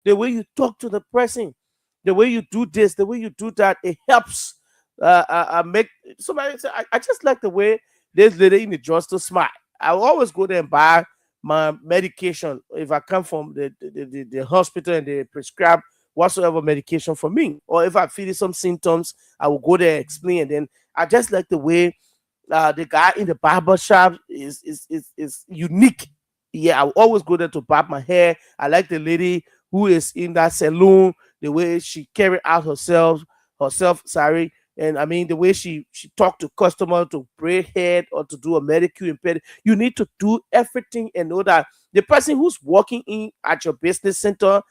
the way you talk to the person, the way you do this, the way you do that, it helps make somebody say, I just like the way this lady in the drugstore smile. I will always go there and buy my medication if I come from the hospital and they prescribe whatsoever medication for me. Or if I feel some symptoms, I will go there and explain. And then I just like the way the guy in the barber shop is unique. Yeah, I will always go there to barb my hair. I like the lady who is in that salon, the way she carry out herself, sorry. And I mean the way she talk to customer to braid hair or to do a manicure and pedicure. You need to do everything and know that the person who's working in at your business center,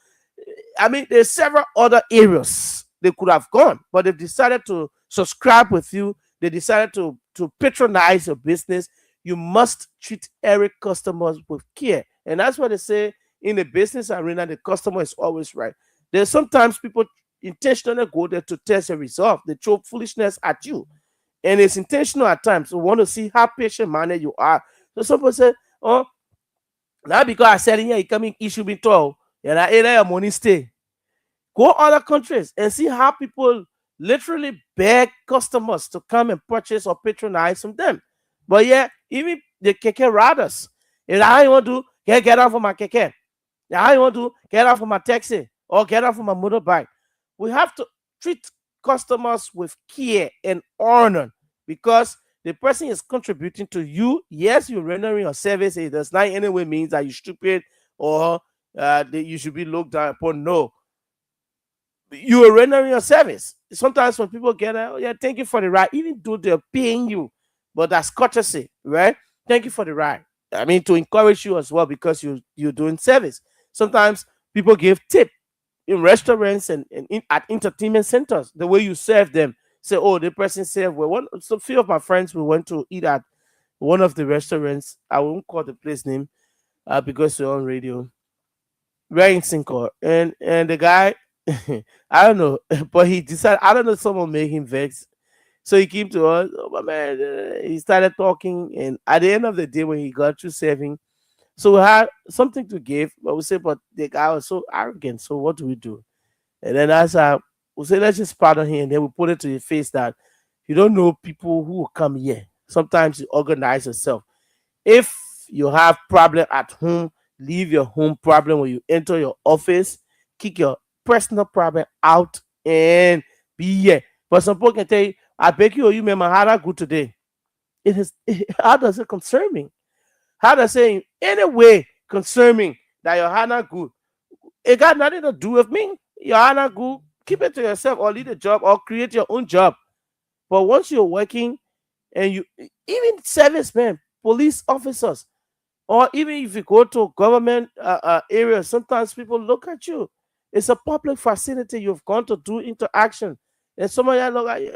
I mean, there's several other areas they could have gone, but they've decided to subscribe with you. They decided to patronize your business. You must treat every customer with care, and that's what they say in the business arena. The customer is always right. There's sometimes people intentionally go there to test a result. They throw foolishness at you, and it's intentional at times. So we want to see how patient minded you are. So some people say, "Oh, now because I said in here, you coming issue be told, and I ate your money stay." Go other countries and see how people literally beg customers to come and purchase or patronize from them. But yeah, even the keke riders, if I want to get off of my keke, if I want to get off of my taxi or get off of my motorbike, we have to treat customers with care and honor because the person is contributing to you. Yes, you're rendering a service. It does not in any way means that you're stupid or that you should be looked down upon. No, you are rendering a service. Sometimes when people get out, oh, yeah, thank you for the ride, even though they're paying you, but that's courtesy, right? Thank you for the ride. I mean, to encourage you as well because you're doing service. Sometimes people give tip in restaurants and at entertainment centers. The way you serve them, say, oh, the person served well. So few of my friends we went to eat at one of the restaurants. I won't call the place name because we're on radio. We're in Syncor, and the guy, I don't know, but he decided. I don't know. Someone made him vex, so he came to us. Oh my man, he started talking, and at the end of the day, when he got through serving, so we had something to give, but we said, but the guy was so arrogant. So what do we do? And then as I we say, let's just pardon him, and then we put it to your face that you don't know people who will come here. Sometimes you organize yourself. If you have problem at home, leave your home problem when you enter your office. Kick your personal problem out and be here. But some people can tell you, I beg you, or you remember how that good today. It is how does it concern me? How does it in any way concern me that your Hannah good? It got nothing to do with me. Your Hannah good, keep it to yourself or leave the job or create your own job. But once you're working and you even servicemen, police officers, or even if you go to government areas, sometimes people look at you. It's a public facility. You've gone to do interaction, and somebody look at you.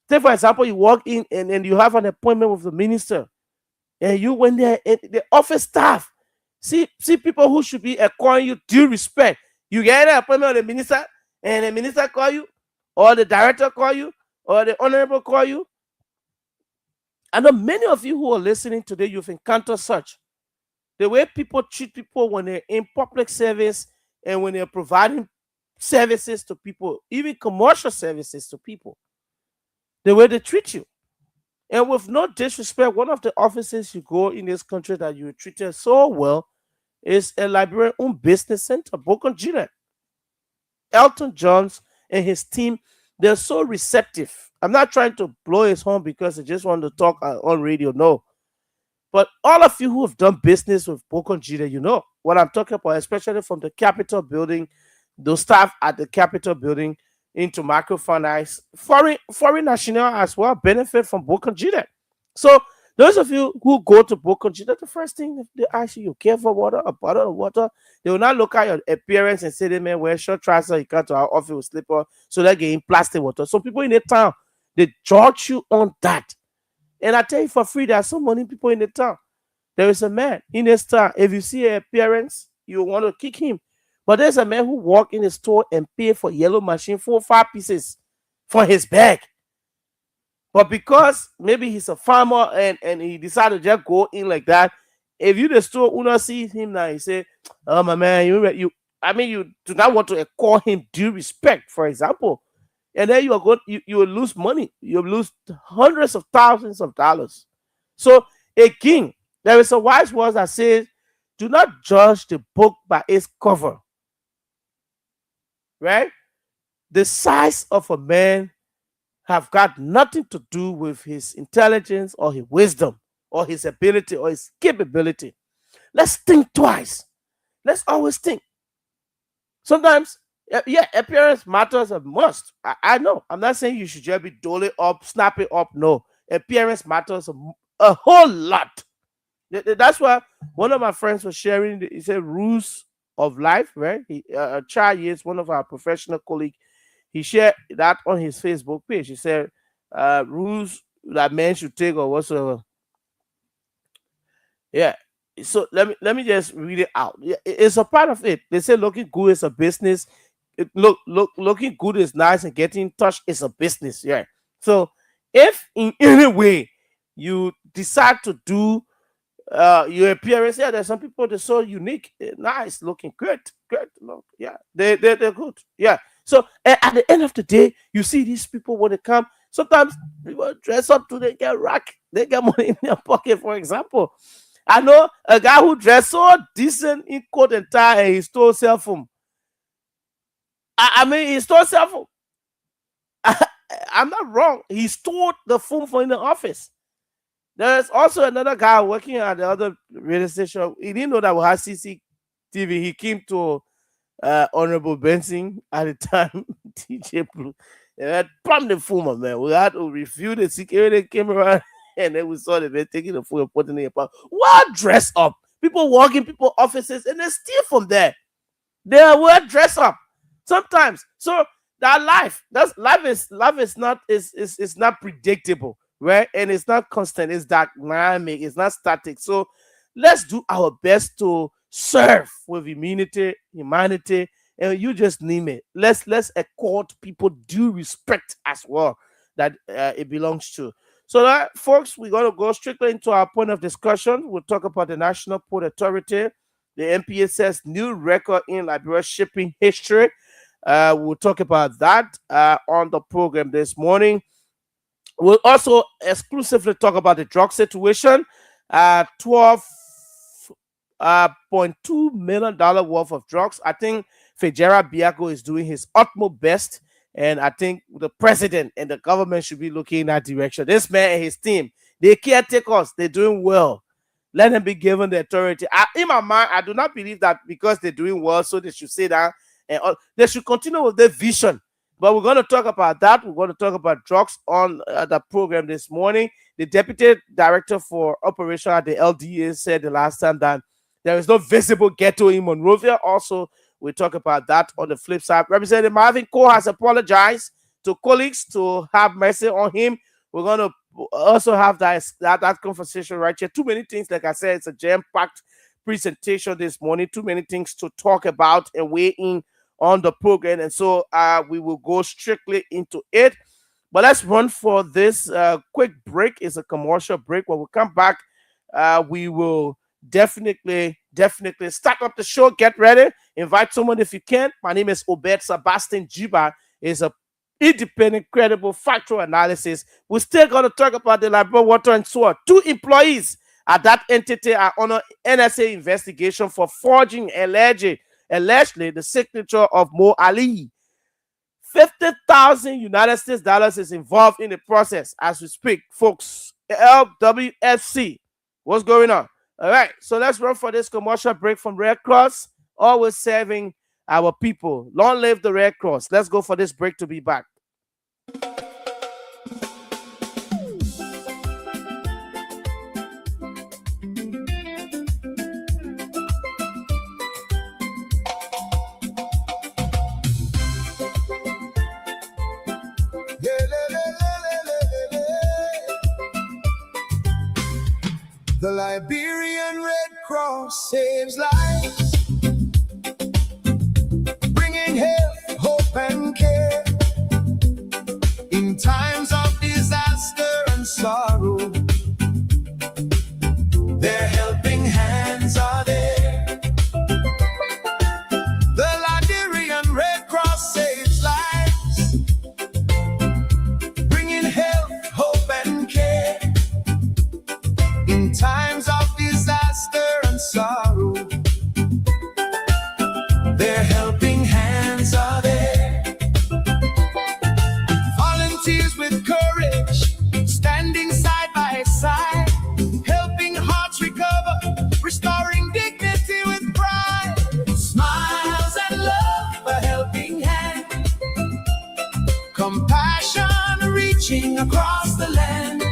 Take for example, you walk in and you have an appointment with the minister, and you went there, and the office staff see people who should be acquiring you due respect. You get an appointment with the minister, and the minister call you, or the director call you, or the honorable call you. I know many of you who are listening today, you've encountered such. The way people treat people when they're in public service and when they're providing services to people, even commercial services to people, the way they treat you. And with no disrespect, one of the offices you go in this country that you treated so well is a Liberian owned business center, Bocon Gillette. Elton John's and his team, they're so receptive. I'm not trying to blow his horn because I just want to talk on radio. No. But all of you who have done business with Bocon Gillette, you know what I'm talking about, especially from the Capitol building, those staff at the Capitol building into microfinance, foreign national as well benefit from Bocon Gillette. So those of you who go to Bocon Gillette, the first thing they ask you, you care for water, a bottle of water. They will not look at your appearance and say, "They man, wear short trousers, you come to our office with slipper," so they're getting plastic water. So people in the town, they judge you on that. And I tell you for free, there are so many people in the town. There is a man in this town. If you see an appearance, you want to kick him. But there's a man who walk in the store and pay for yellow machine 4 or 5 pieces for his bag. But because maybe he's a farmer and he decided to just go in like that, if you the store owner sees him now, he say, "Oh my man, I mean, you do not want to accord him due respect, for example, and then you are going, you will lose money. You will lose hundreds of thousands of dollars. So again, there is a wise word that says, "Do not judge the book by its cover." Right? The size of a man have got nothing to do with his intelligence or his wisdom or his ability or his capability. Let's think twice. Let's always think. Sometimes, yeah, appearance matters a must. I know. I'm not saying you should just be doling up, snapping up. No, appearance matters a whole lot. That's why one of my friends was sharing. He said rules of life. Right? Chai is one of our professional colleagues. He shared that on his Facebook page. He said rules that men should take or whatsoever. Yeah. So let me just read it out. Yeah, it's a part of it. They say looking good is a business. Looking good is nice, and getting in touch is a business. Yeah. So if in any way you decide to do your appearance, yeah, there's some people they're so unique, nice looking, good look, yeah, they're good, yeah. So at the end of the day, you see these people when they come. Sometimes people dress up to they get rack, they get money in their pocket. For example, I know a guy who dressed so decent in coat and tie, and he stole cell phone. I mean, he stole cell phone. I'm not wrong. He stole the phone from in the office. There's also another guy working at the other radio station. He didn't know that we had CCTV. He came to Honorable Benson at the time, DJ Blue. And had pumped the phone, man. We had to review the security camera, and then we saw the man taking the phone and putting it in a what dress up? People walking people offices, and they steal from there. They are well dressed up sometimes. So that life is not is not predictable, right? And it's not constant. It's dynamic. It's not static. So let's do our best to serve with humanity, and you just name it. Let's accord people due respect as well that it belongs to. So that, folks, we're going to go strictly into our point of discussion. We'll talk about the National Port Authority. The NPA says new record in Liberia shipping history. We'll talk about that on the program this morning. We'll also exclusively talk about the drug situation. $12.2 million worth of drugs. I think Fejera Biako is doing his utmost best, and I think the president and the government should be looking in that direction. This man and his team, they caretakers, they're doing well. Let them be given the authority. In my mind, I do not believe that because they're doing well, so they should sit down and they should continue with their vision. But we're going to talk about that. We're going to talk about drugs on the program this morning. The deputy director for operation at the LDA said the last time that there is no visible ghetto in Monrovia. Also, we'll talk about that on the flip side. Representative Marvin Cole has apologized to colleagues to have mercy on him. We're going to also have that conversation right here. Too many things, like I said, it's a jam-packed presentation this morning. Too many things to talk about and weigh in on the program, and so we will go strictly into it. But let's run for this quick break. It's a commercial break. When we come back, we will definitely start up the show. Get ready. Invite someone if you can. My name is OBED. Sebastian GIBAH is a independent, credible, factual analysis. We're still going to talk about the Liberia Water and Sewer. 2 employees at that entity are under NSA investigation for forging allegedly the signature of Mo Ali. 50,000 United States dollars is involved in the process as we speak, folks. LWFC. What's going on? All right, so let's run for this commercial break from Red Cross. Always serving our people. Long live the Red Cross. Let's go for this break to be back. The Liberian Red Cross saves lives, bringing health, hope, and care in times of disaster and sorrow. Their helping hands are there. The across the land.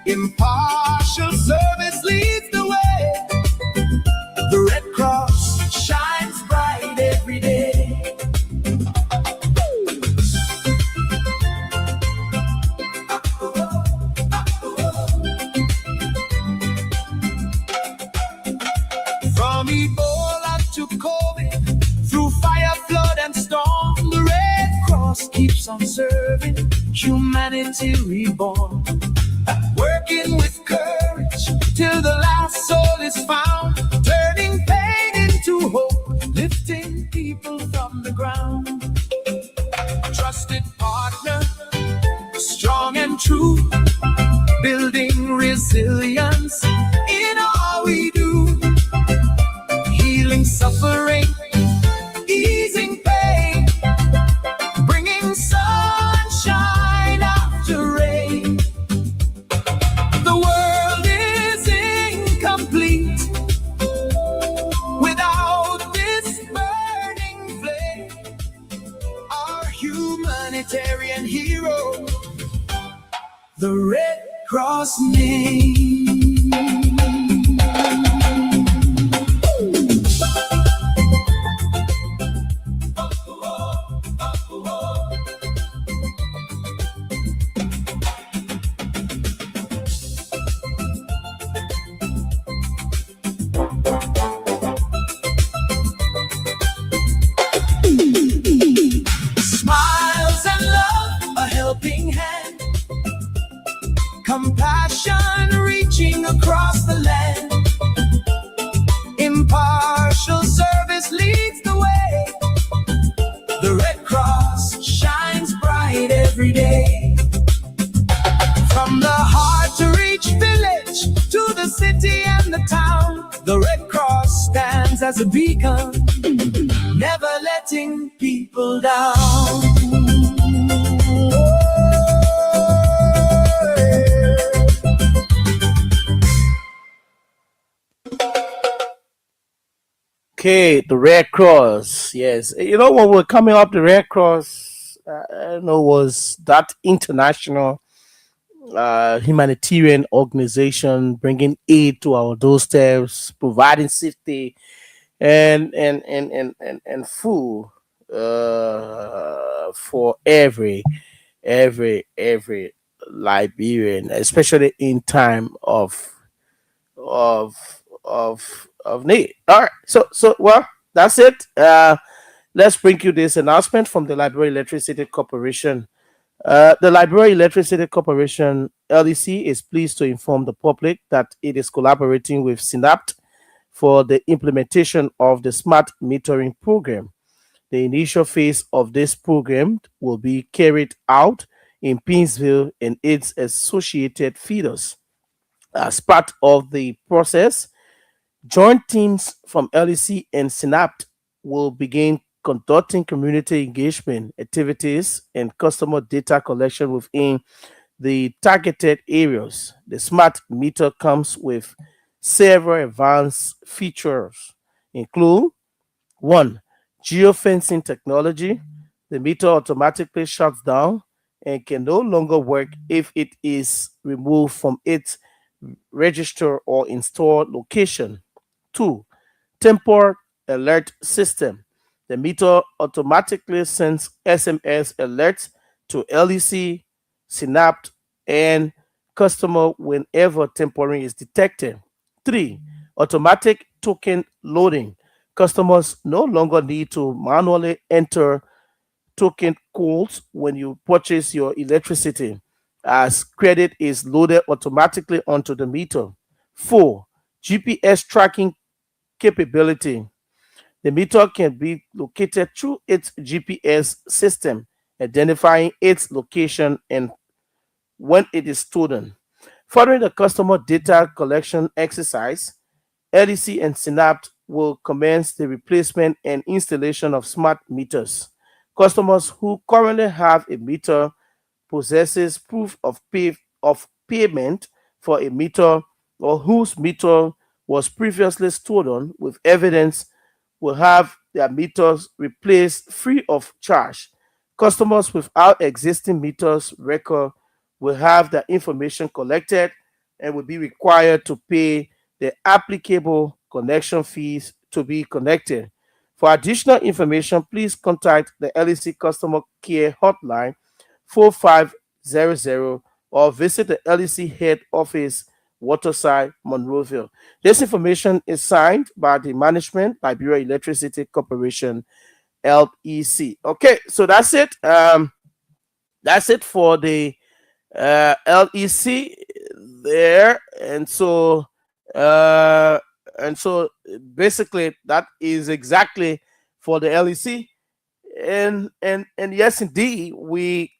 Impartial service leads the way. The Red Cross shines bright every day. From Ebola to COVID, through fire, flood, and storm, the Red Cross keeps on serving humanity reborn. Working with courage till the last soul is found, turning pain into hope, lifting people from the ground. Trusted partner, strong and true, building resilience in all we do. Healing suffering, easing pain, bringing sunshine after rain. The world is incomplete without this burning flame. Our humanitarian hero, the Red Cross name. Smiles and love, a helping hand, compassion reaching across the land. Impartial service leads the way. The Red Cross shines bright every day. From the hard to reach village to the city and the town, the Red Cross stands as a beacon, never letting people down. Okay, the Red Cross. Yes, you know when we're coming up, the Red Cross, I don't know, was that international humanitarian organization bringing aid to our doorsteps, providing safety and food for every Liberian, especially in time of need. All right, so well, that's it. Let's bring you this announcement from the Library Electricity Corporation. The Library Electricity Corporation (LEC) is pleased to inform the public that it is collaborating with Synapt for the implementation of the smart metering program. The initial phase of this program will be carried out in Pinsville and its associated feeders. As part of the process, joint teams from LEC and Synapt will begin conducting community engagement activities and customer data collection within the targeted areas. The smart meter comes with several advanced features, include one, geofencing technology. The meter automatically shuts down and can no longer work if it is removed from its register or installed location. Two, temper alert system. The meter automatically sends SMS alerts to LEC, Synapt, and customer whenever tampering is detected. Three, automatic token loading. Customers no longer need to manually enter token codes when you purchase your electricity, as credit is loaded automatically onto the meter. Four, GPS tracking capability. The meter can be located through its GPS system, identifying its location and when it is stolen. Following the customer data collection exercise, LEC and Synapt will commence the replacement and installation of smart meters. Customers who currently have a meter possesses proof of payment for a meter or whose meter was previously stolen with evidence will have their meters replaced free of charge. Customers without existing meters record will have their information collected and will be required to pay the applicable connection fees to be connected. For additional information, please contact the LEC Customer Care Hotline 4500 or visit the LEC head office, Waterside, Monroeville. This information is signed by the management, Liberia Electricity Corporation, LEC. Okay, so that's it for the LEC there, uh, and so basically that is exactly for the LEC, and yes, indeed, we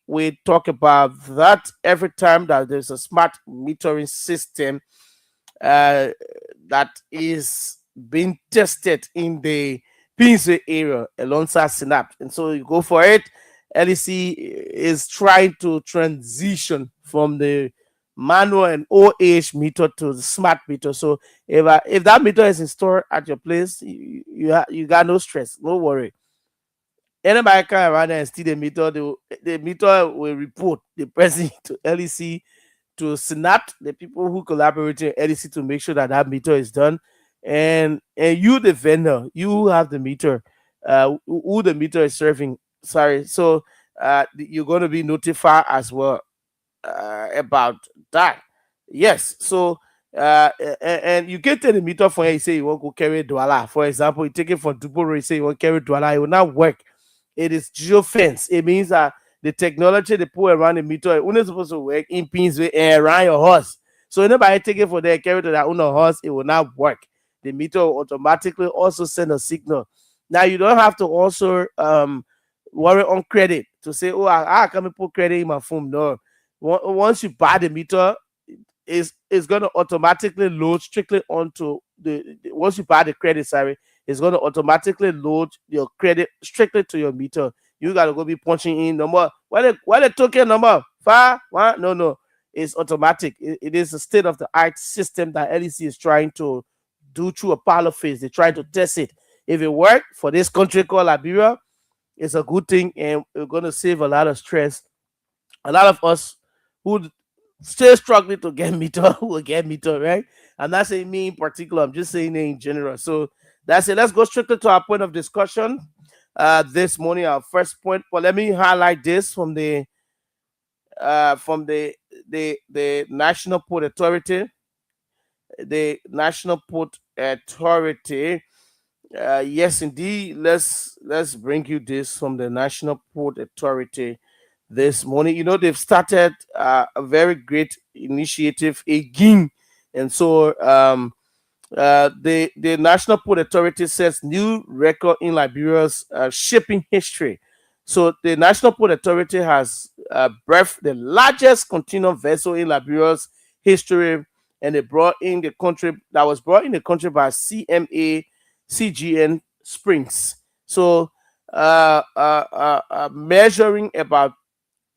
talk about that every time that there's a smart metering system uh, that is being tested in the Pinsway area alongside Synapse. And so you go for it. LEC is trying to transition from the manual and OH meter to the smart meter. So if that meter is installed at your place, you got no stress, no worry. Anybody can around there and steal the meter, the meter will report the person to LEC to Synapse, the people who collaborate in LEC to make sure that that meter is done. And you, the vendor, you have the meter, who the meter is serving. Sorry, so you're going to be notified as well about that. Yes, so and you get the meter for you say you want to go carry Douala. For example, you take it from Duboro, you say you want to carry Douala, it will not work. It is geofence. It means that the technology they put around the meter is only supposed to work in pins with around your horse. So anybody take it for their carry to their own horse, it will not work. The meter will automatically also send a signal. Now you don't have to also worry on credit to say, oh, I can put credit in my phone. No. Once you buy the meter, is going to automatically load strictly onto once you buy the credit, sorry, it's going to automatically load your credit strictly to your meter. You got to go be punching in number. What the token number? 5 1? No. It's automatic. It is a state of the art system that LEC is trying to do through a pilot phase. They're trying to test it. If it works for this country called Liberia, it's a good thing, and we're going to save a lot of stress. A lot of us who still struggling to get meter will get meter, right? I'm not saying me in particular, I'm just saying it in general. So that's it. Let's go strictly to our point of discussion this morning, our first point. But let me highlight this from the National Port Authority. The National Port Authority. Yes, indeed. Let's bring you this from the National Port Authority this morning. You know, they've started a very great initiative again, and so the National Port Authority sets new record in Liberia's shipping history. So the National Port Authority has birthed the largest container vessel in Liberia's history, and it brought in the country that was brought in the country by CMA CGN Springs. So measuring about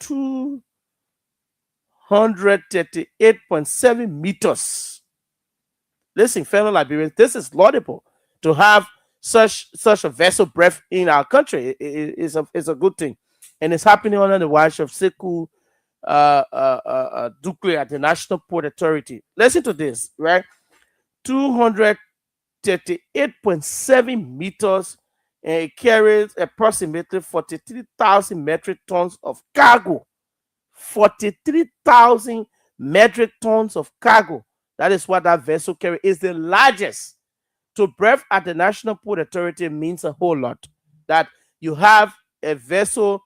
238.7 meters. Listen, fellow Liberians, this is laudable to have such a vessel breadth in our country. It's a good thing, and it's happening under the watch of Sekou Dukle at the National Port Authority. Listen to this, right? 238.7 meters, and it carries approximately 43,000 metric tons of cargo. 43,000 metric tons of cargo. That is what that vessel carries. Is the largest. To berth at the National Port Authority means a whole lot. That you have a vessel.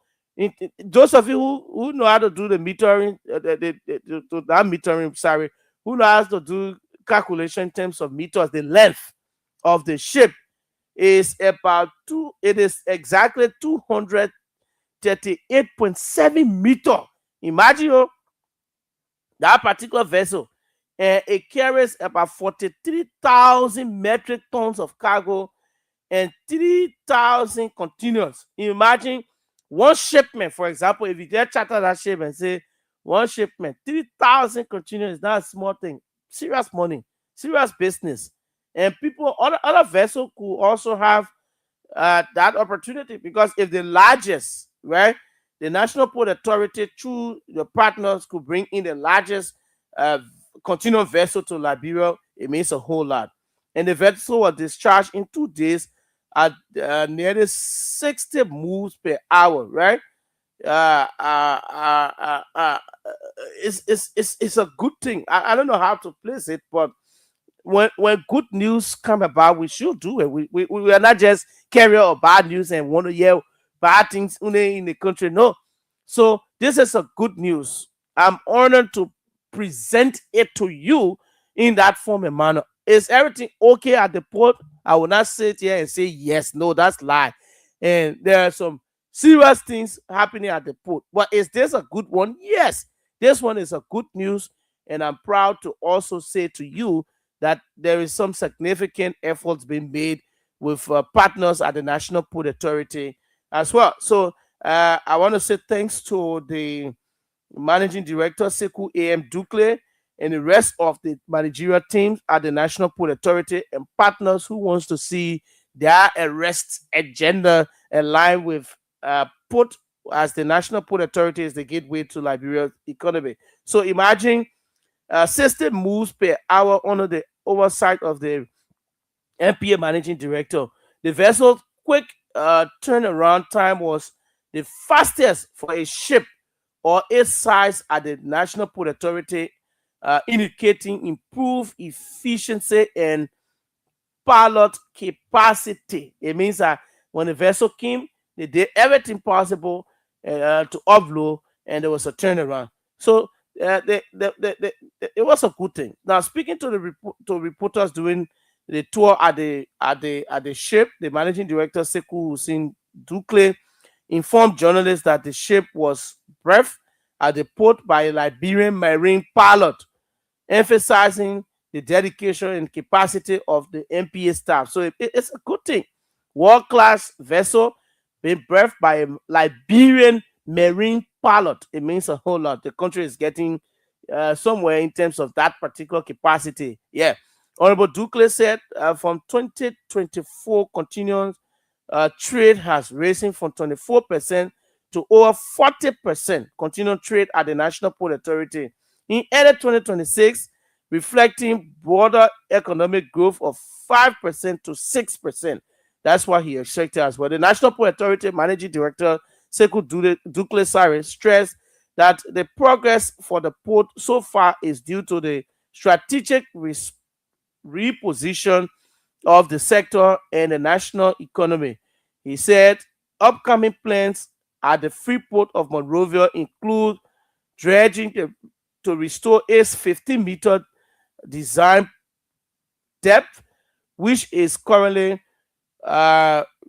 Those of you who know how to do the metering, that metering, sorry, who know how to do calculation in terms of meters, the length of the ship is about it is exactly 238.7 meter. Imagine that particular vessel, and it carries about 43,000 metric tons of cargo and 3,000 containers. Imagine one shipment, for example, if you just charter that ship and say one shipment, 3,000 containers is not a small thing. Serious money, serious business. And people, other vessels could also have that opportunity, because if the largest, right, The National Port Authority, through the partners, could bring in the largest uh, container vessel to Liberia. It means a whole lot. And the vessel was discharged in 2 days at nearly 60 moves per hour, right? Uh, uh, uh, uh, uh, it's a good thing. I don't know how to place it, but when good news come about, we should do it. We are not just carrier of bad news and want to hear bad things only in the country. No. So this is a good news. I'm honored to present it to you in that form and manner. Is everything okay at the port? I will not sit here and say yes, no, that's lie. And there are some serious things happening at the port. But is this a good one? Yes. This one is a good news. And I'm proud to also say to you that there is some significant efforts being made with partners at the National Port Authority as well. So I want to say thanks to the Managing Director Sekou A.M. Dukle and the rest of the managerial teams at the National Port Authority and partners who wants to see their arrest agenda align with port, as the National Port Authority is the gateway to Liberia's economy. So imagine 60 moves per hour under the oversight of the NPA managing director. The vessel's quick turnaround time was the fastest for a ship or its size at the National Port Authority, indicating improved efficiency and pilot capacity. It means that when the vessel came, they did everything possible to offload, and there was a turnaround. So it was a good thing. Now, speaking to to reporters during the tour at the ship, the managing director Sekou Hussein Dukle informed journalists that the ship was briefed at the port by a Liberian marine pilot, emphasizing the dedication and capacity of the NPA staff. So it's a good thing. World class vessel being birthed by a Liberian marine pilot. It means a whole lot. The country is getting somewhere in terms of that particular capacity. Yeah. Honorable Dukle said from 2024 continuous trade has risen from 24% to over 40% continued trade at the National Port Authority in early 2026, reflecting broader economic growth of 5% to 6%. That's what he expected as well. The National Port Authority Managing Director Sekou Dukle Sare stressed that the progress for the port so far is due to the strategic reposition of the sector and the national economy. He said upcoming plans at the free port of Monrovia include dredging to restore its 15-meter design depth, which is currently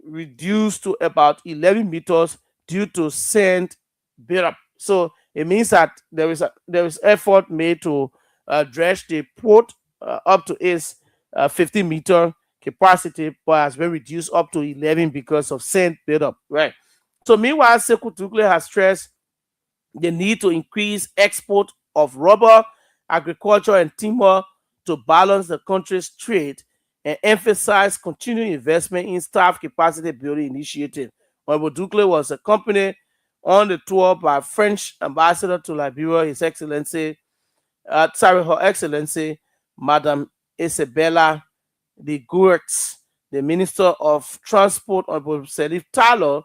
reduced to about 11 meters due to sand buildup. So it means that there is effort made to dredge the port up to its 15-meter capacity, but has been reduced up to 11 because of sand buildup. Right. So meanwhile, Sekou Dukle has stressed the need to increase export of rubber, agriculture, and timber to balance the country's trade and emphasize continuing investment in staff capacity building initiative. Honorable Dukle was accompanied on the tour by French ambassador to Liberia, His Excellency, Her Excellency, Madame Isabella de Goertz, the Minister of Transport, Honorable Salif Talor,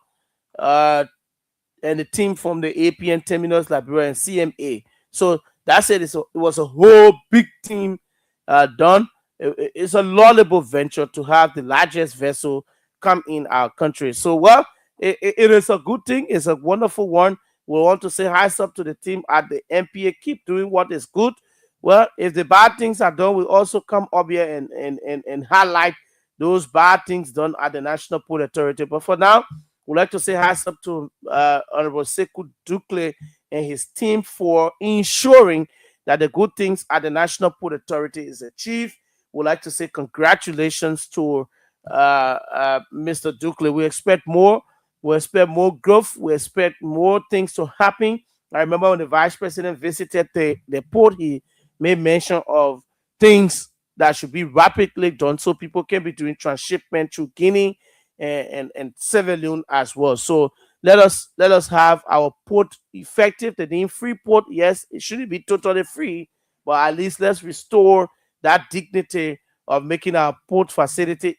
and the team from the APN Terminals Liberia and CMA. So that's it. It was a whole big team done. It's a laudable venture to have the largest vessel come in our country. So, well, it is a good thing. It's a wonderful one. We want to say hi up to the team at the NPA. Keep doing what is good. Well, if the bad things are done, we also come up here and highlight those bad things done at the National Port Authority. But for now, we'd like to say hi up to Honorable Sekou Dukle and his team for ensuring that the good things at the National Port Authority is achieved. We'd like to say congratulations to Mr. Dukle. We expect more. We expect more growth. We expect more things to happen. I remember when the vice president visited the port, he made mention of things that should be rapidly done so people can be doing transshipment through Guinea and Sierra Leone as well. So let us have our port effective. The name free port, yes, it shouldn't be totally free, but at least let's restore that dignity of making our port facility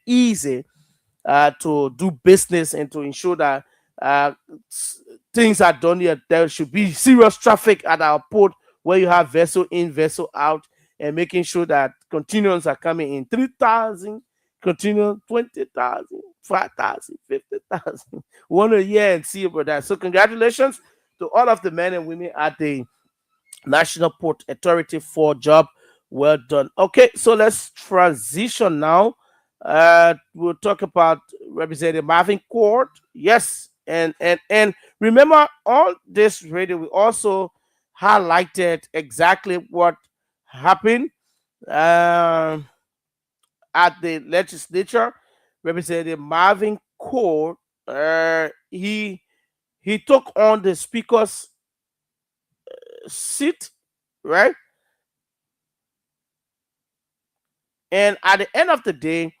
easy to do business and to ensure that uh, things are done here. There should be serious traffic at our port where you have vessel in, vessel out, and making sure that containers are coming in 3,000, container 20,000, 5,000, 50,000. One a year and see about that. So congratulations to all of the men and women at the National Port Authority for job well done. Okay, so let's transition now. We'll talk about Representative Marvin Court. Yes, and remember on this radio we also highlighted exactly what happened um at the legislature. Representative Marvin Court, he took on the speaker's seat, right? And at the end of the day,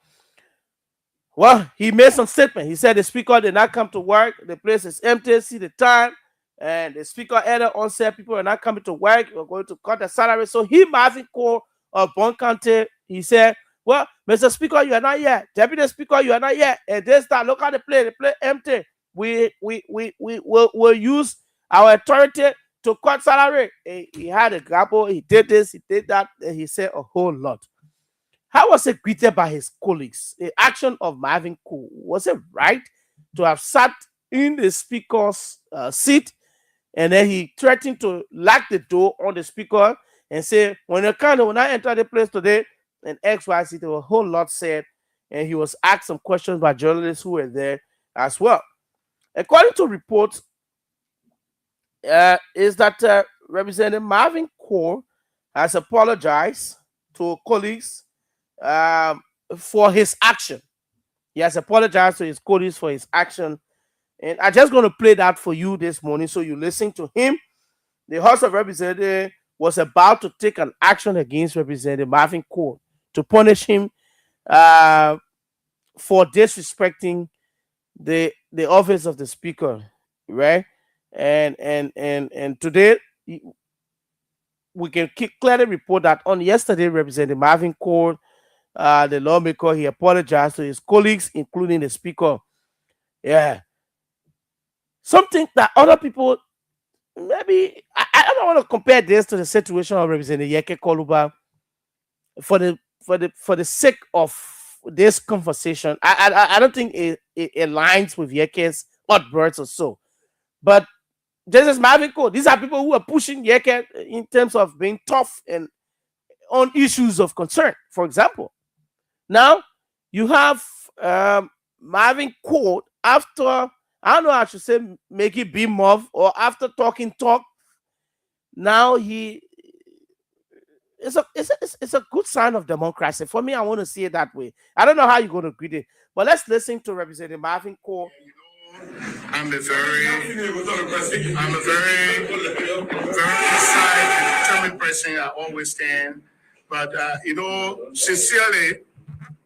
well, he made some statement. He said the speaker did not come to work. The place is empty. See the time. And the speaker earlier on said people are not coming to work. We're going to cut the salary. So he, Marvin Cole of Bon County, he said, well, Mr. Speaker, you are not here. Deputy Speaker, you are not here. And this, that, look at the play empty. We'll use our authority to cut salary. He had a grapple. He did this, he did that. And he said a whole lot. How was it greeted by his colleagues? The action of Marvin Cole, was it right to have sat in the speaker's seat and then he threatened to lock the door on the speaker and say, when I enter the place today, and XYZ, there were a whole lot said, and he was asked some questions by journalists who were there as well. According to reports, is that Representative Marvin Cole has apologized to colleagues for his action. He has apologized to his colleagues for his action. And I'm just going to play that for you this morning so you listen to him. The House of Representatives was about to take an action against Representative Marvin Cole to punish him for disrespecting the office of the speaker, right? And today we can clearly report that on yesterday, Representative Marvin Cole, the lawmaker, he apologized to his colleagues, including the speaker. Yeah. Something that other people, maybe, I don't want to compare this to the situation of Representative Yeke Koluba for the sake of this conversation. I don't think it aligns with Yeke's outbursts or so. But this is Marvin Cole. These are people who are pushing Yeke in terms of being tough and on issues of concern, for example. Now, you have Marvin Cole after, I don't know how I should say, make it be move, or after talking talk. Now it's a good sign of democracy. For me, I want to see it that way. I don't know how you're going to greet it, but let's listen to Representative Marvin Cole. I'm a very inside and determined person. I always stand. But, sincerely,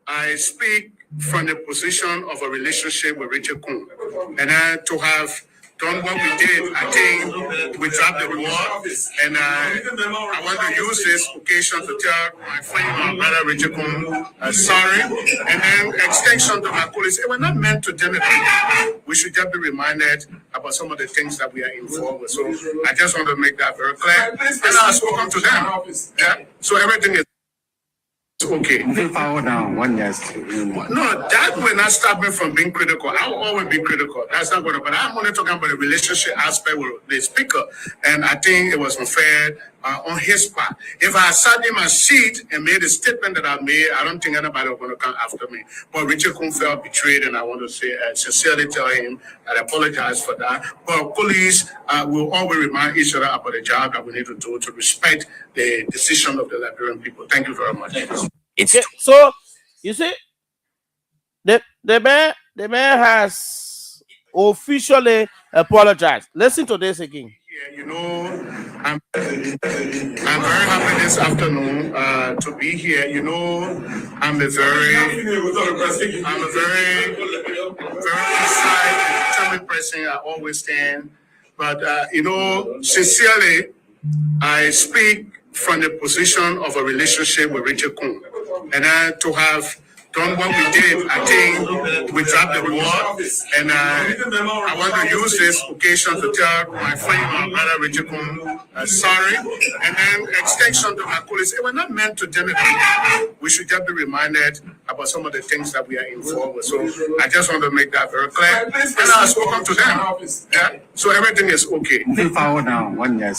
I speak from the position of a relationship with Richard Kuhn. And to have done what we did, I think we dropped the ball. And I want to use this occasion to tell my friend, my brother Richard Kuhn, sorry. And then extension to my colleagues, we're not meant to denigrate. We should just be reminded about some of the things that we are involved with. So I just want to make that very clear. And I've spoken to them. Yeah? So everything is okay. Power down, one yes. No, that will not stop me from being critical. I will always be critical. That's not going to, but I'm only talking about the relationship aspect with the speaker. And I think it was unfair on his part. If I sat in my seat and made a statement that I made, I don't think anybody was going to come after me. But Richard Kuhn felt betrayed, and I want to say, sincerely tell him I apologize for that. But police will always remind each other about the job that we need to do to respect the decision of the Liberian people. Thank you very much. Okay, so you see, the man has officially apologized. Listen to this again. Yeah, I'm very happy this afternoon to be here. I'm a very inside only person I always stand. But, sincerely, I speak from the position of a relationship with Richard Kuhn. And to have done what we did, I think we dropped the ball. And I want to use this occasion to tell my friend, my brother Richard Kuhn, sorry. And then extension to my colleagues, we're not meant to denigrate. We should just be reminded about some of the things that we are involved with. So I just want to make that very clear. And I've spoken to them. Yeah? So everything is okay. Forward now, 1 year.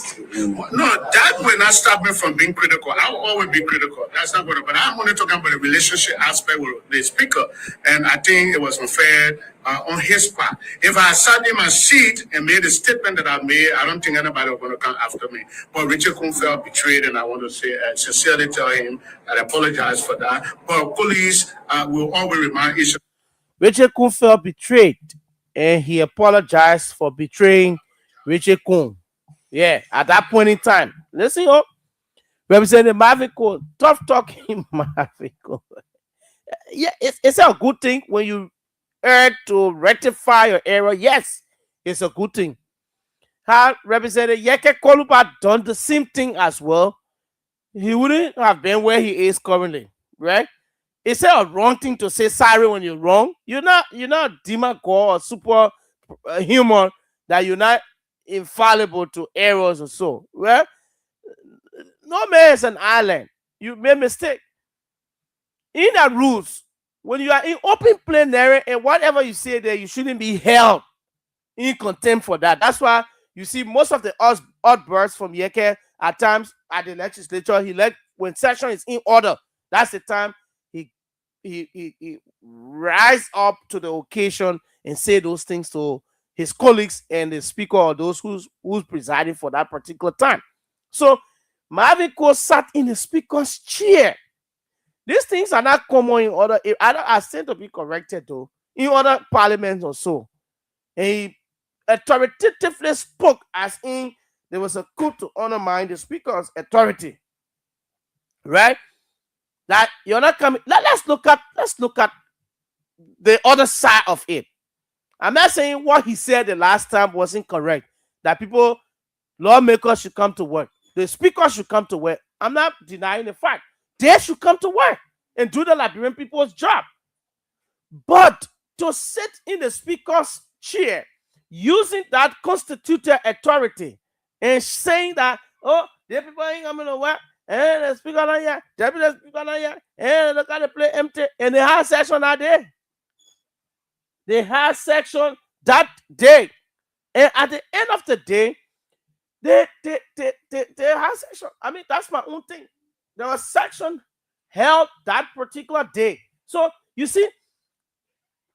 No, that will not stop me from being critical. I will always be critical. That's not what. But I'm only talking about the relationship aspect with the speaker, and I think it was unfair on his part. If I sat in my seat and made a statement that I made, I don't think anybody was going to come after me. But Richard Kuhn felt betrayed, and I want to say sincerely tell him I apologize for that. But police will always remind each. Richard Kuhn felt betrayed, and he apologized for betraying Richard Kuhn. Yeah, at that point in time. Listen up. Representative Marvin Cole, tough talking Marvin Cole. Yeah, it's a good thing when you err to rectify your error. Yes, it's a good thing. Had Representative Yeke Koluba done the same thing as well, he wouldn't have been where he is currently, right? It's a wrong thing to say sorry when you're wrong. You're not demagogue or super human that you're not infallible to errors or so. Well, no man is an island. You made mistake. In the rules, when you are in open plenary and whatever you say there, you shouldn't be held in contempt for that. That's why you see most of the odd bursts from Yeke at times at the legislature. When session is in order, that's the time he rise up to the occasion and say those things to his colleagues and the speaker or those who's presiding for that particular time. So Marvin Cole sat in the speaker's chair. These things are not common in other. I tend to be corrected though in other parliaments or so. And he authoritatively spoke as in there was a coup to undermine the speaker's authority. Right? That you're not coming. Let's look at the other side of it. I'm not saying what he said the last time wasn't correct. That people, lawmakers should come to work. The speaker should come to work. I'm not denying the fact. They should come to work and do the Liberian people's job. But to sit in the speaker's chair using that constituted authority and saying that, oh, the people ain't coming to work, and the speaker not here, deputy speaker not here, and look at the play empty, and the house section are there. They had section that day. And at the end of the day, they had section. I mean, that's my own thing. There was section held that particular day. So you see,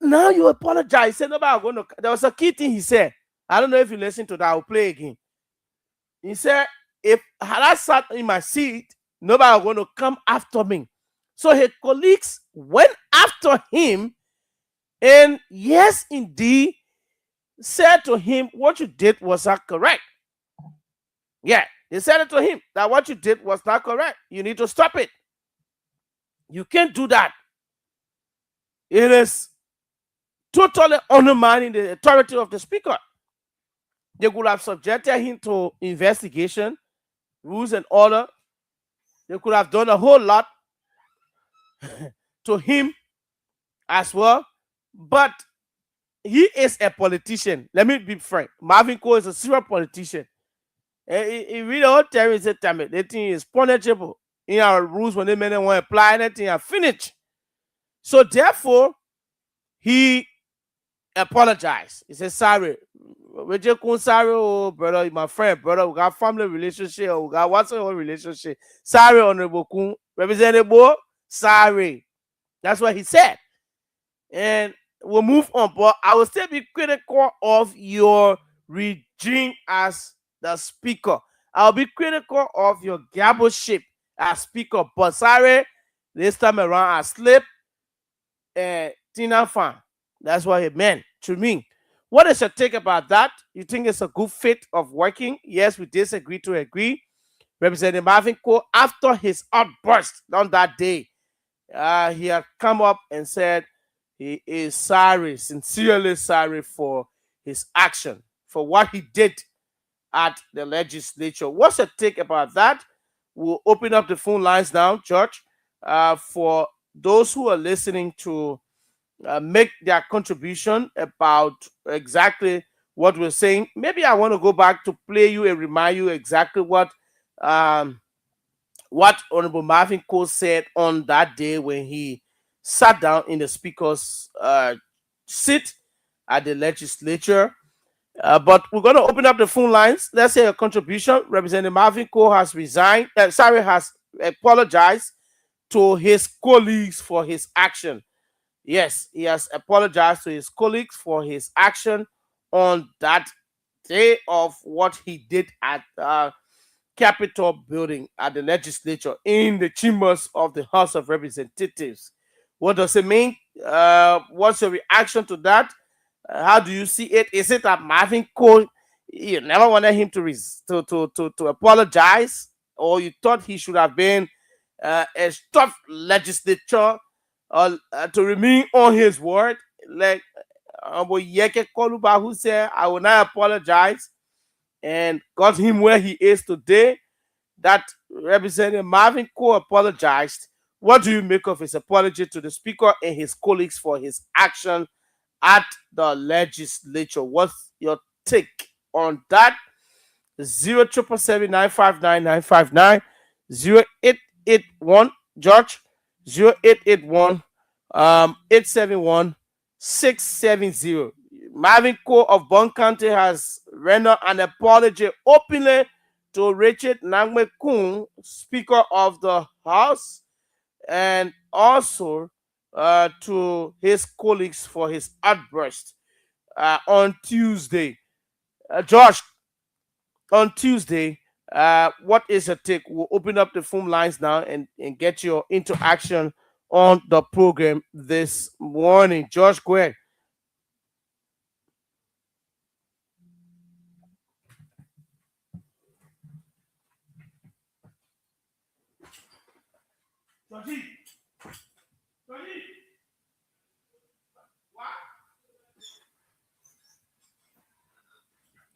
now you apologize. Say nobody going to. There was a key thing he said. I don't know if you listen to that. I'll play again. He said, if I sat in my seat, nobody going to come after me. So his colleagues went after him, and yes, indeed, said to him, what you did was not correct. Yeah, they said it to him that what you did was not correct. You need to stop it. You can't do that. It is totally undermining the authority of the speaker. They could have subjected him to investigation, rules and order. They could have done a whole lot to him as well. But he is a politician. Let me be frank. Marvin Cole is a serious politician. He read the whole term and said, the thing is punishable in our rules when they may not want to apply anything and finish. So therefore, he apologized. He said, sorry. Richard Kuhn, sorry, oh, brother, my friend, brother, we got family relationship, we got what's our relationship. Sorry, Honorable Kuhn. Representative Bo, sorry. That's what he said. And we'll move on. But I will still be critical of your regime as the speaker. I'll be critical of your GIBAH as speaker. But sorry, this time around I slipped. Tina Fan. That's what it meant to me. What is your take about that? You think it's a good fit of working? Yes, we disagree to agree. Representative Marvin Cole, after his outburst on that day, he had come up and said he is sorry, sincerely sorry for his action, for what he did at the legislature. What's your take about that? We'll open up the phone lines now, George, for those who are listening to make their contribution about exactly what we're saying. Maybe I want to go back to play you and remind you exactly what Honorable Marvin Cole said on that day when he sat down in the speaker's seat at the legislature. But we're going to open up the phone lines. Let's say a contribution. Representative Marvin Cole has has apologized to his colleagues for his action. Yes, he has apologized to his colleagues for his action on that day of what he did at Capitol building at the legislature in the chambers of the House of Representatives. What does it mean? What's your reaction to that? How do you see it? Is it that Marvin Cole, you never wanted him to apologize, or you thought he should have been a tough legislature to remain on his word, like Yeke Koluba, who said, "I will not apologize," and got him where he is today? That Representative Marvin Cole apologized. What do you make of his apology to the speaker and his colleagues for his action at the legislature? What's your take on that? 0777959 0881 George, 0881 871 670. Marvin Cole of Bond County has rendered an apology openly to Richard Nangme-Kun, Speaker of the House, and also to his colleagues for his outburst on Tuesday. Josh, on Tuesday, what is your take? We'll open up the phone lines now and get your interaction on the program this morning. Josh, go ahead.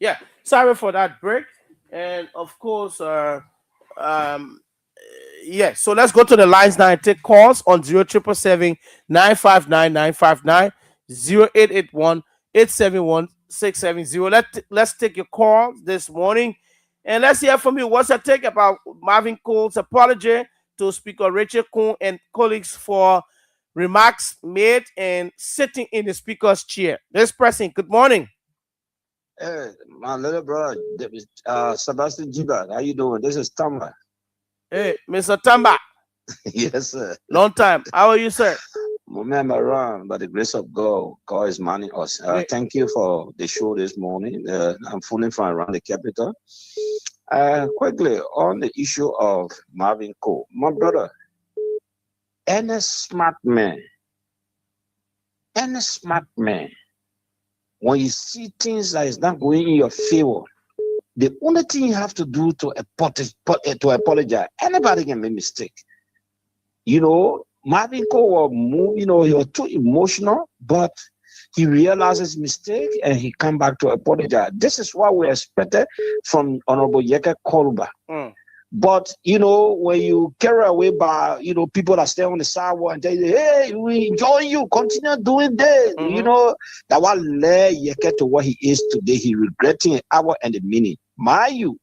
Yeah, sorry for that break. And of course, yeah, so let's go to the lines now and take calls on 0777 959 959 0881 871 670. Let's take your call this morning and let's hear from you. What's your take about Marvin Cole's apology to Speaker Richard Kun and colleagues for remarks made and sitting in the speaker's chair? This person, good morning. Hey, my little brother, Sebastian GIBAH, how you doing? This is Tamba. Hey, Mr. Tamba. Yes, sir. Long time. How are you, sir? Remember, around by the grace of God, God is manning us. Thank you for the show this morning. I'm phoning from around the capital. Quickly, on the issue of Marvin Cole, my brother, any smart man, when you see things that is not going in your favor, the only thing you have to do to apologize, anybody can make mistake. You know, Marvin Cole was he was too emotional, but he realized his mistake and he come back to apologize. This is what we expected from Honorable Yeke Koluba. But, when you carry away by, people that stay on the sidewalk and tell you, hey, we enjoy you, continue doing this. That what led Yeke to what he is today. He regretting an hour and a minute. Mind you,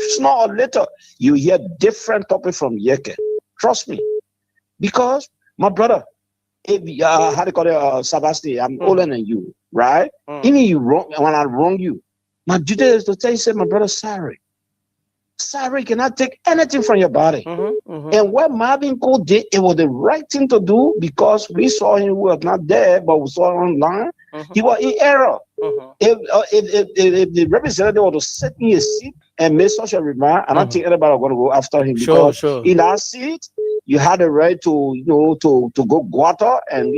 sooner or later, you hear different topic from Yeke. Trust me. Because, my brother, if how do you call it, Sebastian, I'm older than you, right? Even you wrong, when I wrong you, my duty is to tell you, say, my brother, sorry. Sorry cannot take anything from your body. And what Marvin Cole did, it was the right thing to do because we saw him, we was not there, but we saw him online. He was in error. If the representative was to sit in his seat and make such a remark, I don't think anybody was going to go after him because in that seat, you had the right to to go gutter and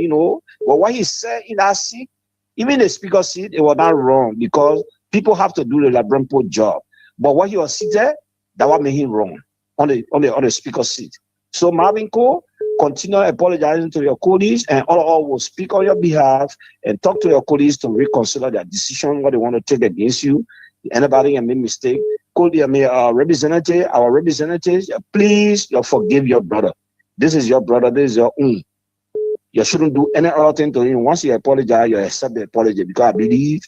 but what he said in that seat, even the speaker seat, it was not wrong because people have to do the Labrampo job. But what he was seated, that what made him wrong on the speaker seat. So Marvin Cole, continue apologizing to your colleagues, and all will speak on your behalf and talk to your colleagues to reconsider their decision, what they want to take against you. Anybody can make mistake. Could you be our representatives, please forgive your brother. This is your brother, this is your own. You shouldn't do any other thing to him. Once you apologize, you accept the apology, because I believe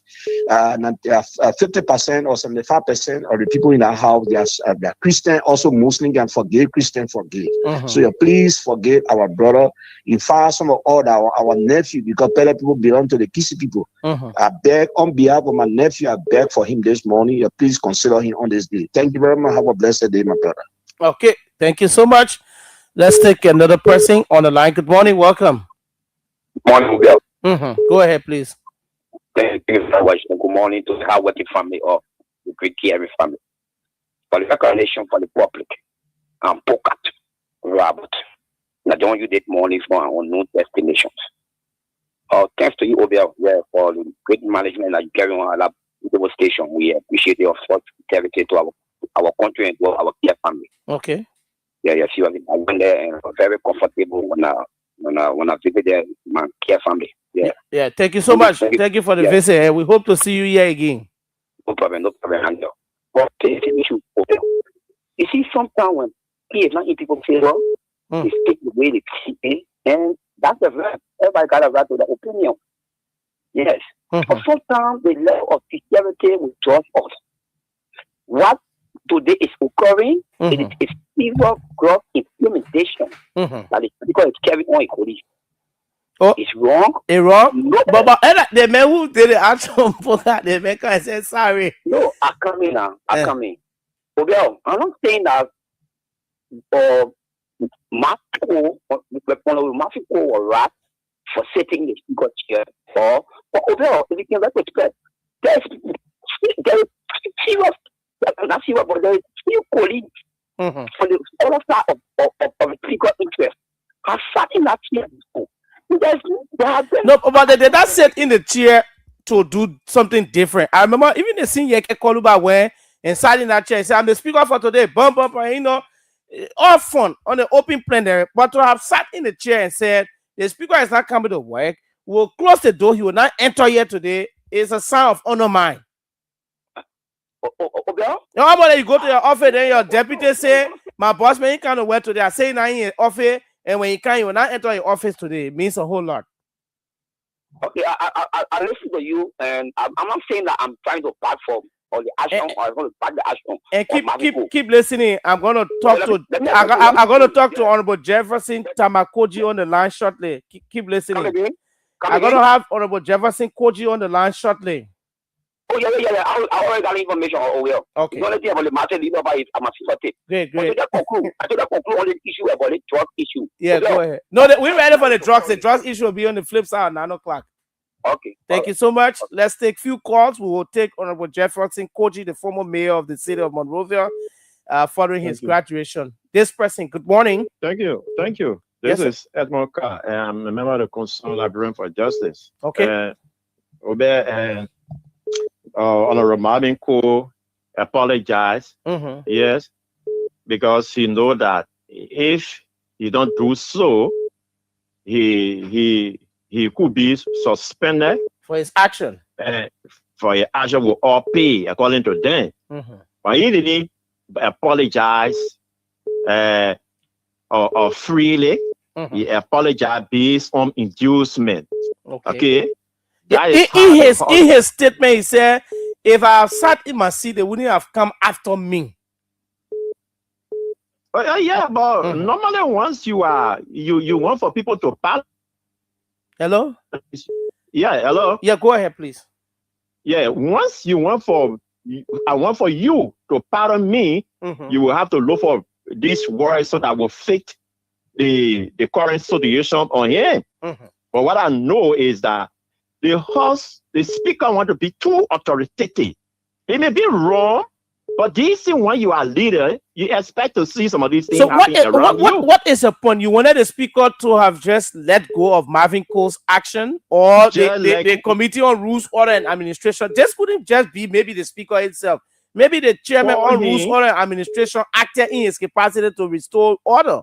50% or 75% of the people in our house, they are Christian, also Muslim, can forgive, Christian forgive. So you please forgive our brother. In fact, some of all our nephew, because Pele people belong to the Kisi people. I beg on behalf of my nephew, I beg for him this morning. You please consider him on this day. Thank you very much. Have a blessed day, my brother. Okay, thank you so much. Let's take another person on the line. Good morning, welcome. Morning, Bill. Go ahead, please. Thank you very much. Good morning to the hardworking family of the great Kear family. For the recognition for the public, I'm Pocat, Robert. Now, don't you date morning for our unknown destinations. Thanks to you, OBED, for the great management that you carry on our devastation. We appreciate your solidarity to our country and to our Kear family. Okay. Yeah, see, I went there and very comfortable when I visited my Kear family. Yeah. Thank you so much. Thank you for the visit, and we hope to see you here again. No problem. But you see, sometimes when people say wrong, they speak the way they see it, and that's the right. Everybody got a right to their opinion. Yes. But sometimes the level of sincerity will judge us. What today is occurring, it is fever gross implementation that is because it's carried on equally. It's wrong. It's wrong. But the man who did the action for that, the man can say sorry. No, I come in now. Okay, I'm not saying that Mafiko or rap for setting the speaker chair or overall, if you can respect, there's serious. Not serious, but there is few colleagues on the other side of the speaker interest have sat in that chair before. No, but they did not sit in the chair to do something different. I remember even the scene Yeke Koluba went and sat in that chair and said, I'm the speaker for today, bump, and all fun on the open plenary. But to have sat in the chair and said, the speaker is not coming to work, we'll close the door, he will not enter here today, is a sign of honor mine. How about you go to your office, then your deputy say, my boss man, you can't work today. I say now in your office. And when you can, you will not enter your office today. It means a whole lot. Okay, I listen to you, and I'm not saying that I'm trying to back for or the action, or I'm going to back the action. And keep listening. I'm going to talk to Honorable Jefferson Tamakoji on the line shortly. Keep listening. I'm going to have Honorable Jefferson Koji on the line shortly. Oh, yeah. I already got information. Okay. The only thing about the matter, I'm a tape. Great. I should have conclude on the issue about the drug issue. Yeah, go ahead. No, we're ready for the drugs. The drugs issue will be on the flip side at 9 o'clock. Okay. Thank you so much. Let's take a few calls. We will take Honorable Jefferson Koji, the former mayor of the city of Monrovia, following his graduation. This person, good morning. Thank you. This is Edmond Carr. I'm a member of the Constitutional Librarian for Justice. Okay. Honorable Marvin Cole apologize. Yes, because he know that if he don't do so, he could be suspended for his action. For his action will all pay according to them. But he didn't apologize or freely. He apologized based on inducement. Okay. In his statement, he said, if I have sat in my seat, they wouldn't have come after me. But normally once you want for people to pardon. Hello? Yeah, hello? Yeah, go ahead, please. Yeah, once I want for you to pardon me, you will have to look for this word so that will fit the current situation on him. But what I know is that the speaker want to be too authoritative. It may be wrong, but this thing when you are leader, you expect to see some of these things happening around you. What is the point? You wanted the speaker to have just let go of Marvin Cole's action, or the Committee on Rules, Order and Administration? This wouldn't just be maybe the speaker himself. Maybe the chairman on Rules, Order and Administration acted in his capacity to restore order.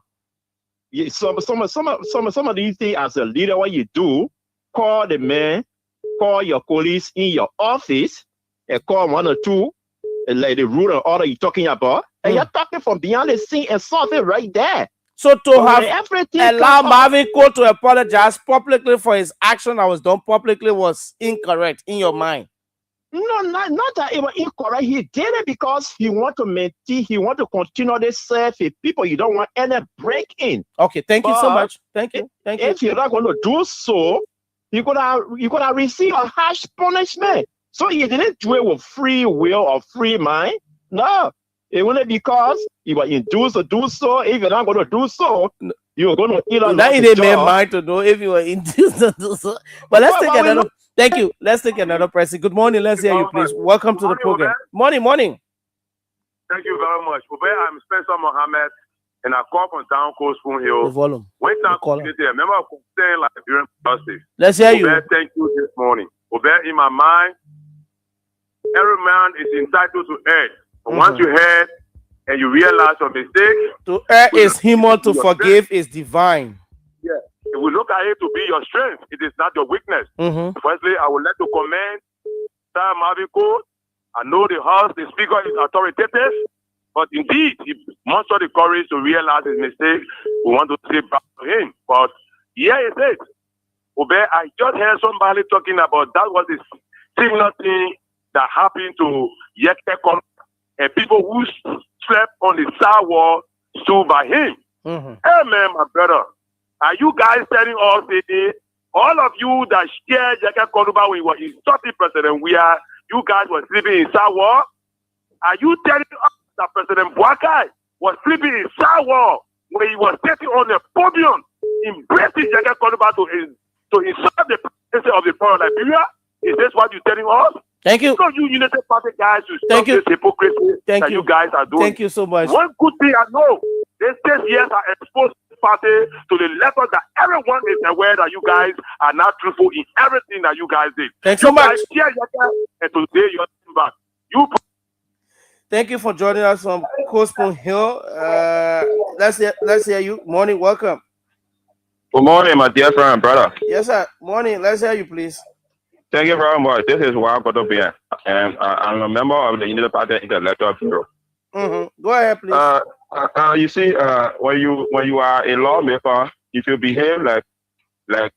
some of these things as a leader, what you do, call the man, call your colleagues in your office, and call one or two, like the rule and order you're talking about, and you're talking from beyond the scene and solve it right there. So to have allow Marvin Cole to apologize publicly for his action that was done publicly was incorrect in your mind. No, not that it was incorrect. He did it because he want to maintain, he want to continue this serve with people. You don't want any break in. Okay, thank you so much. Thank you. If you're not going to do so, you're gonna receive a harsh punishment. So he didn't do it with free will or free mind. No. It only because you were induced to do so. If you're not going to do so, you're going to either not in a mind to know if you were induced to do so. But let's take another. Thank you. Let's take another person. Good morning. Let's hear you, please. Welcome to the program. Morning. Thank you very much. I'm Spencer Mohammed, and I call from Town Coast Spoon Hill. The volume. When time remember I was saying like during Thursday. Let's hear you. Thank you this morning. In my mind, every man is entitled to err. Once you heard and you realize your mistake, to err is human, to forgive is divine. Yeah, if we look at it to be your strength, it is not your weakness. Firstly, I would like to commend Sir Marvin Cole. I know the house, the speaker is authoritative, but indeed, he must have the courage to realize his mistake. We want to say back to him. But here it is. I just heard somebody talking about that was the similar thing that happened to Yekekon. And people who slept on the side wall stood by him. Hey man, my brother, are you guys telling us all of you that shared Jacques Konuba when he was insulting President Weah, you guys were sleeping in side wall? Are you telling us that President Boakai was sleeping in side wall when he was sitting on the podium, embracing Jacques Konuba to insult the president of the power of Liberia? Is this what you're telling us? Thank you. So you United Party guys to stop this hypocrisy that you guys are doing. Thank you so much. One good thing I know, these years are exposed the party to the level that everyone is aware that you guys are not truthful in everything that you guys did. Thanks so much. And today you're back. Thank you for joining us from Coastal Hill. Let's hear you. Morning, welcome. Good morning, my dear friend and brother. Yes, sir. Morning. Let's hear you, please. Thank you very much. This is Wild Cotopia, and I'm a member of the United Party Intellectual Bureau. Go ahead, please. You see, when you are a lawmaker, you should behave like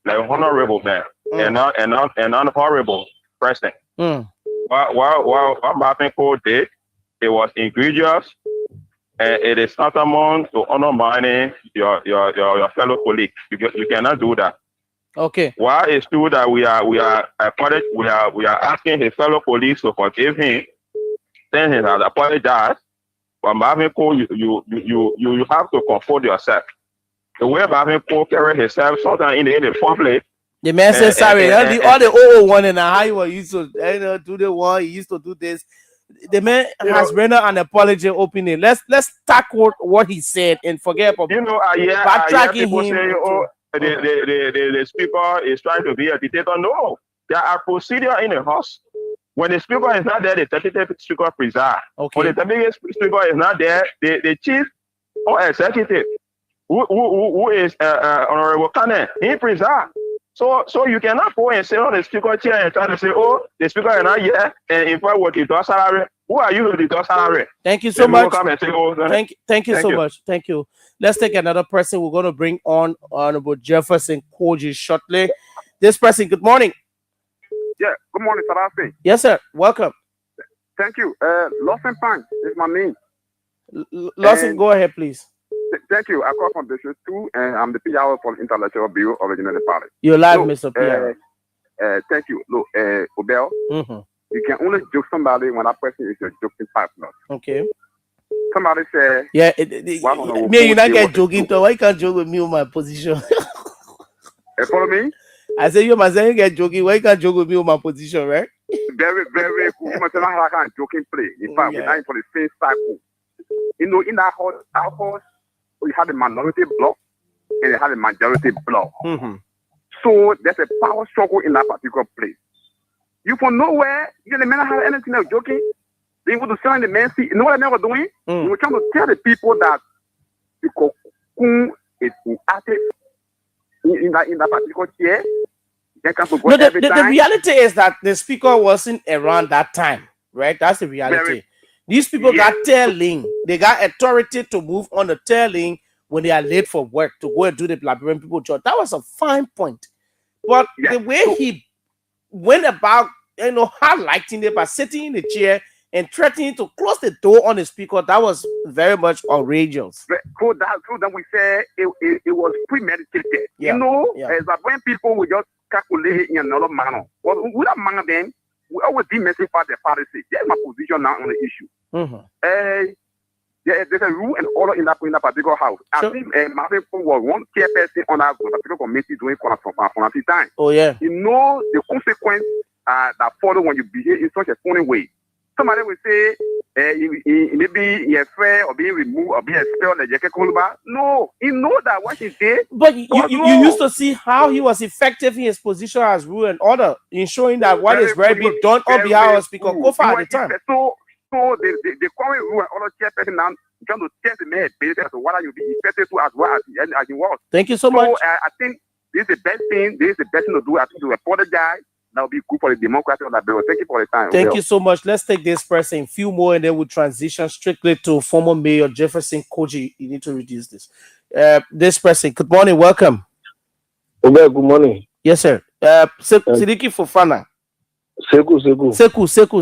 honorable man and not horrible president. What Martin Cole did, it was egregious, and it is tantamount to undermining your fellow colleague. You cannot do that. Okay. Why it's true that we are asking his fellow colleagues to forgive him, then he has apologized. But Marvin Cole, you have to comfort yourself. The way Marvin Cole carried himself, sometimes in the public. The man said sorry. All the 001 and how he was used to do the one, he used to do this. The man has rendered an apology openly. Let's tackle what he said and forget about backtracking him. The speaker is trying to be a dictator. No, there are procedures in the house. When the speaker is not there, the executive speaker presides. Okay. When the executive speaker is not there, the chief or executive, who is Honorable Kane, he presides. So you cannot go and sit on the speaker chair and try to say, oh, the speaker is not here, and in fact, what he does salary. Who are you to do salary? Thank you so much. Come and say, oh, thank you so much. Thank you. Let's take another person. We're going to bring on Honorable Jefferson Koji shortly. This person, good morning. Yeah, good morning, Sarafi. Yes, sir. Welcome. Thank you. Lawson Pang is my name. Lawson, go ahead, please. Thank you. I call from District 2, and I'm the PR for the Intellectual Bureau of the United Party. You're live, Mr. PR. Thank you. Look, Obel, you can only joke somebody when that person is your joking partner. Okay. Somebody said, yeah, me and you not get joking, so why can't joke with me on my position? Follow me? I say you must say get joking, why can't joke with me on my position, right? Very, very cool. You must not have a joking play. In fact, we're not for the same cycle. You know, in our house, we had a minority block and they had a majority block. So there's a power struggle in that particular place. You from nowhere, you the men have anything else joking. They want to sell in the man seat. You know what I never doing? We were trying to tell the people that is active in that particular chair. No, the reality is that the speaker wasn't around that time, right? That's the reality. These people got telling, they got authority to move on the telling when they are late for work to go and do the Liberian people job. That was a fine point. But the way he went about, highlighting it by sitting in the chair and threatening to close the door on the speaker, that was very much outrageous. So that we say it was premeditated. As that when people will just calculate in another manner. But with that manner, then we always demystify the policy. That's my position now on the issue. There's a rule and order in that particular house. I think Marvin was one chairperson on that particular committee doing for a time. Oh yeah. The consequence that follow when you behave in such a funny way. Somebody will say maybe you're afraid or being removed or being expelled. No, he know that what he did. But you used to see how he was effective in his position as rule and order, ensuring that what is right being done on behalf of Speaker Kofa at the time. So the current rule and order chairperson now trying to test the man basically as to what you be effective to as well as he was. Thank you so much. I think this is the best thing. This is the best thing to do. I think to apologize. That would be good for the democracy of Liberia. Thank you for the time. Thank you so much. Let's take this person, few more, and then we'll transition strictly to former Mayor Jefferson Koji. You need to reduce this. This person, good morning, welcome. Okay, good morning. Yes, sir. Sidiki Fofana. Seku.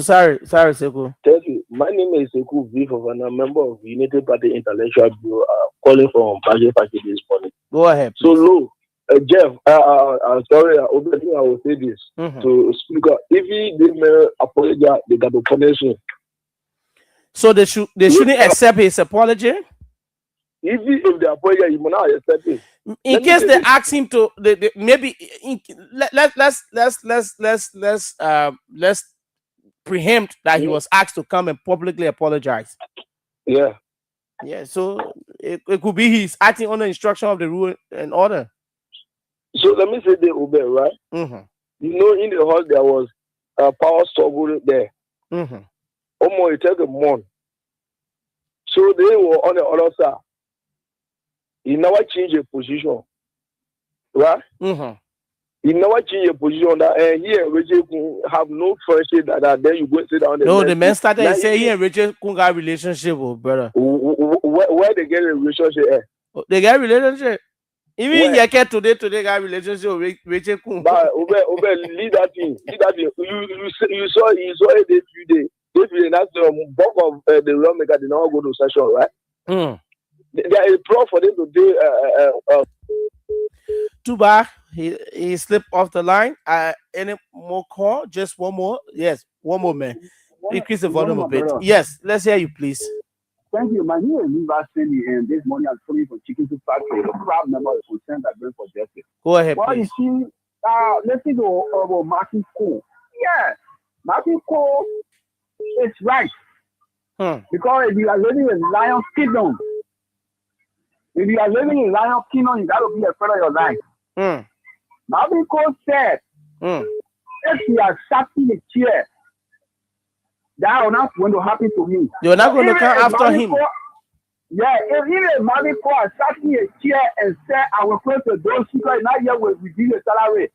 Sorry, Seku. Thank you. My name is Seku V. Fofana, member of United Party Intellectual Bureau, calling from Paje this morning. Go ahead. Please. So, Lou, Jeff, I'm sorry, I will say this to Speaker. If he didn't apologize, they got the punishment. So they shouldn't accept his apology? If they apologize, you will not accept it. In case they ask him to, maybe let's preempt that he was asked to come and publicly apologize. Yeah. So it could be he's acting under instruction of the rule and order. So let me say the OBED, right? In the hall there was a power struggle there. Almost it took a month. So they were on the other side. He never changed a position, right? He never changed a position that and he and Richard have no friendship that then you go sit down. No, the man started and say he and Richard got relationship, brother. Where they get a relationship? They get a relationship. Even Yeke today got relationship with Richard Kun. But lead that thing. You saw it this few days. That's the bulk of the lawmaker did not go to session, right? There is pro for them to do. Too bad he slipped off the line. Any more call? Just one more. Yes, one more, man. Increase the volume a bit. Yes, let's hear you, please. Thank you. My name is Liva Cindy, and this morning I'm calling from Chicken Soup Factory, a proud member of the Concern that bring for justice. Go ahead, well, please. You see, let's go about Martin Cole. Yeah, Martin Cole is right. Because if you are living in Lion's Kingdom, you got to be afraid of your life. Martin Cole said, if you are sat in the chair, that will not going to happen to me. You're not going to come after him. If Martin Cole sat in a chair and said, I will close the door, speaker, not yet will reduce the salary.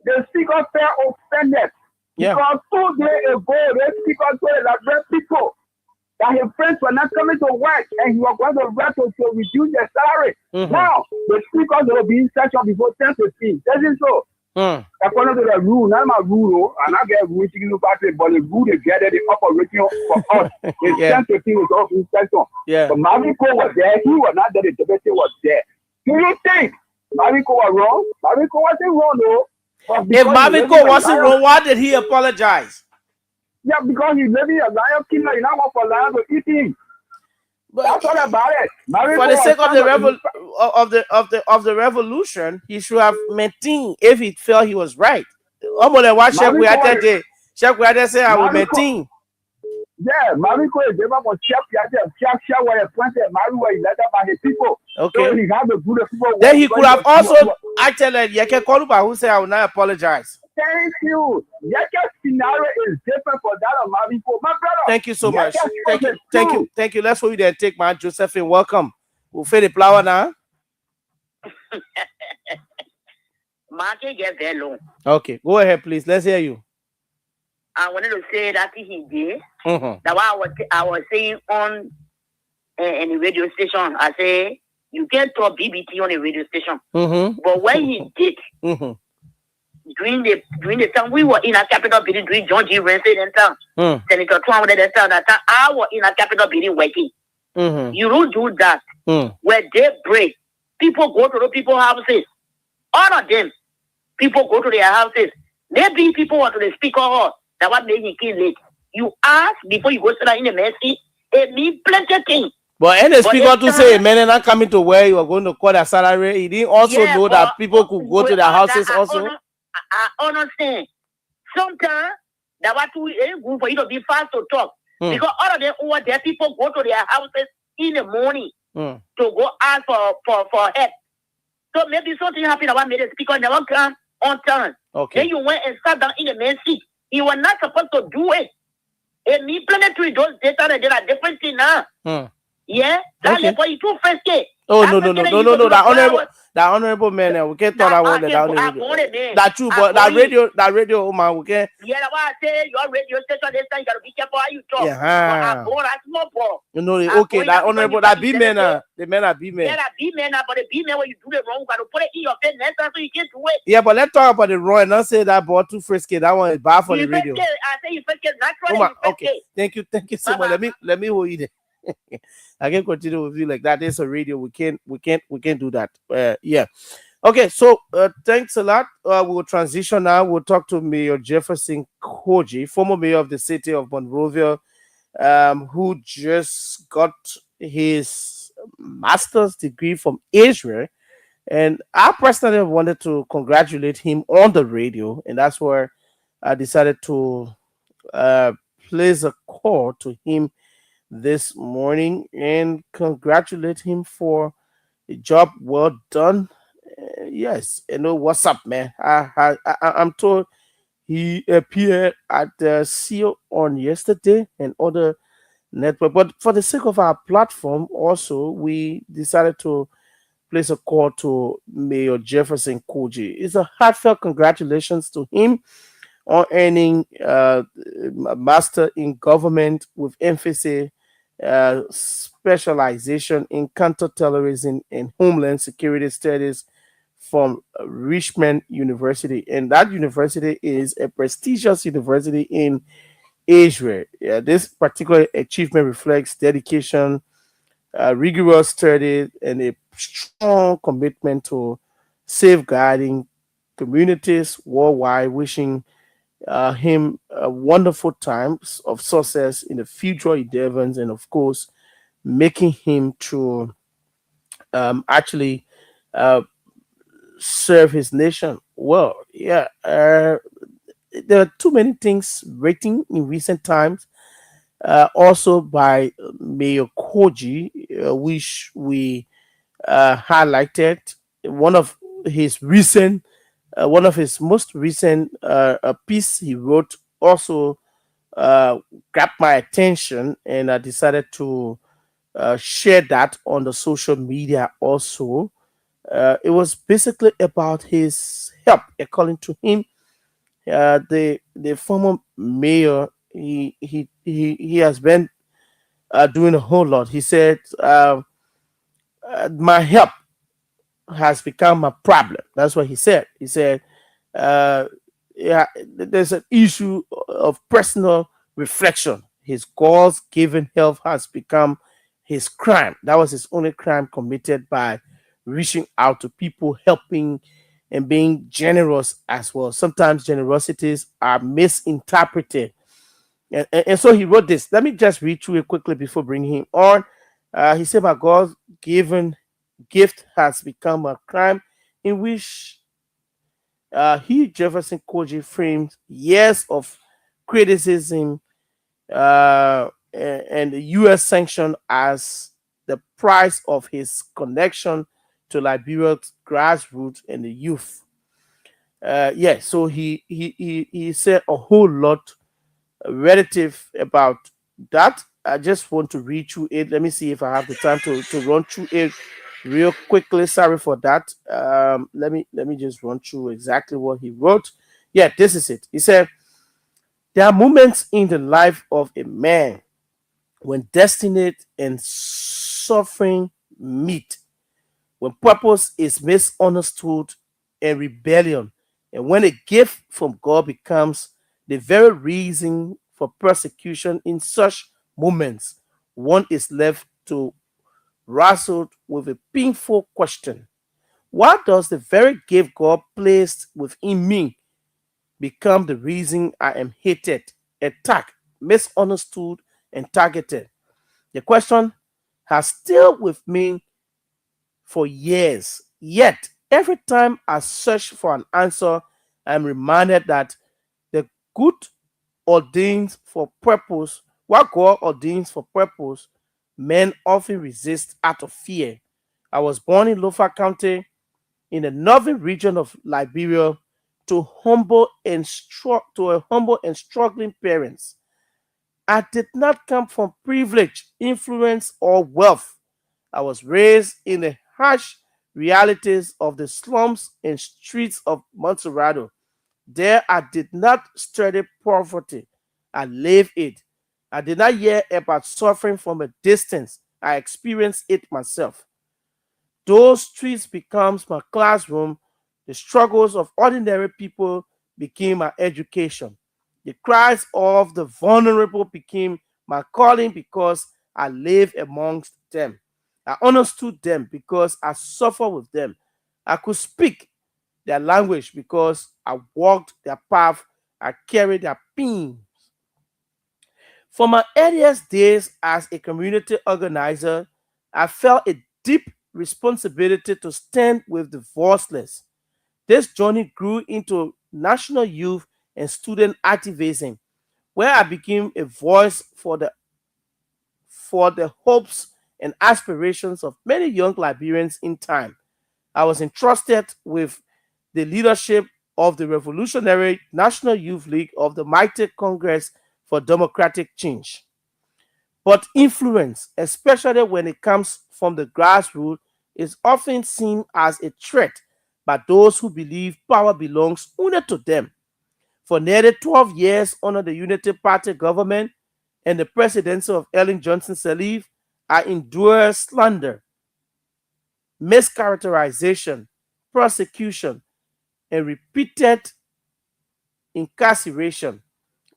The speaker felt offended. Because 2 days ago, the speaker told the people that his friends were not coming to work and he was going to work to reduce their salary. Now, the speakers will be in session before 10:15. Doesn't so? According to the rule, not my rule, and I get rule chicken factory, but the rule they get the operation for us. It's 10:15 is off in session. But Marvin Cole was there, he was not there, the deputy was there. Do you think Marvin Cole was wrong? Marvin Cole wasn't wrong, though. If Marvin Cole wasn't wrong, why did he apologize? Yeah, because he's living a lion killer, you not want for lion to eat him. That's all about it. For the sake of the revolution, he should have maintained if he felt he was right. I'm gonna watch Chef Kuyate say I will maintain. Yeah, Marvin Cole is never for Chef Kuyate were appointed Marvin was elected by his people. Okay. So he had to do the people. Then he could have also acted like Yeke Koluba who said I will not apologize. Thank you. Yeke's scenario is different for that of Marvin Cole. My brother. Thank you so much. Thank you. Let's hold you there and take my Josephine. Welcome. We'll fade the flower now. Market get very long. Okay, go ahead, please. Let's hear you. I wanted to say that he did. That what I was saying on the radio station. I say you can't talk BBT on the radio station. But when he did, during the time we were in a capital building during John G. Rensley and town, Senator Trump that time I was in a capital building working. You don't do that. Where they break, people go to the people's houses. All of them, people go to their houses. Maybe people want to the speaker hall. That what made him kill late. You ask before you go sit in the mercy. It means plenty of things. But any speaker to say, man, not coming to where you are going to call their salary. He didn't also know that people could go to their houses also. I understand. Sometimes that what we ain't good for you to be fast to talk. Because all of them over there, people go to their houses in the morning to go ask for help. So maybe something happened about made the speaker never come on time. Okay. Then you went and sat down in the main seat. You were not supposed to do it. It means planetary those data and there are different things now. Yeah? That's Okay. for you too first day. Oh no. That honorable man, we can't talk about that on the radio. That's true, but that radio, man, we can't. Yeah, that's why I say your radio station this time you gotta be careful how you talk. Yeah. You know, okay, that honorable, that B man, the men are B men. Yeah, that B man, but the B man when you do the wrong, you gotta put it in your face next time so you can't do it. Yeah, but let's talk about the raw and not say that boy too frisky. That one is bad for the radio. I say you first get naturally. Okay, thank you so much. Let me hold you there. I can continue with you like that. There's a radio. We can't do that. Yeah. Okay. So thanks a lot. We will transition now. We'll talk to Mayor Jefferson Koji, former mayor of the city of Monrovia, who just got his master's degree from Israel. And I personally wanted to congratulate him on the radio, and that's where I decided to place a call to him this morning and congratulate him for a job well done. Yes, you know what's up, man. I'm told he appeared at the CEO on yesterday and other network, but for the sake of our platform, also we decided to place a call to Mayor Jefferson Koji. It's a heartfelt congratulations to him on earning a master in government with emphasis specialization in counterterrorism and homeland security studies from Richmond University. And that university is a prestigious university in Israel. Yeah, this particular achievement reflects dedication, rigorous study, and a strong commitment to safeguarding communities worldwide. Wishing him wonderful times of success in the future endeavors, and of course, making him to actually serve his nation well. Yeah, there are too many things written in recent times, also by Mayor Koji, which we highlighted. One of his most recent piece he wrote also grabbed my attention, and I decided to share that on the social media also. It was basically about his help, according to him. The former mayor, he has been doing a whole lot. He said, my help has become a problem. That's what he said. He said, yeah, there's an issue of personal reflection. His God's given help has become his crime. That was his only crime committed by reaching out to people, helping, and being generous as well. Sometimes generosities are misinterpreted. And so he wrote this. Let me just read through it quickly before bringing him on. He said, my God's given gift has become a crime in which he, Jefferson Koji, framed years of criticism and the U.S. sanction as the price of his connection to Liberia's grassroots and the youth. So he said a whole lot relative about that. I just want to read through it. Let me see if I have the time to run through it real quickly. Sorry for that. Let me just run through exactly what he wrote. Yeah, this is it. He said, there are moments in the life of a man when destiny and suffering meet, when purpose is misunderstood and rebellion, and when a gift from God becomes the very reason for persecution. In such moments, one is left to wrestle with a painful question: why does the very gift God placed within me become the reason I am hated, attacked, misunderstood, and targeted? The question has stayed with me for years. Yet, every time I search for an answer, I'm reminded that the good ordains for purpose, what God ordains for purpose, men often resist out of fear. I was born in Lofa County in the northern region of Liberia to a humble and struggling parents. I did not come from privilege, influence, or wealth. I was raised in the harsh realities of the slums and streets of Montserrat. There I did not study poverty, I lived it. I did not hear about suffering from a distance, I experienced it myself. Those streets becomes my classroom. The struggles of ordinary people became my education. The cries of the vulnerable became my calling because I live amongst them. I understood them because I suffer with them. I could speak their language because I walked their path. I carried their pain. From my earliest days as a community organizer, I felt a deep responsibility to stand with the voiceless. This journey grew into national youth and student activism, where I became a voice for the hopes and aspirations of many young Liberians in time. I was entrusted with the leadership of the Revolutionary National Youth League of the Mighty Congress for Democratic Change. But influence, especially when it comes from the grassroots, is often seen as a threat by those who believe power belongs only to them. For nearly 12 years under the Unity Party government and the presidency of Ellen Johnson Sirleaf, I endured slander, mischaracterization, prosecution, and repeated incarceration.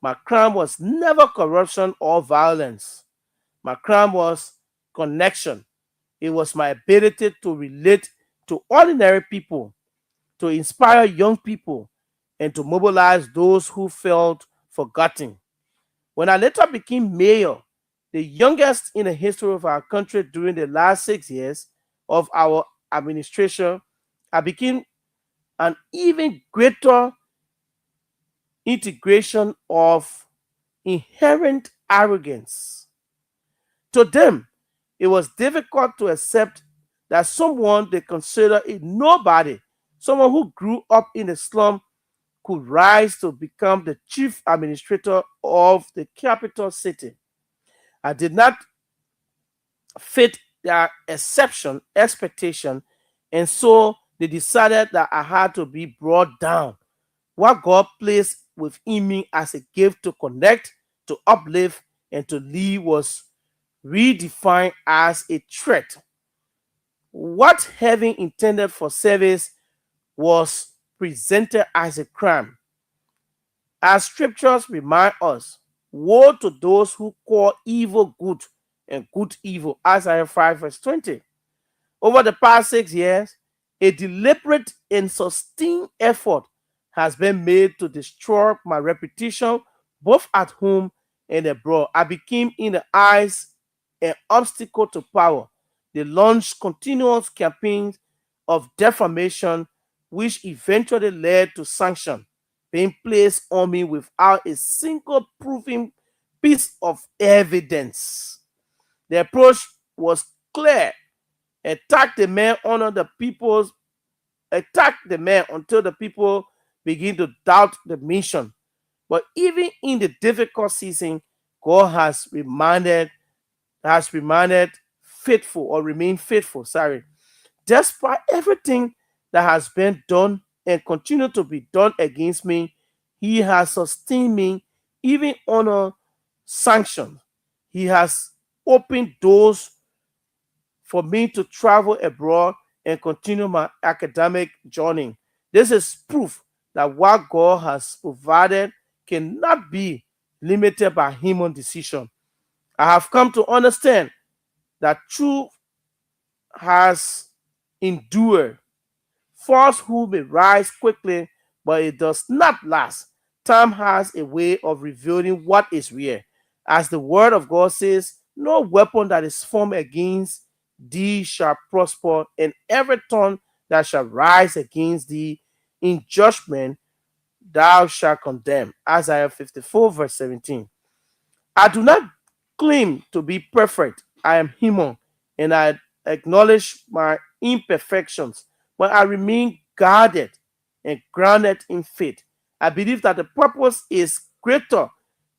My crime was never corruption or violence. My crime was connection. It was my ability to relate to ordinary people, to inspire young people, and to mobilize those who felt forgotten. When I later became mayor, the youngest in the history of our country during the last 6 years of our administration, I became an even greater integration of inherent arrogance. To them, it was difficult to accept that someone they consider a nobody, someone who grew up in a slum, could rise to become the chief administrator of the capital city. I did not fit their expectation, and so they decided that I had to be brought down. What God placed within me as a gift to connect, to uplift, and to lead was redefined as a threat. What heaven intended for service was presented as a crime. As scriptures remind us, woe to those who call evil good and good evil. Isaiah 5, verse 20. Over the past 6 years, a deliberate and sustained effort has been made to destroy my reputation both at home and abroad. I became, in the eyes, an obstacle to power. They launched continuous campaigns of defamation, which eventually led to sanctions being placed on me without a single proving piece of evidence. The approach was clear: attack the man under the people's attack the man until the people begin to doubt the mission. But even in the difficult season, God has remained faithful, or remained faithful. Sorry. despite everything that has been done and continue to be done against me, he has sustained me even under sanction. He has opened doors for me to travel abroad and continue my academic journey. This is proof that what God has provided cannot be limited by human decision. I have come to understand that truth has endured. Falsehood may rise quickly, but it does not last. Time has a way of revealing what is real. As the word of God says, no weapon that is formed against thee shall prosper, and every tongue that shall rise against thee in judgment thou shalt condemn. Isaiah 54, verse 17. I do not claim to be perfect. I am human and I acknowledge my imperfections, but I remain guarded and grounded in faith. I believe that the purpose is greater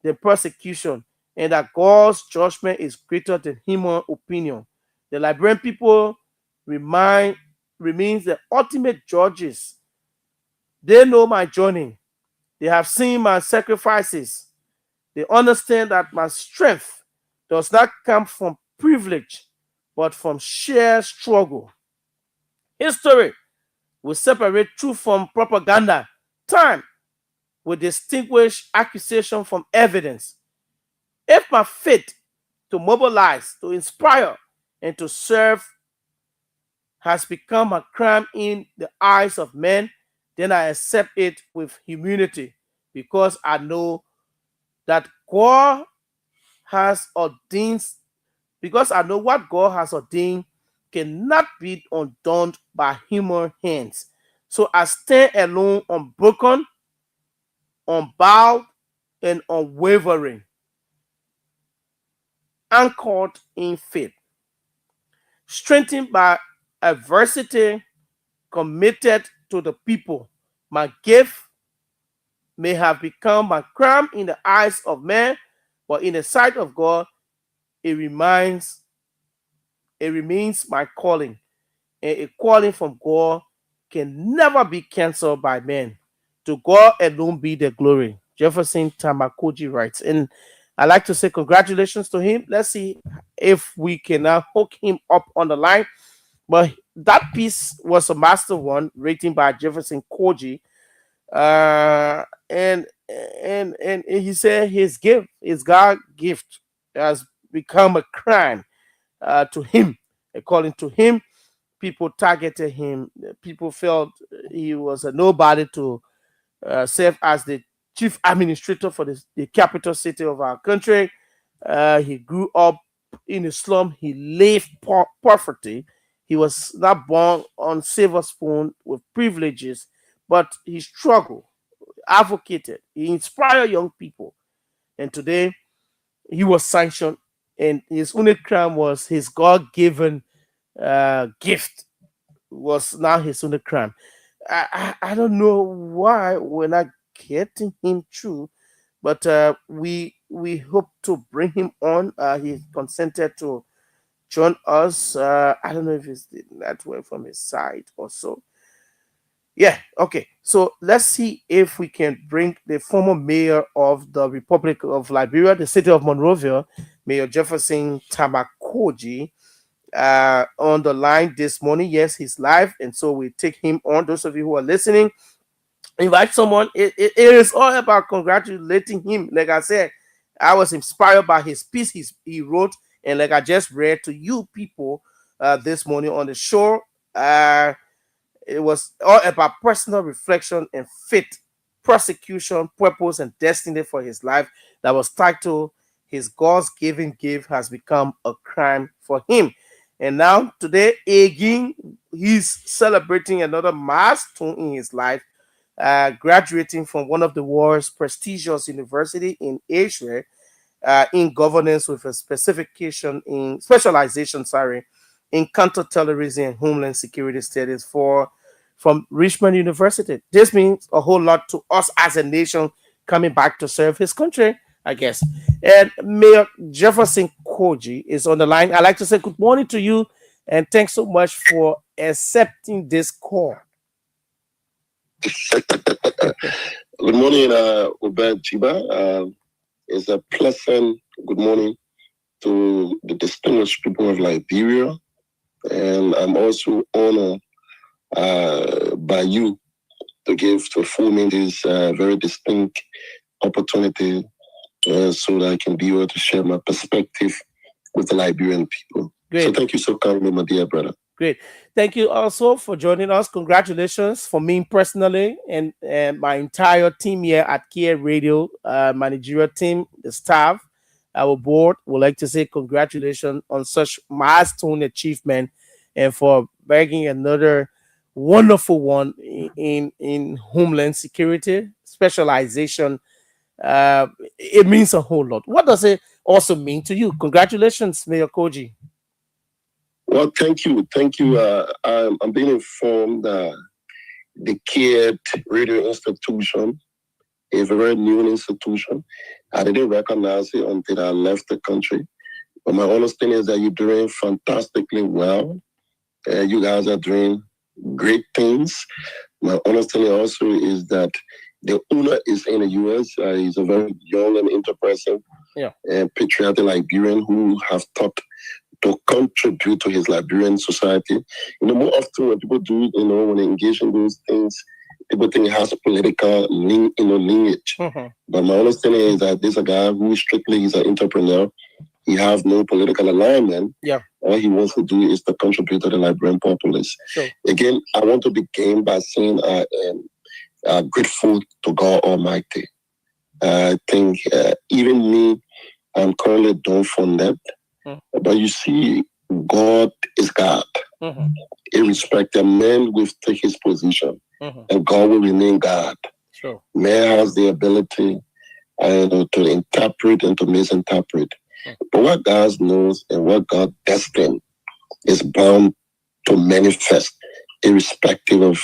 than persecution and that God's judgment is greater than human opinion. The Liberian people remains the ultimate judges. They know my journey. They have seen my sacrifices. They understand that my strength does not come from privilege, but from sheer struggle. History will separate truth from propaganda. Time will distinguish accusation from evidence. If my faith to mobilize, to inspire, and to serve has become a crime in the eyes of men, then I accept it with humility because I know that God has ordained, because I know what God has ordained cannot be undone by human hands. So I stand alone, unbroken, unbowed, and unwavering, anchored in faith, strengthened by adversity, committed to the people. My gift may have become a crime in the eyes of men, but in the sight of God, it remains my calling. And a calling from God can never be canceled by men. To God alone be the glory. Jefferson Tamakoji writes. And I like to say congratulations to him. Let's see if we can now hook him up on the line. But that piece was a master one, written by Jefferson Koji. And he said his gift, his God gift, has become a crime to him. According to him, people targeted him. People felt he was a nobody to serve as the chief administrator for the capital city of our country. He grew up in a slum. He lived poverty. He was not born on silver spoon with privileges, but he struggled, advocated, he inspired young people. And today, he was sanctioned, and his only crime was his God-given gift was now his only crime. I don't know why we're not getting him through, but we hope to bring him on. He consented to join us. I don't know if it's the network from his side or so. Yeah, okay. So let's see if we can bring the former mayor of the Republic of Liberia, the city of Monrovia, Mayor Jefferson Tamakoji, on the line this morning. Yes, he's live, and so we take him on. Those of you who are listening, invite someone. It is all about congratulating him. Like I said, I was inspired by his piece he wrote, and like I just read to you people this morning on the show. It was all about personal reflection and faith, prosecution, purpose, and destiny for his life that was titled His God's Given Gift Has Become a Crime for Him. And now, today, again, he's celebrating another milestone in his life, graduating from one of the world's prestigious university in Asia in governance with a specialization in counterterrorism and homeland security studies from Richmond University. This means a whole lot to us as a nation coming back to serve his country, I guess. And Mayor Jefferson Koji is on the line. I'd like to say good morning to you And thanks so much for accepting this call. Good morning, OBED GIBAH. It's a pleasant good morning to the distinguished people of Liberia. And I'm also honored by you to afford me this very distinct opportunity so that I can be able to share my perspective with the Liberian people. Great. So thank you so kindly, my dear brother. Great. Thank you also for joining us. Congratulations for me personally and my entire team here at Kear Radio, managerial team, the staff, our board. Would like to say congratulations on such milestone achievement and for bringing another wonderful one in Homeland Security specialization. It means a whole lot. What does it also mean to you? Congratulations, Mayor Koji. Well, thank you. I'm being informed that the Kear Radio Institution is a very new institution. I didn't recognize it until I left the country. But my understanding is that you're doing fantastically well. You guys are doing great things. My understanding also is that the owner is in the U.S. He's a very young and enterprising and patriotic Liberian who have thought to contribute to his Liberian society. More often when people do, when they engage in those things, people think it has political lineage. But my understanding is that this is a guy who strictly is an entrepreneur. He has no political alignment. All he wants to do is to contribute to the Liberian populace. Sure. Again, I want to begin by saying I'm grateful to God Almighty. I think even me, I'm currently dumbfounded. But you see, God is God. Irrespective, man will take his position, and God will remain God. Sure. Man has the ability to interpret and to misinterpret. But what God knows and what God destined is bound to manifest, irrespective of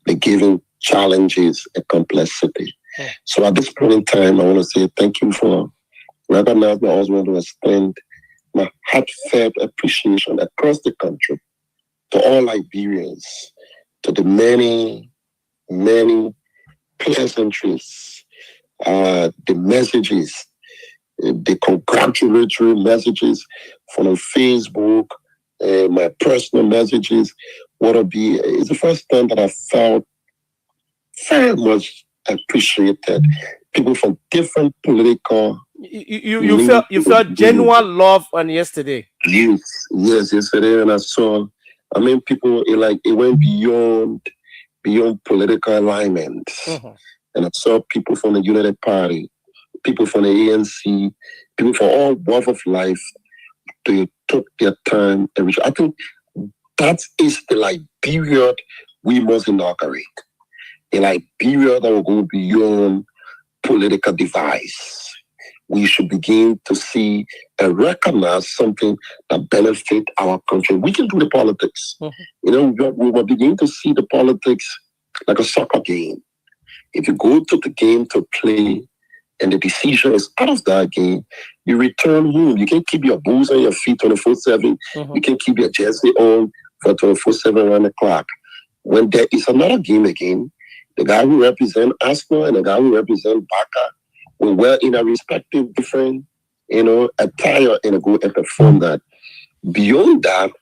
the given challenges and complexity. So at this point in time, I want to say thank you for recognizing. I also want to extend my heartfelt appreciation across the country to all Liberians, to the many, many pleasantries, the messages, the congratulatory messages from Facebook, my personal messages. It's the first time that I felt very much appreciated. People from different political. You felt genuine love on yesterday. Yes, yesterday, and I saw. People it went beyond political alignment, and I saw people from the United Party, people from the ANC, people from all walks of life. They took their time and I think that is the Liberia we must inaugurate. A Liberia that will go beyond political device. We should begin to see and recognize something that benefits our country. We can do the politics. We will begin to see the politics like a soccer game. If you go to the game to play and the decision is out of that game, you return home. You can keep your boots on your feet 24/7. You can keep your jersey on for 24/7 around the clock. When there is another game again, the guy who represents Arsenal and the guy who represents Barca will wear in a respective different, attire and go and perform that. Beyond that,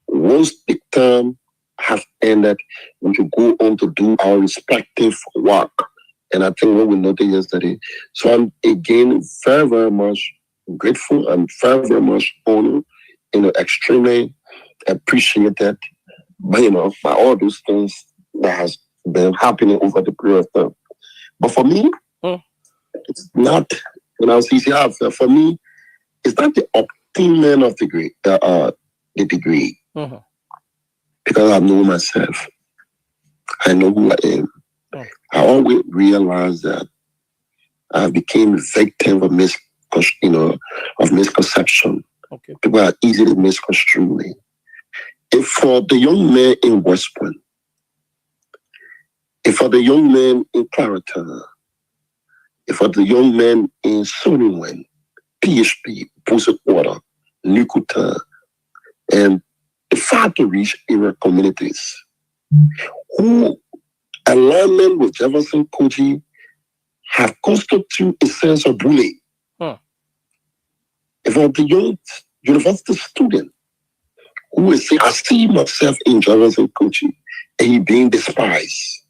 once the term has ended, we should go on to do our respective work. And I think what we noted yesterday. So I'm again very, very much grateful. I'm very, very much honored, extremely appreciated by all those things that has been happening over the period of time. But for me, it's not, for me, it's not the obtaining of the degree. Because I know myself. I know who I am. I always realize that I became a victim of misconception. People are easily misconstrued me. If for the young man in West Point, if for the young man in Clariton, if for the young man in Sunnyland, PHP, Pusa Water, Nukuta, and far to reach area communities who alignment with Jefferson Koji have constituted a sense of bullying. If I'm the young university student who will say, I see myself in Jefferson Koji and he being despised,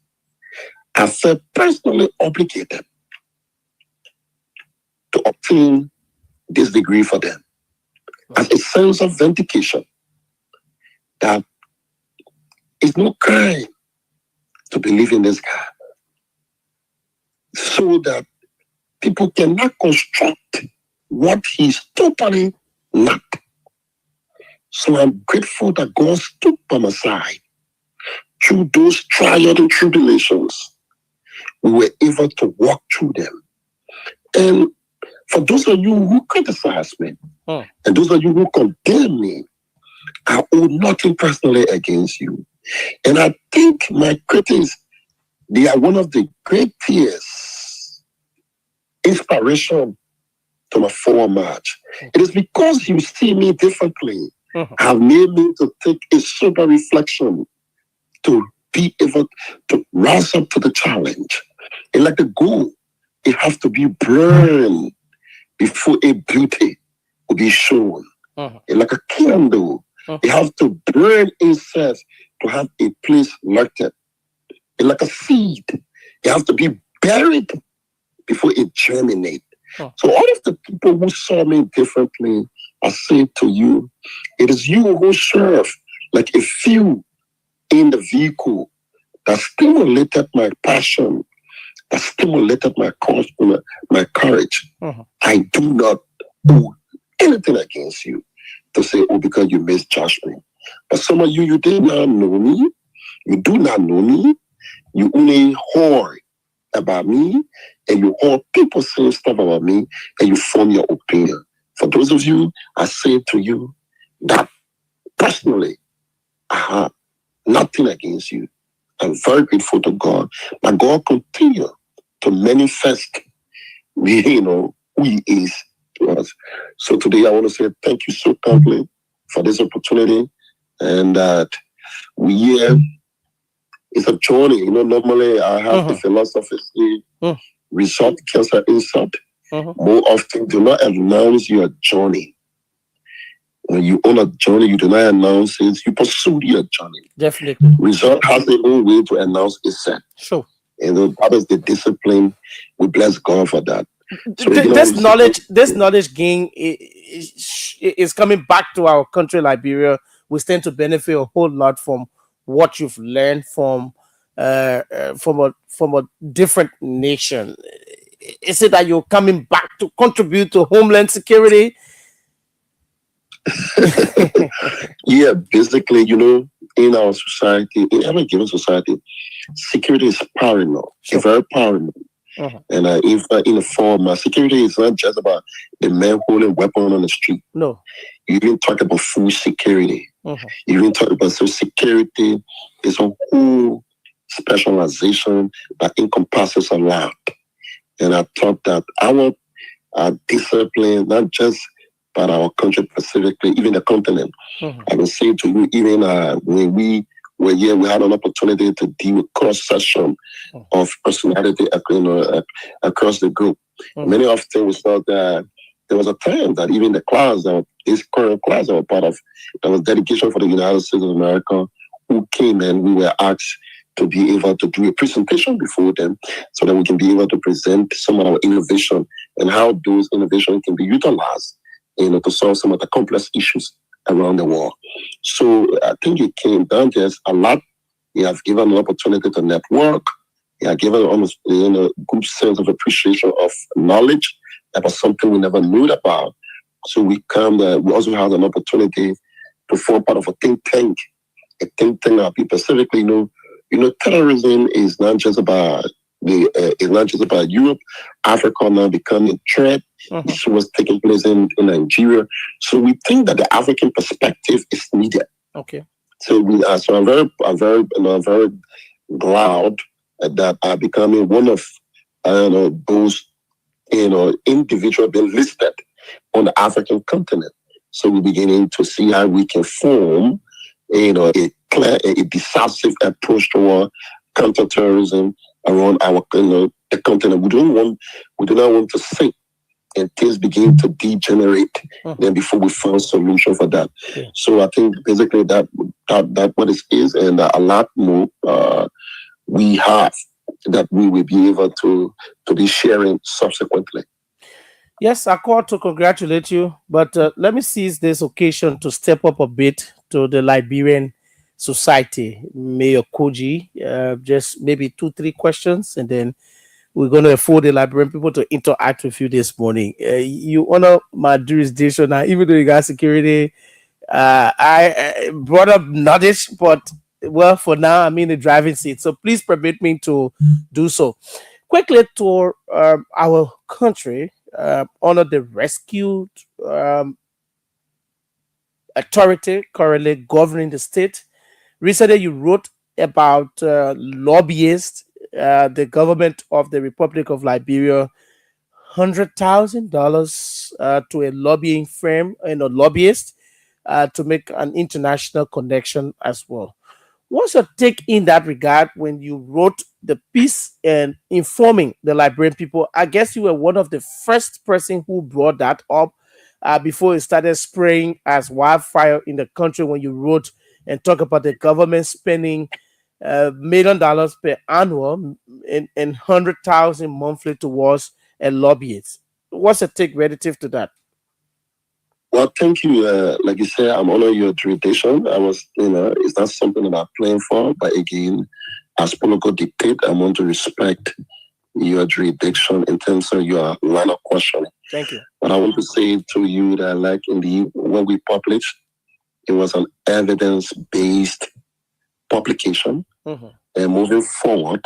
I felt personally obligated to obtain this degree for them as a sense of vindication that it's no crime to believe in this guy, so that people cannot construct what he's totally not. So I'm grateful that God stood by my side through those trials and tribulations. We were able to walk through them. And for those of you who criticize me, and those of you who condemn me, I owe nothing personally against you. And I think my critics, they are one of the greatest inspiration to my forward march. It is because you see me differently. Have made me to take a sober reflection to be able to rise up to the challenge. And like the gold, it has to be burned before a beauty will be shown. And like a candle, it has to burn itself to have a place lighted. And like a seed, it has to be buried before it germinates. So all of the people who saw me differently, I say to you, it is you who serve like a fuel in the vehicle that stimulated my passion, that stimulated my courage. I do not do anything against you to say, oh, because you misjudged me. But some of you, you did not know me. You do not know me. You only heard about me, and you heard people saying stuff about me, and you form your opinion. For those of you, I say to you that personally, I have nothing against you. I'm very grateful to God. But God continue to manifest, who He is to us. So today I want to say thank you so kindly for this opportunity, and that it's a journey. Normally I have the philosophy say, result kills an insult. More often, do not announce your journey. When you own a journey, you do not announce it. You pursue your journey. Definitely. Result has their own way to announce itself. Sure. And that is the discipline. We bless God for that. So, this knowledge gain is coming back to our country, Liberia. We stand to benefit a whole lot from what you've learned from a different nation. Is it that you're coming back to contribute to homeland security? Yeah, basically, in our society, in every given society, security is paramount. It's very paramount. And in the form, security is not just about the man holding a weapon on the street. No. You even talk about food security. You even talk about security is a whole specialization that encompasses a lot. And I thought that our discipline, not just by our country specifically, even the continent. I will say to you, even when we were here, we had an opportunity to deal with cross-section of personality across the group. Many often we thought that there was a time that even the class, this current class that we're part of, there was dedication for the United States of America, who came and we were asked to be able to do a presentation before them so that we can be able to present some of our innovation and how those innovations can be utilized to solve some of the complex issues around the world. So I think it came down just a lot. You have given an opportunity to network. You have given almost a good sense of appreciation of knowledge about something we never knew about. So we also have an opportunity to form part of a think tank. A think tank that people specifically terrorism is not just about Europe. Africa now becoming a threat. This was taking place in Nigeria. So we think that the African perspective is needed. Okay. So I'm very glad that I'm becoming one of those individuals being listed on the African continent. So we're beginning to see how we can form a clear, a decisive approach toward counterterrorism around our, the continent. We do not want to sink and things begin to degenerate. Then before we find a solution for that. So I think basically that what it is, and a lot more we have that we will be able to be sharing subsequently. Yes, I called to congratulate you, but let me seize this occasion to step up a bit to the Liberian society. Mayor Koji, just maybe 2-3 questions, and then we're going to afford the Liberian people to interact with you this morning. You honor my jurisdiction, and even though you got security, I brought up knowledge, but well, for now, I'm in the driving seat, so please permit me to do so. Quickly to our country, honor the rescued authority currently governing the state. Recently, you wrote about lobbyists, the government of the Republic of Liberia, $100,000 to a lobbying firm and a lobbyist to make an international connection as well. What's your take in that regard when you wrote the piece and informing the Liberian people? I guess you were one of the first person who brought that up before it started spraying as wildfire in the country when you wrote and talk about the government spending $1 million per annual and 100,000 monthly towards a lobbyist. What's your take relative to that? Well, thank you. Like you said, I'm honoring your jurisdiction. I was, it's not something that I'm playing for, but again, as political dictate, I want to respect your jurisdiction in terms of your line of questioning. Thank you. But I want to say to you that, like, indeed, when we published, it was an evidence-based publication. Mm-hmm. And moving forward,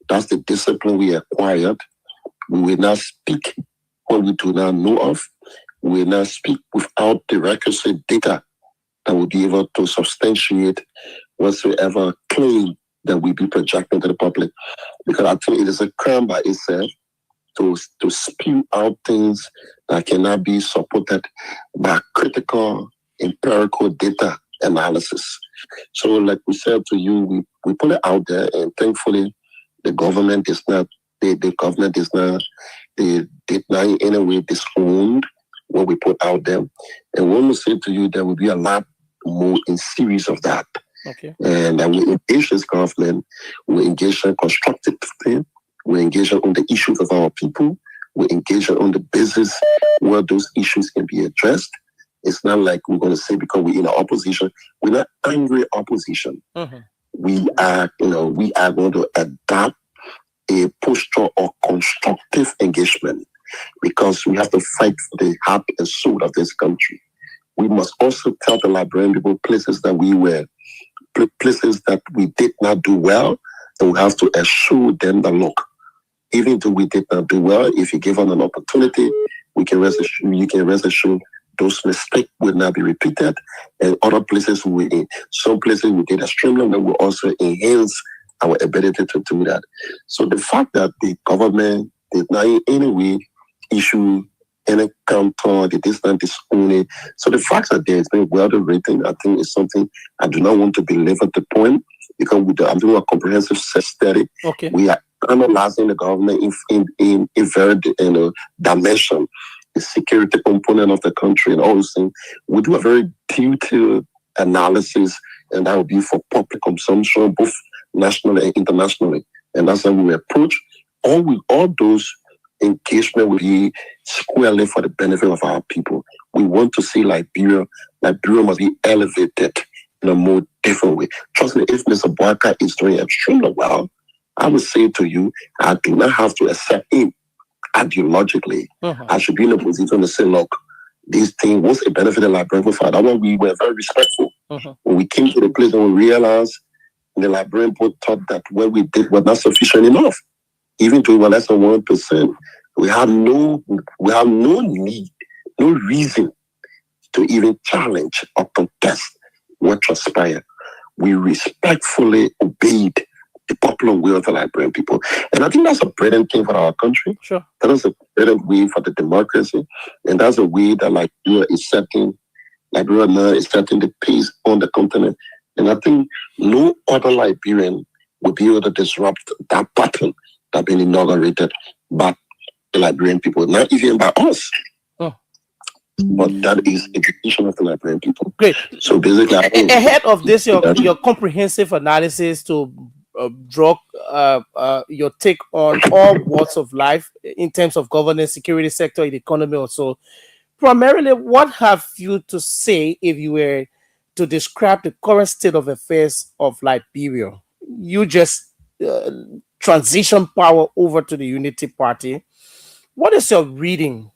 that's the discipline we acquired. We will not speak what we do not know of. We will not speak without the requisite data that will be able to substantiate whatsoever claim that we be projecting to the public. Because I think it is a crime by itself to spew out things that cannot be supported by critical, empirical data analysis. So like we said to you, we put it out there, and thankfully the government is not, the government is not, they did not in any way disowned what we put out there. And when we say to you, there will be a lot more in series of that. Okay. And we engage this government, we engage in constructive thing, we engage on the issues of our people, we engage on the business where those issues can be addressed. It's not like we're going to say because we're in opposition, we're not angry opposition. Mm-hmm. We are going to adopt a posture of constructive engagement, because we have to fight for the heart and soul of this country. We must also tell the Liberian people places that we did not do well, and we have to assure them that, look, even though we did not do well, if you give us an opportunity, you can rest assured those mistakes will not be repeated, and other places some places we did extremely well, will also enhance our ability to do that. So the fact that the government did not in any way issue any counter, they did not disown it. So the fact that there has been well written, I think, is something I do not want to belabor the point, because I'm doing a comprehensive study. Okay. We are analyzing the government in a very dimension, the security component of the country, and all those things. We do a very detailed analysis, and that will be for public consumption, both nationally and internationally. And that's how we approach all those engagement will be squarely for the benefit of our people. We want to see Liberia must be elevated in a more different way. Trust me, if Mr. Boaka is doing extremely well, I would say to you, I do not have to accept him ideologically. Mm-hmm. I should be in a position to say, look, this thing was a benefit of Liberian for that one. We were very respectful. Mm-hmm. When we came to the place and we realized the Liberian people thought that what we did was not sufficient enough. Even to less than 1%, we have no need, no reason to even challenge or contest what transpired. We respectfully obeyed the popular will of the Liberian people. And I think that's a brilliant thing for our country. Sure. That is a brilliant way for the democracy. And that's a way that Liberia now is setting the pace on the continent. And I think no other Liberian will be able to disrupt that pattern that been inaugurated by the Liberian people, not even by us. But that is a decision of the Liberian people. Great. So basically, ahead of this, your comprehensive analysis to draw your take on all walks of life in terms of governance, security sector, the economy also. Primarily, what have you to say if you were to describe the current state of affairs of Liberia? You just transition power over to the Unity Party. What is your reading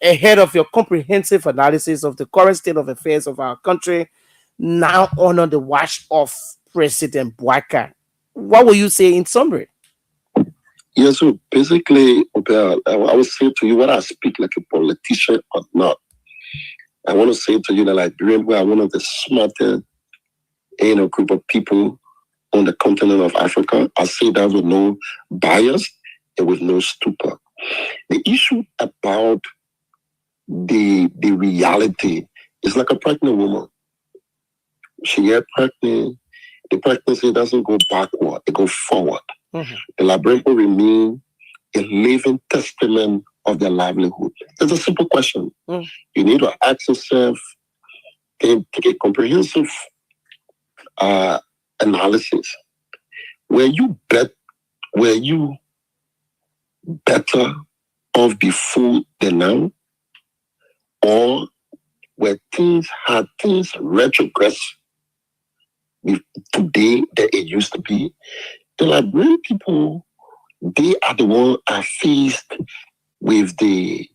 ahead of your comprehensive analysis of the current state of affairs of our country, now under the watch of President Bouaka? What will you say in summary? Yeah, so basically, I would say to you, whether I speak like a politician or not, I want to say to you that Liberians are one of the smartest, group of people on the continent of Africa. I say that with no bias and with no stupor. The issue about the reality is like a pregnant woman. She gets pregnant, the pregnancy doesn't go backward, it goes forward. Mm-hmm. The Liberian will remain a living testament of their livelihood. It's a simple question. Mm. You need to ask yourself, take a comprehensive analysis. Were you better off before than now? Or had things retrogress today that it used to be? The Liberian people, they are the ones are faced with the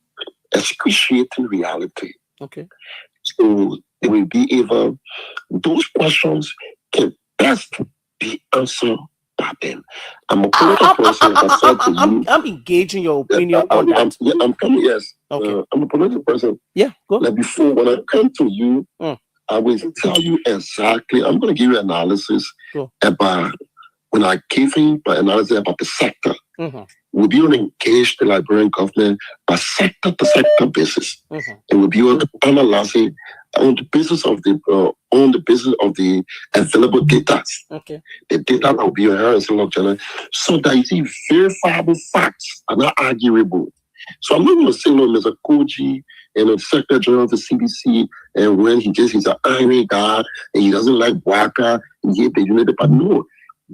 excruciating reality. Okay. So they will be able, those questions can best be answered by them. I'm a political person. I'm engaging your opinion on that. I'm coming, yes. Okay. I'm a political person. Yeah, go. Like before, when I come to you, I will tell you exactly, I'm going to give you analysis about, when I give you my analysis about the sector, we'll be able to engage the Liberian government by sector to sector basis. And we'll be able to analyze it on the basis of the available data. Okay. The data that will be inherent so that you see verifiable facts are not arguable. So I'm not going to say no, Mr. Koji and the Secretary General of the CBC, and when he's an angry guy and he doesn't like Bouaka and he the unity, but no.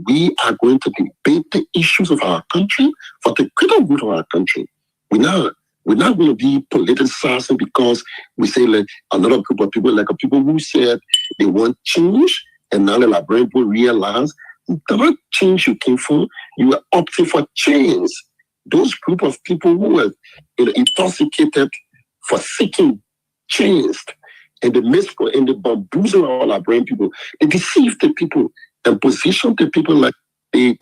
We are going to debate the issues of our country for the greater good of our country. We're not going to be politicizing because we say like another group of people, like people who said they want change, and now the Liberian people realize the change you came for, you are opting for change. Those group of people who were intoxicated for seeking change, and the bamboozle all Liberian people, they deceived the people and positioned the people like they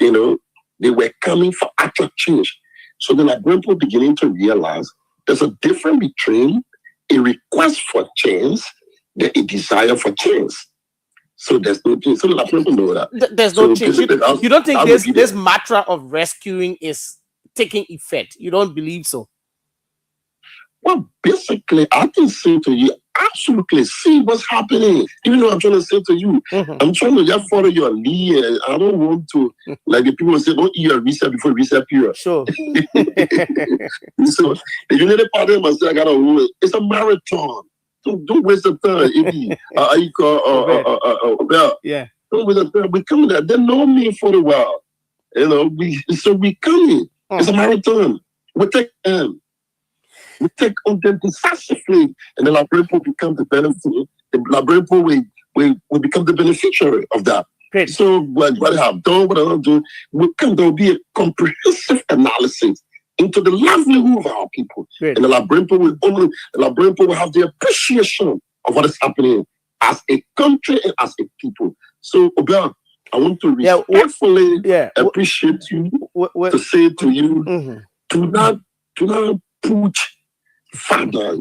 were coming for actual change. So the Liberian people beginning to realize there's a difference between a request for change and a desire for change. So there's no change. So the Liberian people know that. There's no change. You don't think this mantra of rescuing is taking effect? You don't believe so? Well, basically, I can say to you, absolutely see what's happening. Even though I'm trying to say to you, I'm trying to just follow your lead. I don't want to, like the people say, don't eat a reset before reset period. Sure. So the United Party must say, I got to rule it. It's a marathon. Don't waste the time. Yeah. Don't waste the time. We coming there. They know me for a while. We coming. It's a marathon. We take them. We take on them decisively, and the Liberian people become the benefit. The Liberian people will become the beneficiary of that. Great. So what I have done, what I don't do, there will be a comprehensive analysis into the livelihood of our people. Great. And the Liberian people will have the appreciation of what is happening as a country and as a people. So, Obel, I want to respectfully appreciate you to say to you, do not put Father,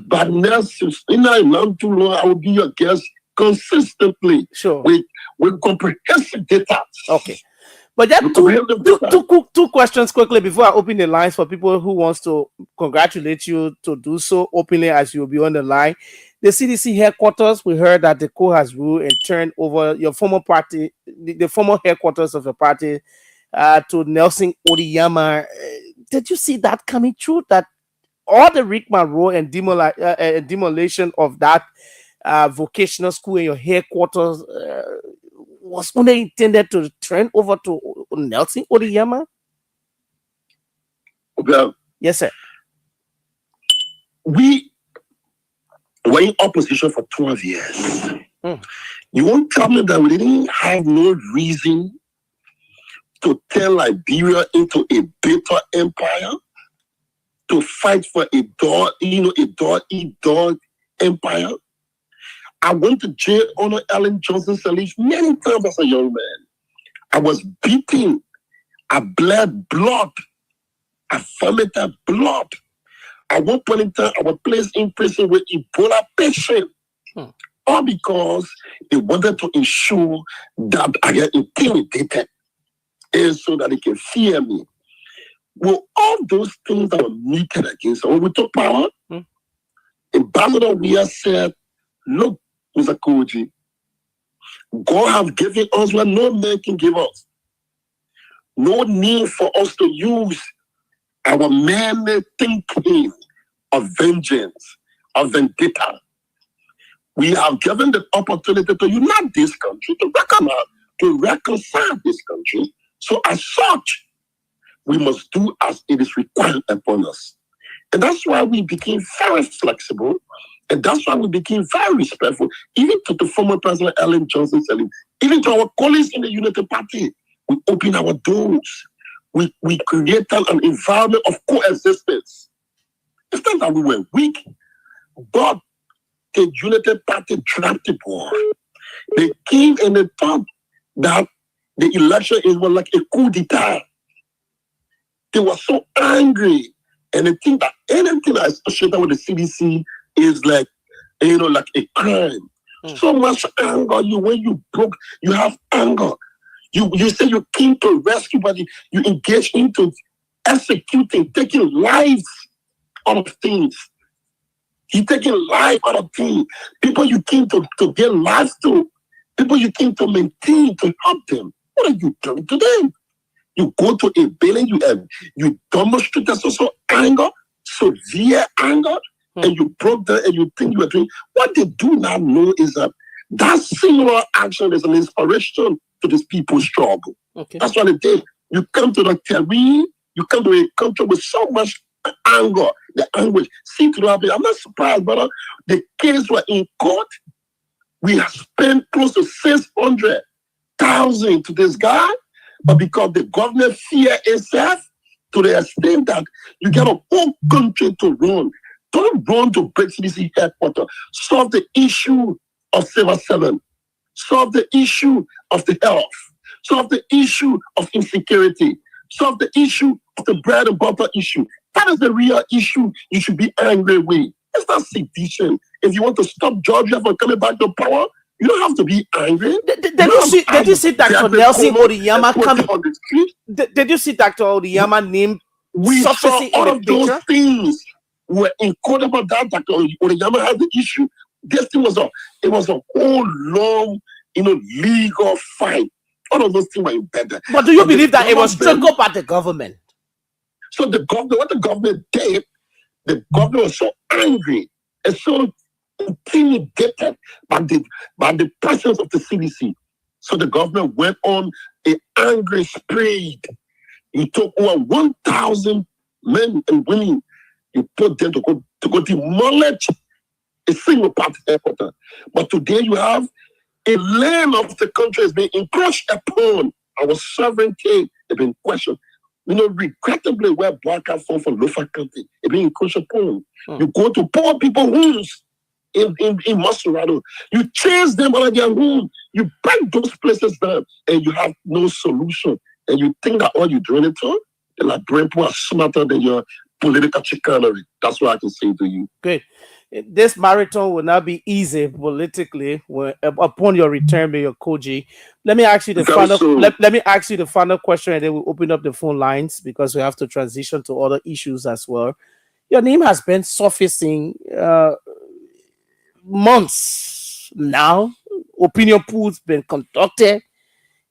but not too long, I will be your guest consistently. Sure. With comprehensive data. Okay. But just two questions quickly before I open the lines for people who wants to congratulate you to do so openly as you'll be on the line. the CDC headquarters, we heard that the coup has ruled and turned over your former party, the former headquarters of the party, to Nelson Odiyama. Did you see that coming true? That all the rigmarole and demolition of that vocational school in your headquarters was only intended to turn over to Nelson Odiyama? Well, yes, sir. We were in opposition for 12 years. You won't tell me that we didn't have no reason to turn Liberia into a bitter empire, to fight for a dog empire. I went to jail under Ellen Johnson Sirleaf many times as a young man. I was beaten. I bled blood. I vomited blood. At one point in time, I was placed in prison with Ebola patient. All because they wanted to ensure that I get intimidated and so that they can fear me. Well, all those things that were meted against us. When we took power, Ambassador Weir said, look, Mr. Koji, God have given us what no man can give us. No need for us to use our man-made thinking of vengeance, of vendetta. We have given the opportunity to unite this country, to reconcile this country. So as such, we must do as it is required upon us. And that's why we became very flexible. And that's why we became very respectful, even to the former President Ellen Johnson Sirleaf, even to our colleagues in the Unity Party. We opened our doors. We created an environment of coexistence. It's not that we were weak, but the Unity Party trapped the ball. They came and they thought that the election was like a coup d'etat. They were so angry, and they think that anything that is associated with the CDC is like, like a crime. So much anger. When you broke, you have anger. You say you came to rescue, but you engage into executing, taking lives out of things. You're taking life out of things. People you came to get lives to. People you came to maintain, to help them. What are you doing to them? You go to a building, you demonstrate that social anger, severe anger, and you broke down and you think you are doing. What they do not know is that singular action is an inspiration to these people's struggle. Okay. That's what they did. You come to the terrain, you come to a country with so much anger, the anguish. See to that. I'm not surprised, brother. The case were in court. We have spent close to 600,000 to this guy, but because the government fear itself to the extent that you get a whole country to run. Don't run to break CDC headquarters. Solve the issue of civil servant. Solve the issue of the health. Solve the issue of insecurity. Solve the issue of the bread and butter issue. That is the real issue you should be angry with. It's not sedition. If you want to stop Georgia from coming back to power, you don't have to be angry. Did you see Dr. Nelson Odiyama coming on the street? Did you see Dr. Odiyama name? We saw all of those things. We were encoded about that. Dr. Odiyama has the issue. This thing was a whole long, legal fight. All of those things were embedded. But do you believe that it was triggered by the government? So what the government did, the government was so angry and so intimidated by the presence of the CDC. So the government went on an angry spree. You took over 1,000 men and women. You put them to go demolish a single party headquarters. But today you have a land of the country is being encroached upon. Our sovereignty has been questioned. Regrettably, where black are from Lofa County, it's being encroached upon. You go to poor people's homes in Maserado. You chase them out of their home. You break those places down, and you have no solution. And you think that all you're doing it to, the Liberian people are smarter than your political chicanery. That's what I can say to you. Great. This marathon will not be easy politically upon your return, Mayor Koji. Let me ask you the final question, and then we'll open up the phone lines because we have to transition to other issues as well. Your name has been surfacing months now, opinion polls been conducted,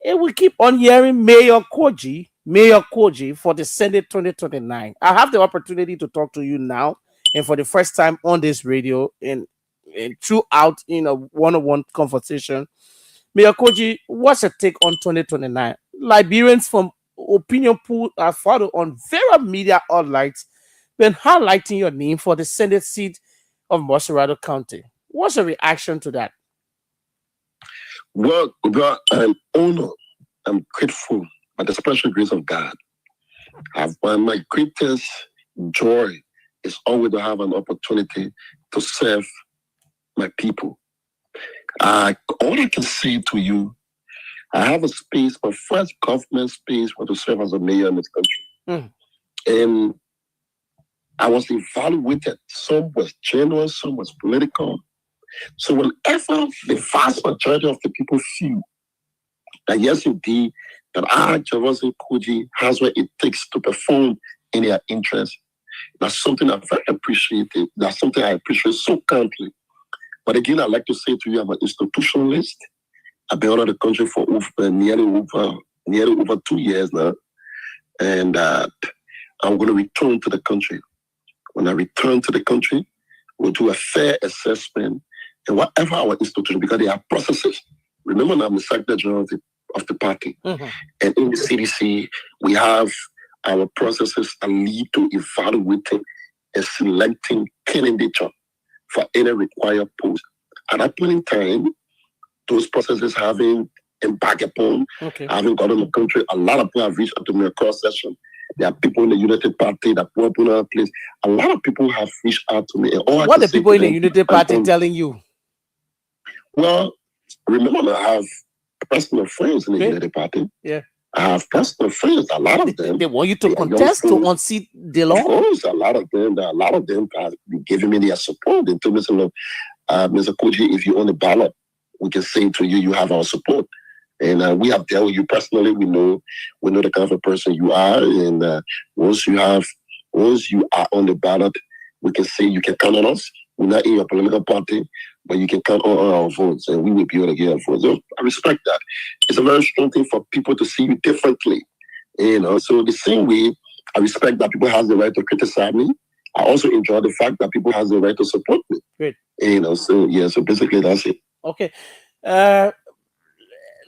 and we keep on hearing Mayor Koji for the Senate 2029. I have the opportunity to talk to you now, and for the first time on this radio, and throughout in a one-on-one conversation. Mayor Koji, what's your take on 2029? Liberians from opinion pool are followed on various media outlets been highlighting your name for the Senate seat of Mosserado County. What's your reaction to that? Well, God, I'm honored. I'm grateful by the special grace of God. My greatest joy is always to have an opportunity to serve my people. All I can say to you, I have a space, my first government space was to serve as a mayor in this country. And I was evaluated. Some was genuine, some was political. So whenever the vast majority of the people feel that yes, indeed, that Javasin Koji has what it takes to perform in their interest, that's something I very appreciated. That's something I appreciate so kindly. But again, I'd like to say to you, I'm an institutionalist. I've been out of the country for nearly over 2 years now. And I'm going to return to the country. When I return to the country, we'll do a fair assessment and whatever our institution, because there are processes. Remember, I'm the Secretary General of the party. And in the CDC, we have our processes that lead to evaluating and selecting candidates for any required post. At that point in time, those processes having embarked upon, having got in the country, a lot of people have reached out to me across session. There are people in the United Party that work in our place. A lot of people have reached out to me. What are the people in the United Party telling you? Well, remember, I have personal friends in the United Party. Yeah. I have personal friends. A lot of them. They want you to contest to unseat the law. Of course, a lot of them have been giving me their support. They told me, look, Mr. Koji, if you're on the ballot, we can say to you, you have our support. And we have dealt with you personally. We know the kind of a person you are. And once you are on the ballot, we can say you can count on us. We're not in your political party, but you can count on our votes, and we will be able to get our votes. So I respect that. It's a very strong thing for people to see you differently. So the same way, I respect that people have the right to criticize me. I also enjoy the fact that people have the right to support me. Great. So basically that's it. Okay.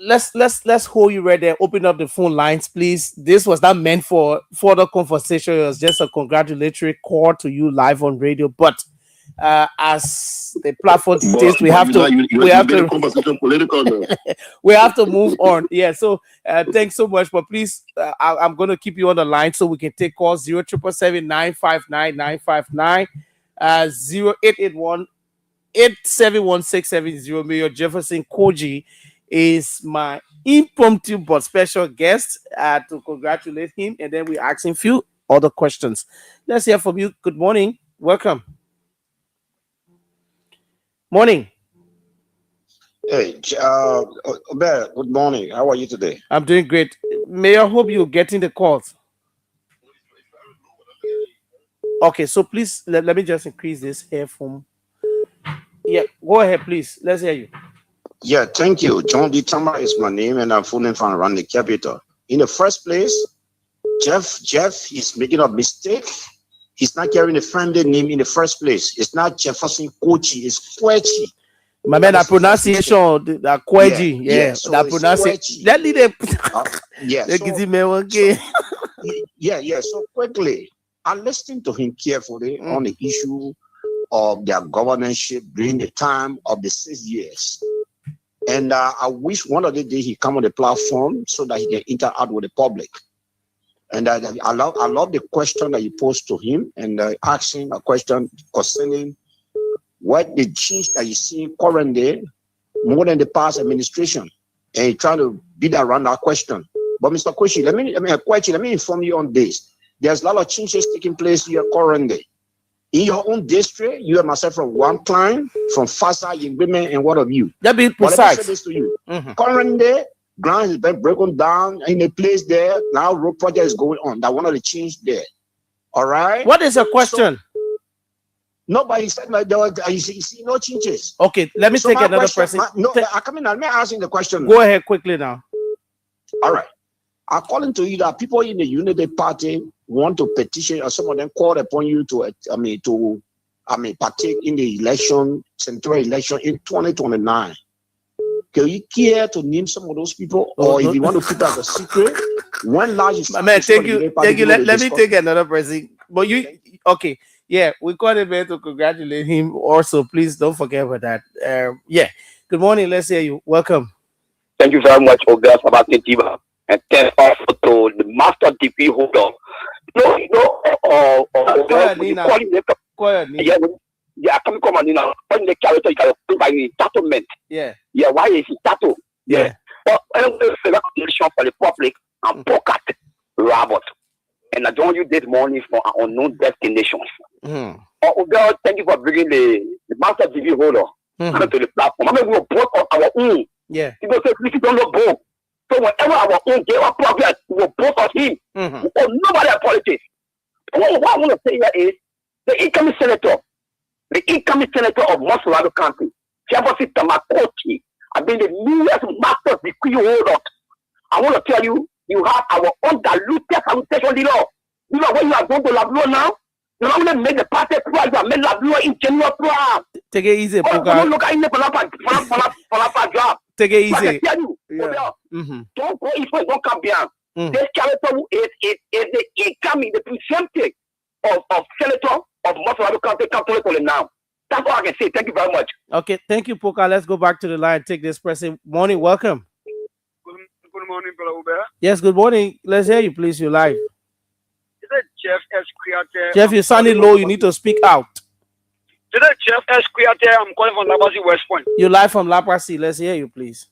Let's hold you right there. Open up the phone lines, please. This was not meant for further conversation. It was just a congratulatory call to you live on radio. But as the platform dictates, we have to move on. Yeah. So thanks so much. But please, I'm going to keep you on the line so we can take calls 0777959 0881 871-670. Mayor Jefferson Koji is my impromptu but special guest to congratulate him, and then we ask him a few other questions. Let's hear from you. Good morning. Welcome. Morning. Hey, OBED, good morning. How are you today? I'm doing great. Mayor, hope you're getting the calls. Okay, so please let me just increase this earphone. Yeah, go ahead, please. Let's hear you. Yeah, thank you. John D. Tama is my name, and I'm phoning from around the capital. In the first place, Jeff is making a mistake. He's not carrying the friendly name in the first place. It's not Jefferson Koji, it's Kwechi. My man, that pronunciation, that Kweji, yeah, so that pronunciation. That need a yeah. So quickly, I listened to him carefully on the issue of their governorship during the time of the 6 years. And I wish one of the days he come on the platform so that he can interact with the public. And I love the question that you posed to him, and asking a question concerning what the change that you see currently more than the past administration, and he trying to beat around that question. But Mr. Koshi, let me inform you on this. There's a lot of changes taking place here currently. In your own district, you and myself from one client, from Fasa, Women, and what of you. That be precise. But let me say this to you. Currently, ground has been broken down in a place there. Now road project is going on. That one of the change there. All right. What is your question? Nobody said there was, you see no changes. Okay, let me take another person. I come in. Let me ask you the question. Go ahead quickly now. All right. According to you, that people in the Unity Party want to petition, or some of them called upon you to, partake in the election, senatorial election in 2029. Can you care to name some of those people, or if you want to keep it as a secret? One large. Man, thank you. Let me take another person. But okay, yeah, we called him here to congratulate him. Also, please don't forget about that. Yeah. Good morning. Let's hear you. Welcome. Thank you very much, Ogas, about the GIBAH. And thank also to the master DP holder. Yeah, come on, you know, when the character you can put by entitlement. Yeah. Yeah, why is it tattoo? Yeah. But anyway, recognition for the public and pocket Robert. And I don't use this money for unknown destinations. Oh, God, thank you for bringing the master DP holder to the platform. I mean, we were both on our own. Yeah. People say, please don't look both. So whenever our own gave a problem, we will both of him. Or nobody at politics. What I want to say here is the incoming senator of Mosulado County, Jefferson Tamakochi, I've been the newest master's degree holder. I want to tell you, you have our undiluted salutation, you know. You know when you are going to Lablo now, you don't only make the party proud, you have made Lablo in general proud. Take it easy, Poka. Look at job. Take it easy. I tell you, don't go if you don't come behind. This character is the incoming, the presumptive of senator of Mosulado County now. That's all I can say. Thank you very much. Okay, thank you, Poka. Let's go back to the line. Take this person. Morning, welcome. Good morning, Brother Uber. Yes, good morning. Let's hear you, please. You're live. Is it Jeff S. Creator? Jeff, you're sounding low. You need to speak out. Is it Jeff S. Creator? I'm calling from Labasi, West Point. You're live from Lapasi. Let's hear you, please.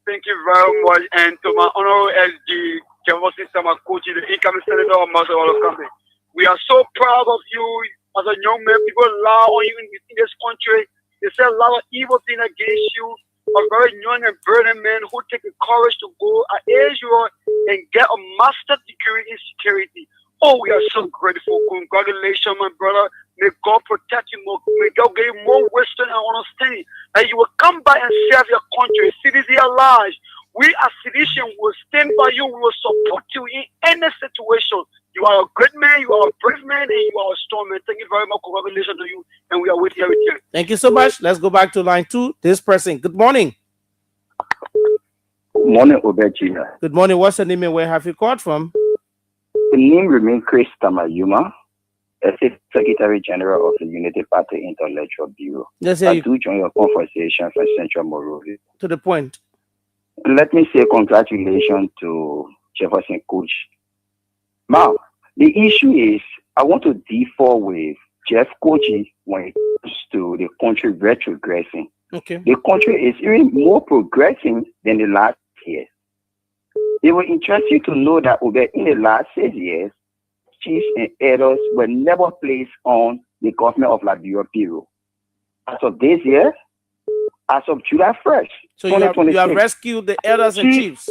Thank you very much. And to my honorable SG, Jefferson Tamakochi, the incoming senator of Mosulado County. We are so proud of you as a young man. People lie on you in this country. They say a lot of evil things against you. A very young and burning man who take the courage to go at age you are and get a master's degree in security. Oh, we are so grateful. Congratulations, my brother. May God protect you more. May God give you more wisdom and understanding. And you will come back and serve your country. Citizens alive. We as citizens will stand by you. We will support you in any situation. You are a great man, you are a brave man, and you are a strong man. Thank you very much. Congratulations to you. And we are with you every day. Thank you so much. Let's go back to line 2. This person. Good morning. Good morning, OBED. Good morning. What's the name and where have you called from? The name remains Chris Tamayuma, Assistant Secretary General of the Unity Party Intellectual Bureau. Yes, I do join your conversation for Central Monrovia. To the point. Let me say congratulations to Jefferson Coach. Now, the issue is, I want to differ with Jeff Kochi when it comes to the country retrogressing. Okay. The country is even more progressing than the last year. It will interest you to know that in the last 6 years, chiefs and elders were never placed on the government of Liberia Bureau. As of this year, as of July 1st, so you have rescued the elders and chiefs.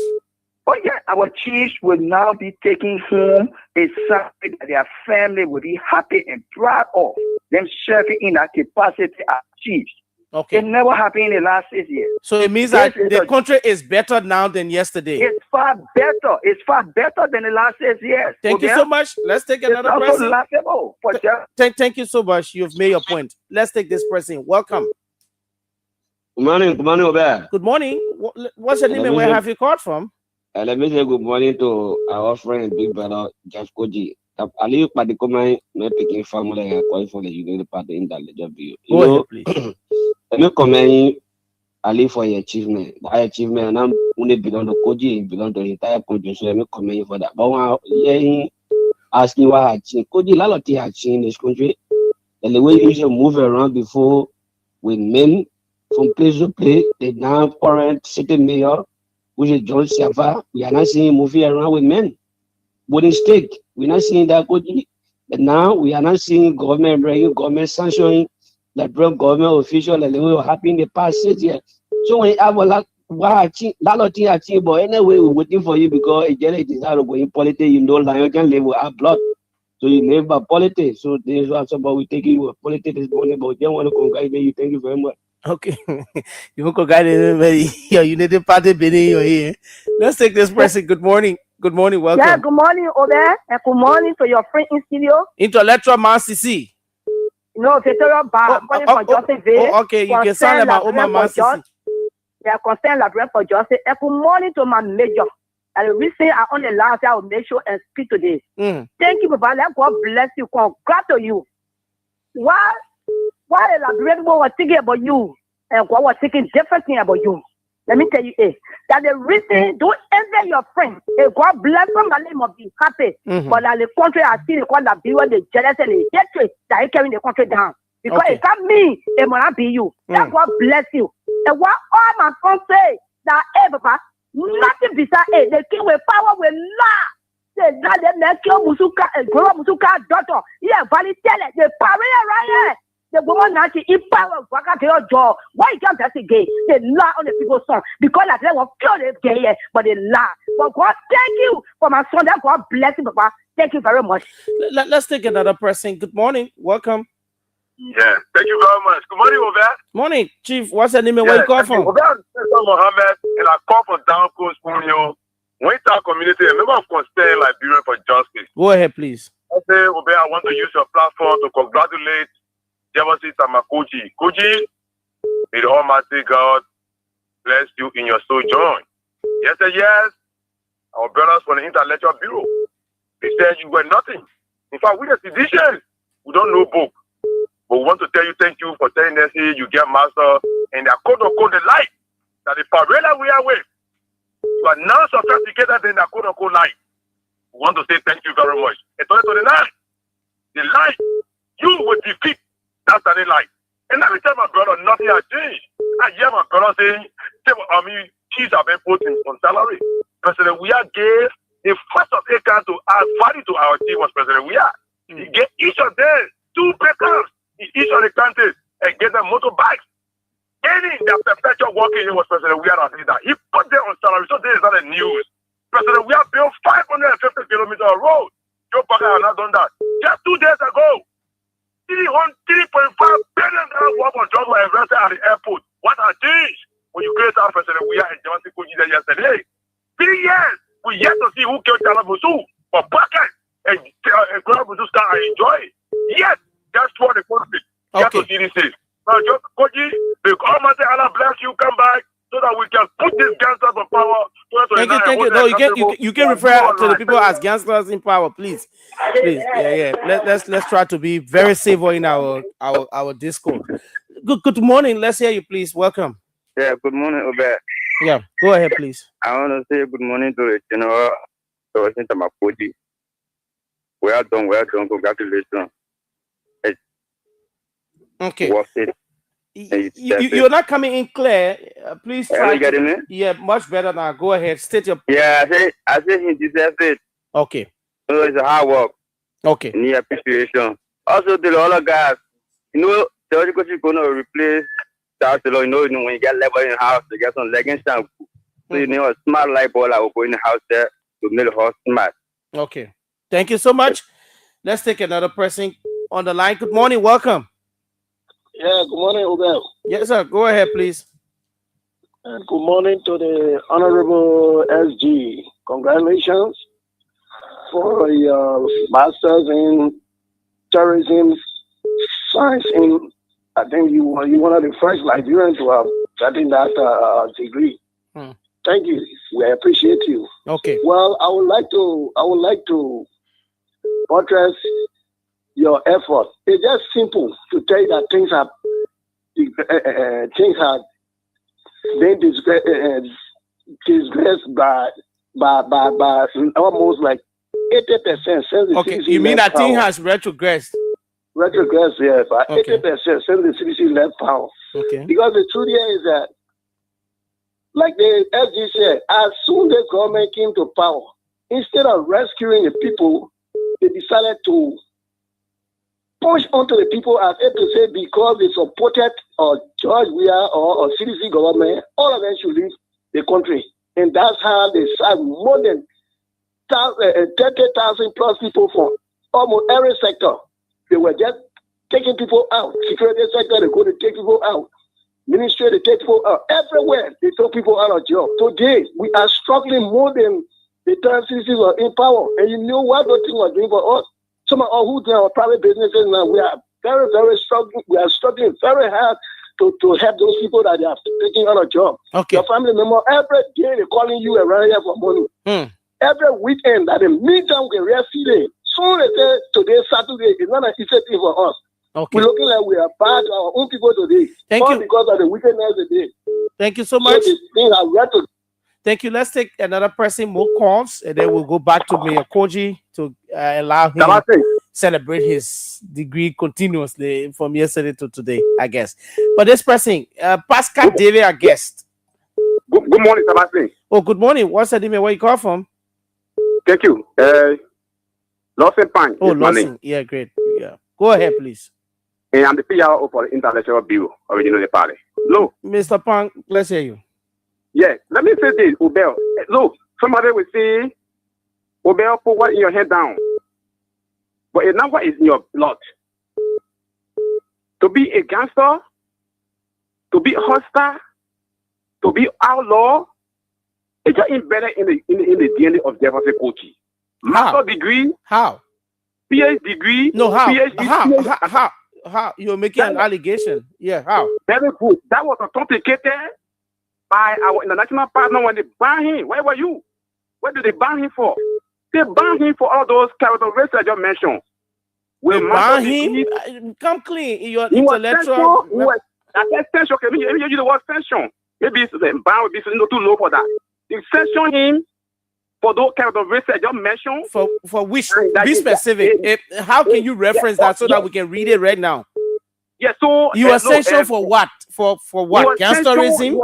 Oh yeah, our chiefs will now be taking home a salary that their family will be happy and proud of them serving in that capacity as chiefs. Okay. It never happened in the last 6 years. So it means that the country is better now than yesterday. It's far better. It's far better than the last 6 years. Thank you so much. Let's take another person. Thank you so much. You've made your point. Let's take this person. Welcome. Good morning. Good morning, Obed. Good morning. What's your name and where have you called from? Let me say good morning to our friend, big brother, Jeff Koji. Ali Padikoma, not picking family and calling for the United Party in that legal view. Go ahead, please. Let me commend Ali for your achievement. That achievement, and I'm only belong to Koji, belong to the entire country, so let me commend you for that. But when yeah, asking what I achieved, Koji, a lot of things I achieved in this country, and the way you should move around before with men from place to place, the now current city mayor, which is John Siava, we are not seeing him moving around with men. But instead, we're not seeing that good. But now we are not seeing government bringing government sanctioning that brought government officials that they were happy in the past 6 years. So when you have a lot of things achieved, but anyway, we're waiting for you because it is out of going politics, you know, lion can live with our blood. So you live by politics. So this is what about we take you politics this morning, but they want to congratulate you. Thank you very much. Okay. You won't congratulate your United Party being your here. Let's take this person. Good morning. Good morning. Welcome. Yeah, good morning, Obed, and good morning to your friend in studio. Intellectual Man CC. No, Victoria Bar, calling from Josephville. Okay, you can sound like my own Man CC. Yeah, concern library for Joseph. And good morning to my major. And the reason I on the last, I will make sure and speak today. Thank you, Papa. Let God bless you. Congrats to you. Why the library was thinking about you, and God was thinking different thing about you. Let me tell you, that the reason don't envy your friend. God bless somebody must be happy. But like the country, I see the one that be the jealous and the hatred that is carrying the country down. Because it's not me, it will not be you. That God bless you. And what all my friends say, that Papa, nothing beside it. The king with power will lie. They make your Musuka and grow Musuka daughter. Yeah, Valley tell it. The power right here. The woman now she in power work out your jaw. Why you can't just gay? They lie on the people's son because like they will kill the gay, but they lie. But God, thank you for my son. That God bless you, Papa. Thank you very much. Let's take another person. Good morning. Welcome. Yeah, thank you very much. Good morning, Obed. Morning, Chief. What's your name and where you call from? Obed Mohammed, and I call from Down Coast Union. Winter community, a member of Constant Liberian for Justice. Go ahead, please. I say, Obed, I want to use your platform to congratulate Jefferson Tamakoji. Koji, may the Almighty God bless you in your sojourn. Yes, yes. Our brothers from the Intellectual Bureau, they said you were nothing. In fact, we the physicians, we don't know book. But we want to tell you thank you for telling us here you get master and the quote unquote the light that the parade we are with. You are now sophisticated than the quote unquote light. We want to say thank you very much. And to the light, you will defeat that study light. And every time my brother, nothing has changed. I hear my brother saying, kids have been put on salary. President Weah gave the first of acres to add value to our team was President Weah. He gave each of them 2 pickups in each of the countries and gave them motorbikes. Any their perpetual working was President Weah that did that. He put them on salary, so this is not a news. President Weah built 550 kilometers of road. Joe Parker has not done that. Just 2 days ago, $3.5 billion worth of jobs were invested at the airport. What has changed when you create our President Weah and Johnson Koji there yesterday? 3 years, we yet to see who killed Chala Musu for Parker and Chala Musu start and enjoy it. Yes, that's what the conflict. Yet to see this is. Now, just Koji, the Almighty Allah bless you, come back so that we can put these gangsters in power. Thank you. No, you can refer to the people as gangsters in power, please. Please, yeah. Let's try to be very civil in our discourse. Good morning. Let's hear you, please. Welcome. Yeah, good morning, Obed. Yeah, go ahead, please. I want to say good morning to the General Tamakoji. Well done, congratulations. Okay. Worth it. You're not coming in clear. Please try. You getting me? Yeah, much better now. Go ahead. State your. Yeah, I say he deserves it. Okay. So it's a hard work. Okay. Need appreciation. Also, to the other guys, theoretically, you're going to replace that. When you get level in the house, you get some leggings shampoo. So you need a smart light bulb that will go in the house there to make the house smart. Okay. Thank you so much. Let's take another person on the line. Good morning. Welcome. Yeah, good morning, Obed. Yes, sir. Go ahead, please. And good morning to the Honorable SG. Congratulations for your master's in tourism science. I think you were one of the first Liberians to have gotten that degree. Thank you. We appreciate you. Okay. Well, I would like to buttress your effort. It's just simple to tell you that things have been disgraced by almost like 80% since the okay, CDC you mean that power. thing has retrogressed? Retrogressed, yes, by Okay. 80% since the CDC left power. Okay. Because the truth here is that, like the SG said, as soon as the government came to power, instead of rescuing the people, they decided to push onto the people as if to say because they supported George Weah or CDC government, all of them should leave the country. And that's how they sacked more than 30,000 plus people from almost every sector. They were just taking people out. Security sector, they go to take people out. Ministry, they take people out. Everywhere, they took people out of job. Today, we are struggling more than the time citizens were in power. And you know what those things were doing for us? Some of us who do our private businesses now, we are very, very struggling. We are struggling very hard to help those people that they are taking out of job. Okay. Your family member, every day they're calling you around here for money. Every weekend that they meet them with real feeling. So they say today, Saturday, is not an easy thing for us. Okay. We're looking like we are bad to our own people today. Thank you. Because of the wickedness today. Thank you so much. So things are right to Thank you. Let's take another person, more calls, and then we'll go back to Mayor Koji to allow him to celebrate his degree continuously from yesterday to today, I guess. But this person, Pascal David, our guest. Good morning, Sebastian. Oh, good morning. What's the name? Where you call from? Thank you. Lawson Pan. Oh, Lawson. Yeah, great. Yeah. Go ahead, please. And I'm the PRO for the International Bureau of Regional Party. Look, Mr. Pang, let's hear you. Yeah, let me say this, Obel. Look, somebody will say, Obel, put what in your head down. But it's not what is in your blood. To be a gangster, to be hostile, to be outlaw, it's just embedded in the DNA of Jefferson Kochi. Master degree. How? PhD degree. No, how? PhD, how? You're making an allegation. Yeah, how? Very good. That was authenticated by our international partner when they banned him. Where were you? What did they ban him for? They banned him for all those characteristics I just mentioned. They banned him? Come clean in your intellectual... I said sanction. Okay, maybe you use the word sanction. Maybe the ban would be too low for that. They sanction him for those characteristics I just mentioned. For which? Be specific. How can you reference that so that we can read it right now? Yeah, so... You are sanctioned for what? For what? Gangsterism?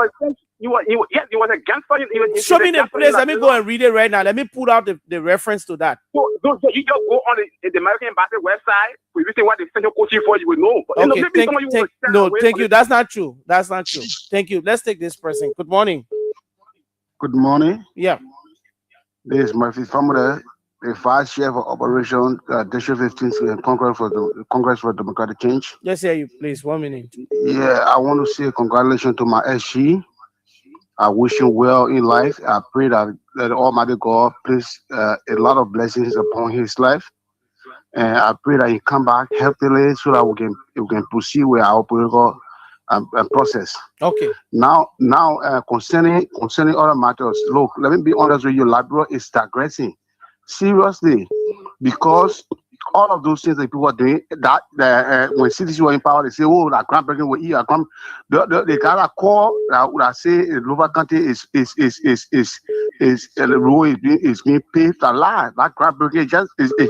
He was a gangster. Show me the place. Let me go and read it right now. Let me put out the reference to that. So you just go on the American Embassy website. If you say what the central coaching for, you will know. But Okay, thank you. That's not true. That's not true. Thank you. Let's take this person. Good morning. Good morning. Yeah. This is Murphy Famada, the vice chair for Operation District 15 in Congress for Democratic Change. Let's hear you, please. 1 minute. Yeah, I want to say congratulations to my SG. I wish him well in life. I pray that Almighty God place a lot of blessings upon his life, and I pray that he come back healthily so that we can proceed with our political process. Okay. Now, concerning other matters, look, let me be honest with you. Liberia is digressing seriously because all of those things that people are doing, that when citizens were in power, they say, "Oh, that groundbreaking will eat." They got a call that say the local country the road is being paved a lot. That groundbreaking is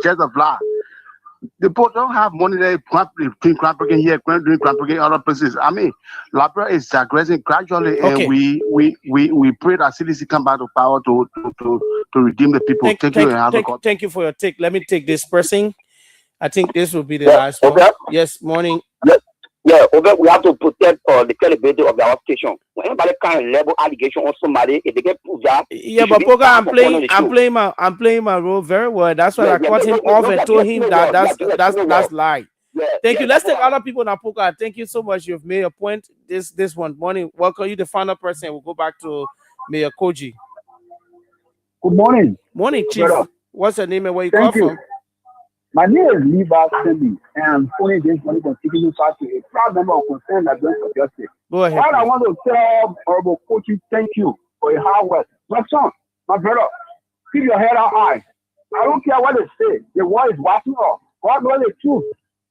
just a lie. The people don't have money there doing groundbreaking here, doing groundbreaking in other places. I mean, Liberia is digressing gradually, okay. And we pray that citizens come back to power to redeem the people. Thank you for your take. Let me take this person. I think this will be the last one. Yes, morning. Yeah, we have to protect the credibility of our station. When anybody can level allegation on somebody, if they get proved that. Yeah, but Poga, I'm playing my role very well. That's why I cut him off and told him that's lie. Thank you. Let's take other people now, Poga. Thank you so much. You've made a point. This one morning. Welcome you, the final person. We'll go back to Mayor Koji. Good morning. Morning, Chief. What's your name and where you come from? My name is GIBAH, and I'm phoning this morning from Citizen Party, a proud member of Concern Against Justice. Go ahead. All I want to tell Honorable Kochi, thank you for your hard work. My son, my brother, keep your head up high. I don't care what they say. The war is watching us. God knows the truth.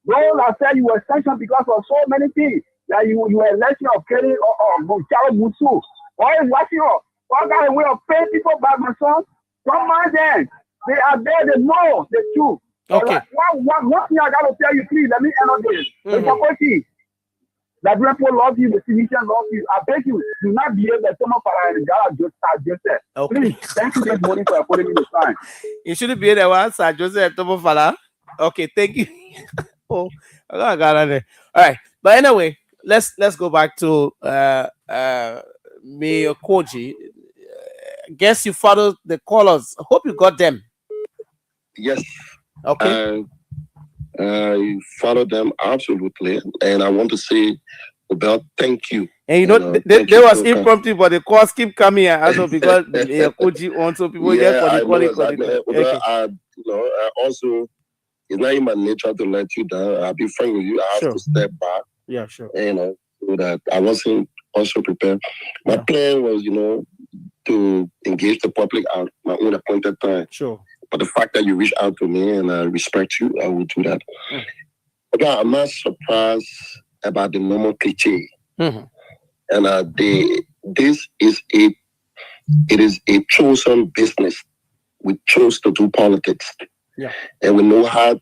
Those that said you were sanctioned because of so many things, that you were election of Kelly or Charo Musu. God is watching us. God got a way of paying people back, my son. Don't mind them. They are there. They know the truth. Okay. One thing I got to tell you, please, let me end on this. Mr. Kochi, that people love you, the civilian love you. I beg you, do not behave like someone for Joseph. Okay. Please, thank you this morning for putting me in the sign. You shouldn't be the one, Sir Joseph Tomofala. Okay, thank you. Oh, I got on there. All right. But anyway, let's go back to Mayor Koji. Guess you followed the callers. Hope you got them. Yes. Okay. I follow them absolutely, and I want to say about thank you. And you know, there was impromptu, but the calls keep coming also because Koji on, so people just for the calling. Okay. I also, it's not in my nature to let you down. I'll be frank with you. I have to step back. Yeah, sure. So that I wasn't also prepared. My plan was, to engage the public at my own appointed time. Sure. But the fact that you reach out to me and I respect you, I will do that. But I'm not surprised about the normal cliche. And this is it is a chosen business. We chose to do politics. Yeah. And we know how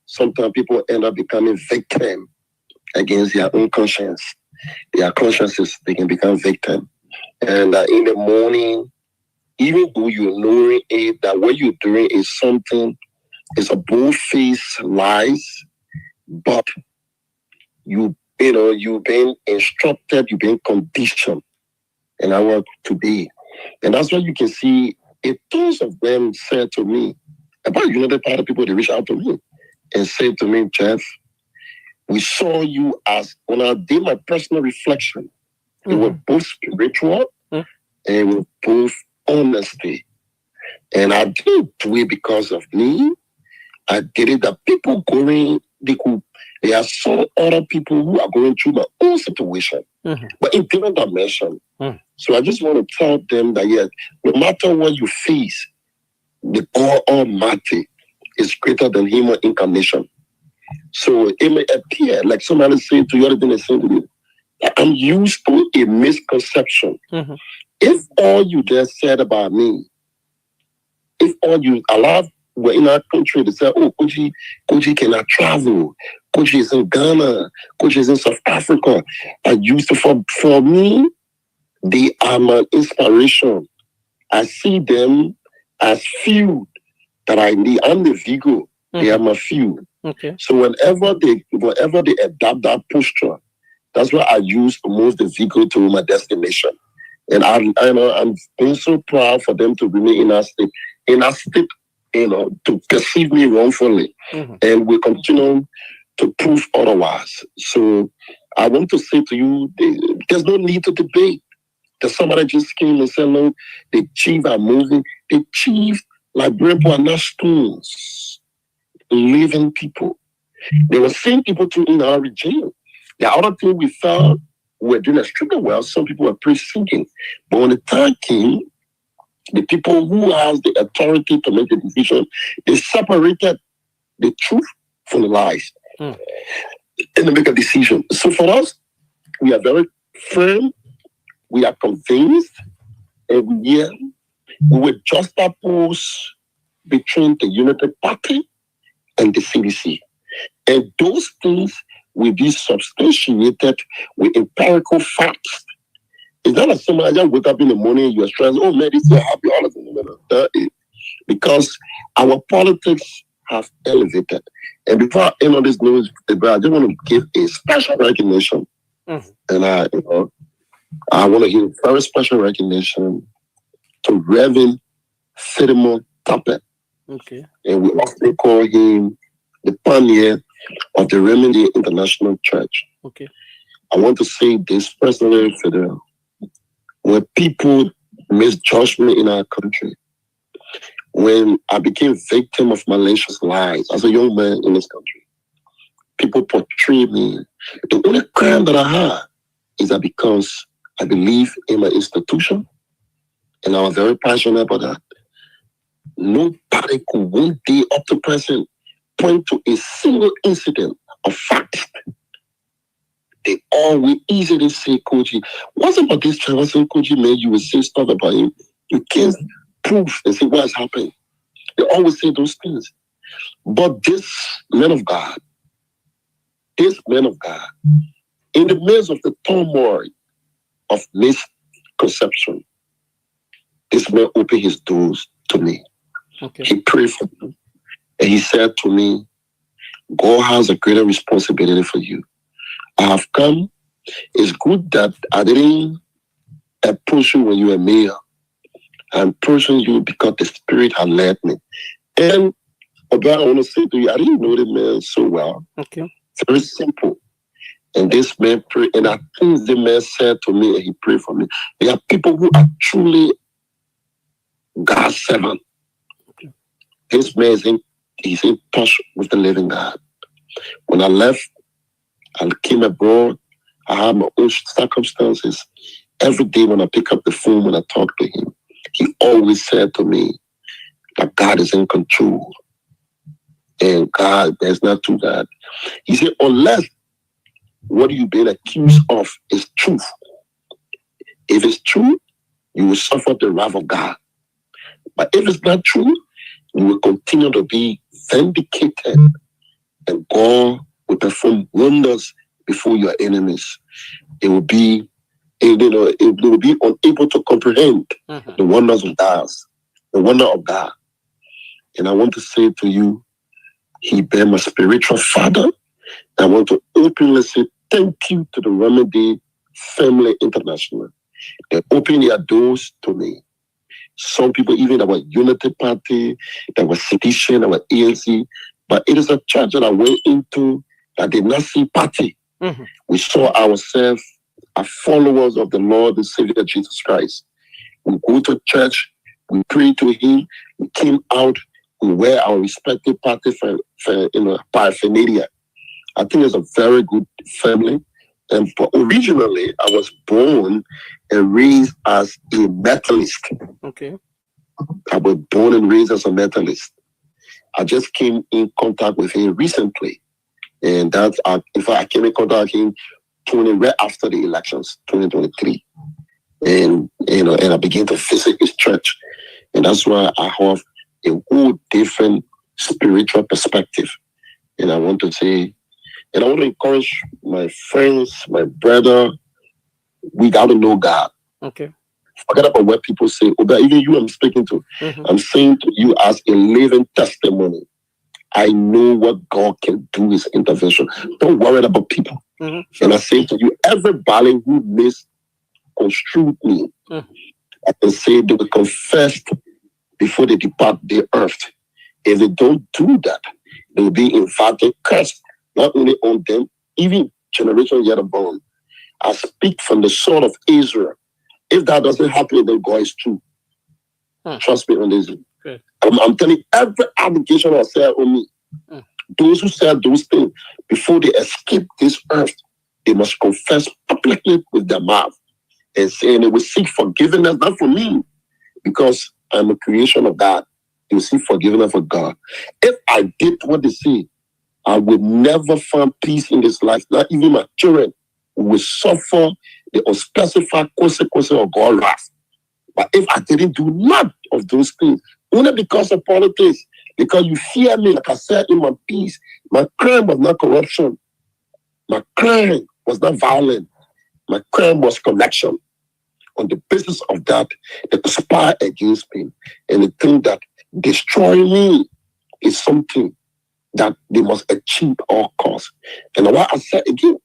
sometimes people end up becoming victim against their own conscience. Their consciences, they can become victim. And in the morning, even though you know it, that what you're doing is something, it's a bold-faced lies, but you've been instructed, you've been conditioned, and I want to be. And that's why you can see a tons of them said to me, about United Party people, they reach out to me and say to me, Jeff, we saw you as, when I did my personal reflection, it was both spiritual and it was both honesty. And I didn't do it because of me. I did it that people going, there are some other people who are going through my own situation, but in different dimension. So I just want to tell them that, yes, no matter what you face, the God Almighty is greater than human incarnation. So it may appear like somebody said to you, other than they say to me, I'm used to a misconception. If all you just said about me, if all you allowed were in our country to say, oh, Koji cannot travel, Koji is in Ghana, Koji is in South Africa, I used to, for me, they are my inspiration. I see them as few that I need. I'm the Vigo, they are my few. Okay. So whenever they adopt that posture, that's why I use most the vehicle to my destination. And I'm being so proud for them to bring me in a state, to perceive me wrongfully. And we continue to prove otherwise. So I want to say to you, there's no need to debate. There's somebody just came and said, no, the chief are moving. The chief, like Brempo, are not stones, living people. They were seeing people too in our regime. The other thing we found, we were doing extremely well. Some people were pre-singing. But when the time came, the people who has the authority to make the decision, they separated the truth from the lies. And they make a decision. So for us, we are very firm. We are convinced. Every year, we will juxtapose between the United Party and the CDC. And those things will be substantiated with empirical facts. It's not like somebody just wake up in the morning and you're stressed, oh man, this is happy, all of them. Because our politics have elevated. And before I end on this news, I just want to give a special recognition. And I want to give a very special recognition to Reverend Filimon Tappet. Okay. And we often call him the pioneer of the Remedy International Church. Okay. I want to say this personally for them. When people misjudge me in our country, when I became victim of malicious lies as a young man in this country, people portray me. The only crime that I have is that because I believe in my institution, and I was very passionate about that. Nobody could one day up to present point to a single incident of fact. They always easily say, Koji, what's about this child? What's Koji made you will say stuff about him? You can't prove and say what has happened. They always say those things. But this man of God, in the midst of the turmoil of misconception, this man opened his doors to me. Okay. He prayed for me. And he said to me, God has a greater responsibility for you. I have come. It's good that I didn't approach you when you were mayor. I'm approaching you because the Spirit had led me. And But I want to say to you, I didn't know the man so well. Okay. Very simple. And this man prayed, and I think the man said to me, and he prayed for me. There are people who are truly God's servant. Okay. This man he's in touch with the living God. When I left, I came abroad. I had my own circumstances. Every day when I pick up the phone, when I talk to him, he always said to me that God is in control. And God, there's not to God. He said, unless what you've been accused of is truth, if it's true, you will suffer the wrath of God. But if it's not true, you will continue to be vindicated, and God will perform wonders before your enemies. It will be, they will be unable to comprehend the wonders of God, the wonder of God. And I want to say to you, he became my spiritual father. I want to openly say thank you to the Remedy Family International. They opened their doors to me. Some people, even that were Unity Party, that were Sedition, that were ANC, but it is a church that I went into that did not see party. We saw ourselves as followers of the Lord and Savior Jesus Christ. We go to church, we pray to Him, we came out, we wear our respective party for paraphernalia. I think it's a very good family. And originally, I was born and raised as a Methodist. Okay. I was born and raised as a Methodist. I just came in contact with him recently. And that's, in fact, I came in contact with him right after the elections, 2023. And, and I began to visit his church. And that's why I have a whole different spiritual perspective. And I want to say, and I want to encourage my friends, my brother, we got to know God. Okay. Forget about what people say. But even you I'm speaking to, I'm saying to you as a living testimony, I know what God can do with intervention. Don't worry about people. And I say to you, everybody who misconstrued me, I can say they will confess before they depart the earth. If they don't do that, they will be invited cursed, not only on them, even generation yet unborn. I speak from the sword of Israel. If that doesn't happen, then God is true. Trust me on this. Okay. I'm telling you, every allegation I said on me, those who said those things, before they escape this earth, they must confess publicly with their mouth and say, and they will seek forgiveness, not for me, because I'm a creation of God. They will seek forgiveness for God. If I did what they say, I would never find peace in this life. Not even my children will suffer the unspecified consequences of God's wrath. But if I didn't do none of those things, only because of politics, because you fear me, like I said in my piece, my crime was not corruption. My crime was not violence. My crime was connection. On the basis of that, they conspire against me. And they think that destroying me is something that they must achieve at all costs. And what I said again,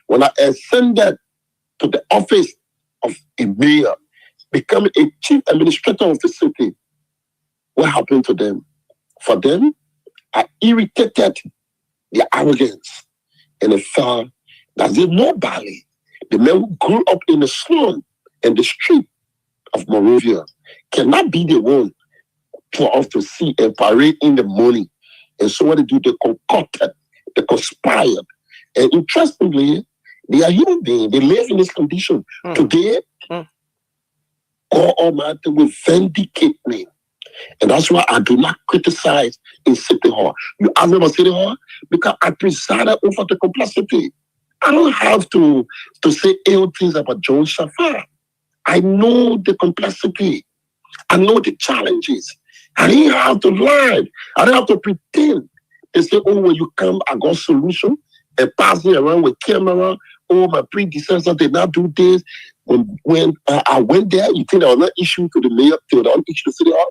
when I ascended to the office of a mayor, becoming a chief administrator of the city, what happened to them? For them, I irritated their arrogance, and they felt that there's nobody. The men who grew up in the slum and the street of Monrovia cannot be the one for us to see and parade in the morning. And so what they do, they concocted, they conspired. And interestingly, they are human beings. They live in this condition. Today, God Almighty will vindicate me. And that's why I do not criticize in City Hall. You ask me about City Hall? Because I presided over the complexity. I don't have to say ill things about John Shafar. I know the complexity. I know the challenges. I didn't have to lie. I didn't have to pretend. They say, oh, when you come, I got solution. And passing around with camera. Oh, my predecessor did not do this. When I went there, you think I was not issued to the mayor, to the issue to City Hall?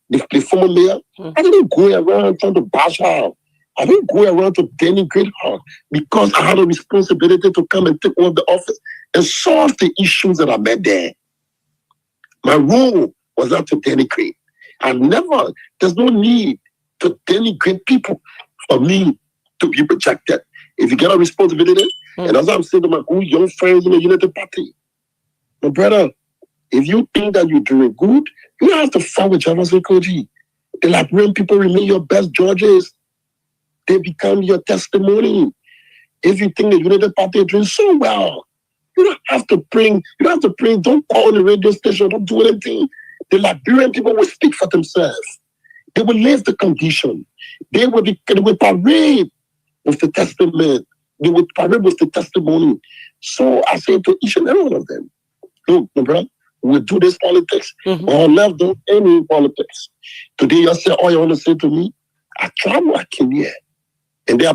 The former mayor? I didn't go around trying to bash her. I didn't go around to denigrate her because I had a responsibility to come and take over the office and solve the issues that I met there. My role was not to denigrate. There's no need to denigrate people for me to be rejected. If you get a responsibility, and as I'm saying to my good young friends in the United Party, my brother, if you think that you're doing good, you don't have to fight with Jefferson Koji. The Liberian people remain your best judges. They become your testimony. If you think the United Party is doing so well, you don't have to bring, don't call on the radio station, don't do anything. The Liberian people will speak for themselves. They will live the condition. They will parade with the testament. They will parade with the testimony. So I say to each and every one of them, look, my brother, we do this politics. Or left do any politics. Today you say all you want to say to me, I travel, I came here. And there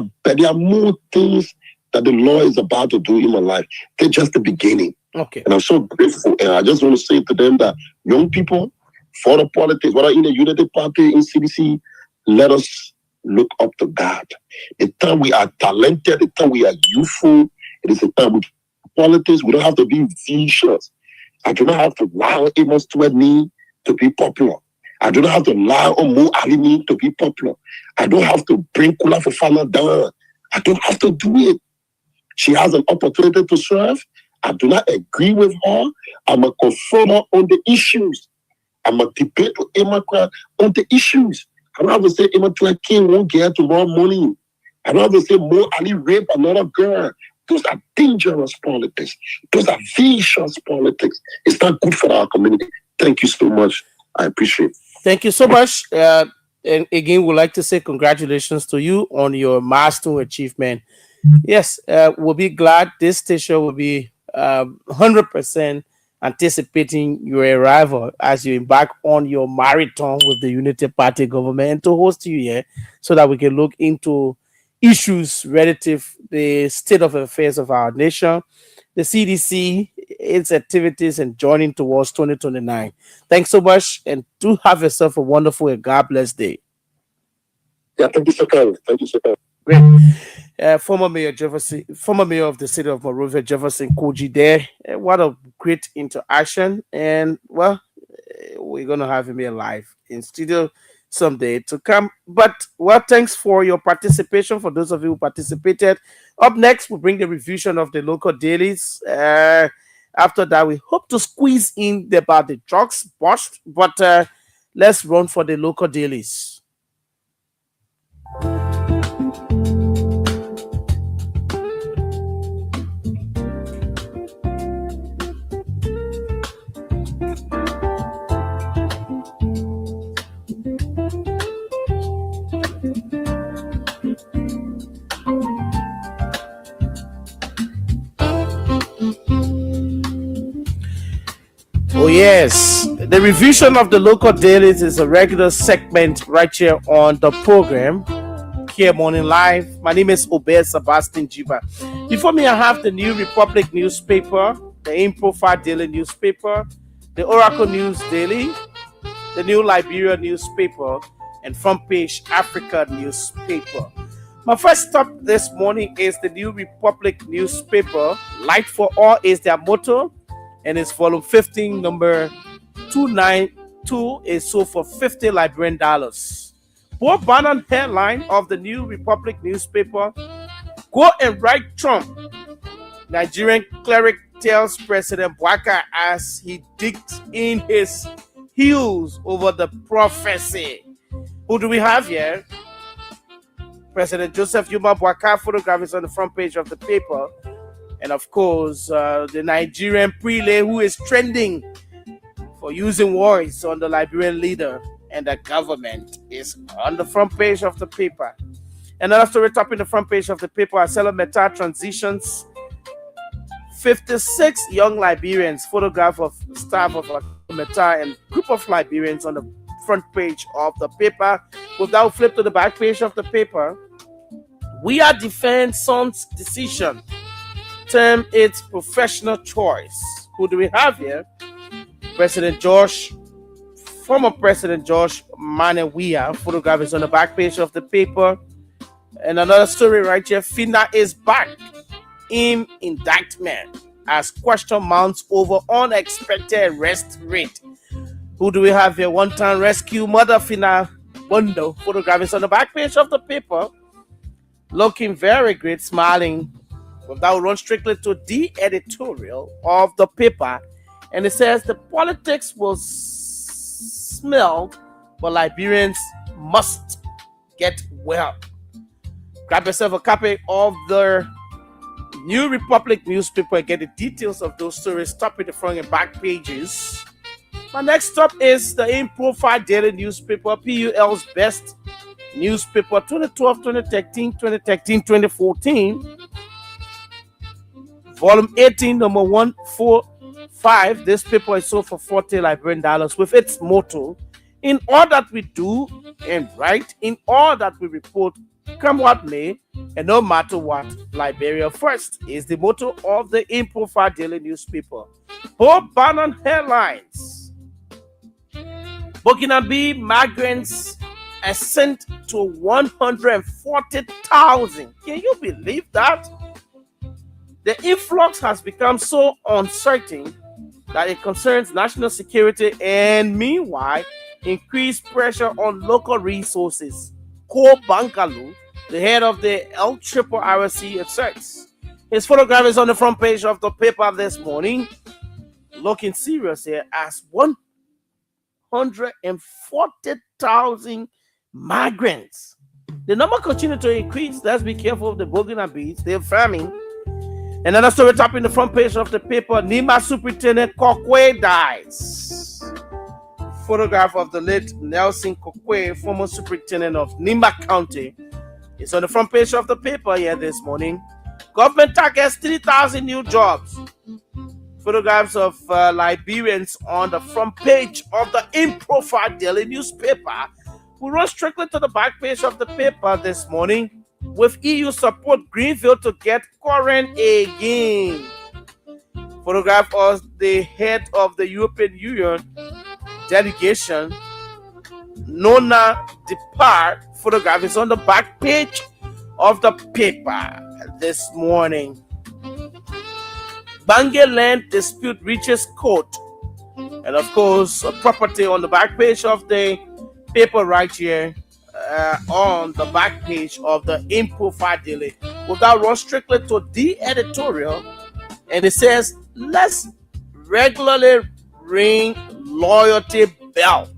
are more things that the Lord is about to do in my life. They're just the beginning. Okay. And I'm so grateful. And I just want to say to them that young people, for the politics, whether in the United Party, in CDC, let us look up to God. The time we are talented, the time we are youthful, it is a time with politics. We don't have to be vicious. I do not have to lie on Amos Twedney to be popular. I do not have to lie on Mo Alimi to be popular. I don't have to bring Kula Fofana down. I don't have to do it. She has an opportunity to serve. I do not agree with her. I'm a confront her on the issues. I'm a debate with Emma on the issues. I don't have to say Emma Kear won't get tomorrow morning. I don't have to say Mo Ali raped another girl. Those are dangerous politics. Those are vicious politics. It's not good for our community. Thank you so much. I appreciate it. Thank you so much. And again, we'd like to say congratulations to you on your milestone achievement. Yes, we'll be glad this station will be 100% anticipating your arrival as you embark on your marathon with the Unity Party government and to host you here so that we can look into issues relative to the state of affairs of our nation, the CDC, its activities, and joining towards 2029. Thanks so much, and do have yourself a wonderful and God bless day. Yeah, thank you so much. Thank you so much. Great. Former Mayor of the city of Monrovia, Jefferson Koji there. What a great interaction. And, well, we're going to have him here live in studio someday to come. But, well, thanks for your participation, for those of you who participated. Up next, we'll bring the revision of the local dailies. After that, we hope to squeeze in about the drugs bust. But let's run for the local dailies. Oh yes, the revision of the local dailies is a regular segment right here on the program, Kear Morning Live. My name is OBED Sebastian GIBAH. Before me, I have the New Republic newspaper, the In Profile Daily newspaper, the Oracle News Daily, the New Liberia newspaper, and Front Page Africa newspaper. My first stop this morning is the New Republic newspaper. Light for all is their motto, and it's volume 15, number 292, is sold for $50 Liberian. Board banner headline of the New Republic newspaper: Go and write Trump. Nigerian cleric tells President Bwaka as he digs in his heels over the prophecy. Who do we have here? President Joseph Yuma Bwaka. Photograph is on the front page of the paper. And of course, the Nigerian prelate who is trending for using words on the Liberian leader and the government is on the front page of the paper. Another story topping the front page of the paper: Acela Meta transitions 56 young Liberians. Photograph of staff of Meta and group of Liberians on the front page of the paper. Without flip to the back page of the paper, we are defending son's decision. Term its professional choice. Who do we have here? Former President George Manewia. Photograph is on the back page of the paper. And another story right here: FINA is back in indictment as question mounts over unexpected arrest rate. Who do we have here? One-time rescue mother FINA bundle. Photograph is on the back page of the paper, looking very great, smiling. But that will run strictly to the editorial of the paper. And it says the politics was smelled, but Liberians must get well. Grab yourself a copy of the New Republic newspaper and get the details of those stories. Top in the front and back pages. My next stop is the In Profile Daily newspaper, PUL's best newspaper, 2012, 2013, 2014. Volume 18, number 145. This paper is sold for $40 Liberian with its motto, in all that we do and write, in all that we report, come what may, and no matter what, Liberia first is the motto of the In Profile Daily newspaper. Both Bannon headlines. Burkina migrants ascend to 140,000. Can you believe that? The influx has become so uncertain that it concerns national security and meanwhile increased pressure on local resources. Ko Bankalu, the head of the LRRC, asserts. His photograph is on the front page of the paper this morning, looking serious here as 140,000 migrants. The number continues to increase. Let's be careful of the Burkina bees. They're farming. Another story top in the front page of the paper, Nima Superintendent Kokwe dies. Photograph of the late Nelson Kokwe, former superintendent of Nima County, is on the front page of the paper here this morning. Government targets 3,000 new jobs. Photographs of Liberians on the front page of the In Profile Daily newspaper. We run strictly to the back page of the paper this morning. With EU support, Greenville to get current again. Photograph of the head of the European Union delegation, Nona Depart. Photograph is on the back page of the paper this morning. Bange land dispute reaches court. And of course, a property on the back page of the paper right here. On the back page of the In Profile Daily. We'll now run strictly to the editorial, and it says, let's regularly ring loyalty bell.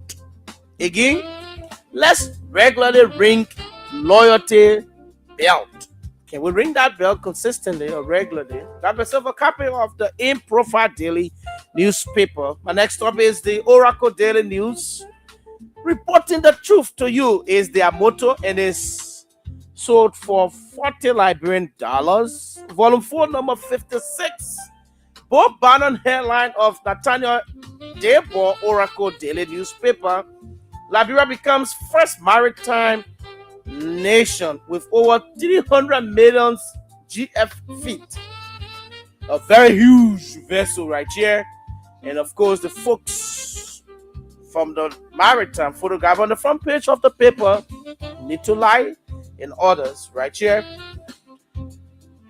Again, let's regularly ring loyalty bell. Can we ring that bell consistently or regularly? Grab yourself a copy of the In Profile Daily newspaper. My next stop is the Oracle Daily News. Reporting the truth to you is their motto and is sold for $40 Liberian. Volume 4, number 56. Bob Bannon headline of Nathaniel Debo Oracle Daily newspaper. Liberia becomes first maritime nation with over 300 million GF feet. A very huge vessel right here. And of course, the folks from the maritime photograph on the front page of the paper need to lie in others right here.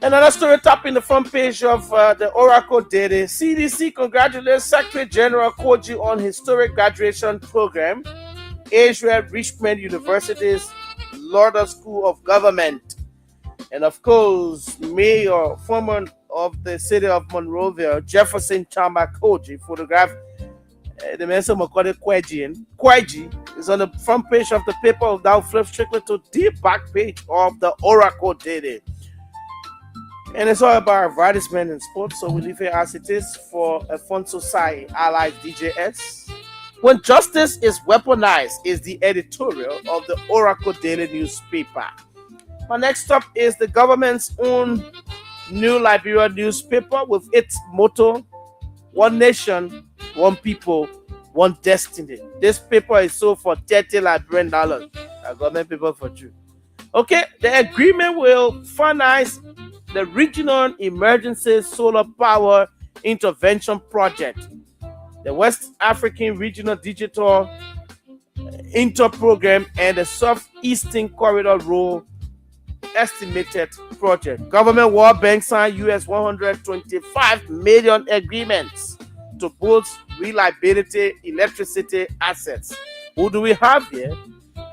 Another story top in the front page of the Oracle Daily. CDC congratulates Secretary General Koji on historic graduation program. Israel Richmond University's Lauder School of Government. And of course, Mayor, former of the city of Monrovia, Jefferson Chama Koji, photograph. The man some call it Kwaji is on the front page of the paper. Now flip strictly to the back page of the Oracle Daily. And it's all about advertisement and sports, so we leave it as it is for Afonso Sai, allied DJS. When justice is weaponized is the editorial of the Oracle Daily newspaper. My next stop is the government's own New Liberia newspaper with its motto, One Nation, One People, One Destiny. This paper is sold for $30 Liberian. A government paper for you. Okay, the agreement will finance the Regional Emergency Solar Power Intervention Project, the West African Regional Digital Inter-Program, and the Southeastern Corridor Road Estimated Project. Government World Bank signed US $125 million agreements to boost reliability electricity assets. Who do we have here?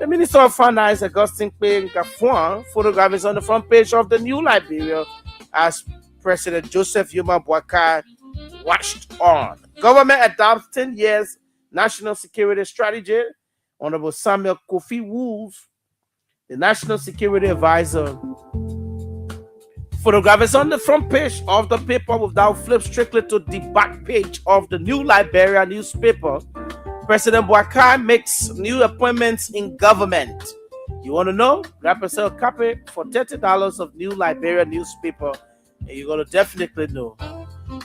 The Minister of Finance, Augustine Kpeng Gafuan, photograph is on the front page of the New Liberia as President Joseph Yuma Boakai watched on. Government adopts 10 years national security strategy. Honorable Samuel Kofi Wolf, the National Security Advisor. Photograph is on the front page of the paper without flip strictly to the back page of the New Liberia newspaper. President Boakai makes new appointments in government. You want to know? Grab yourself a copy for $30 of New Liberia newspaper, and you're going to definitely know.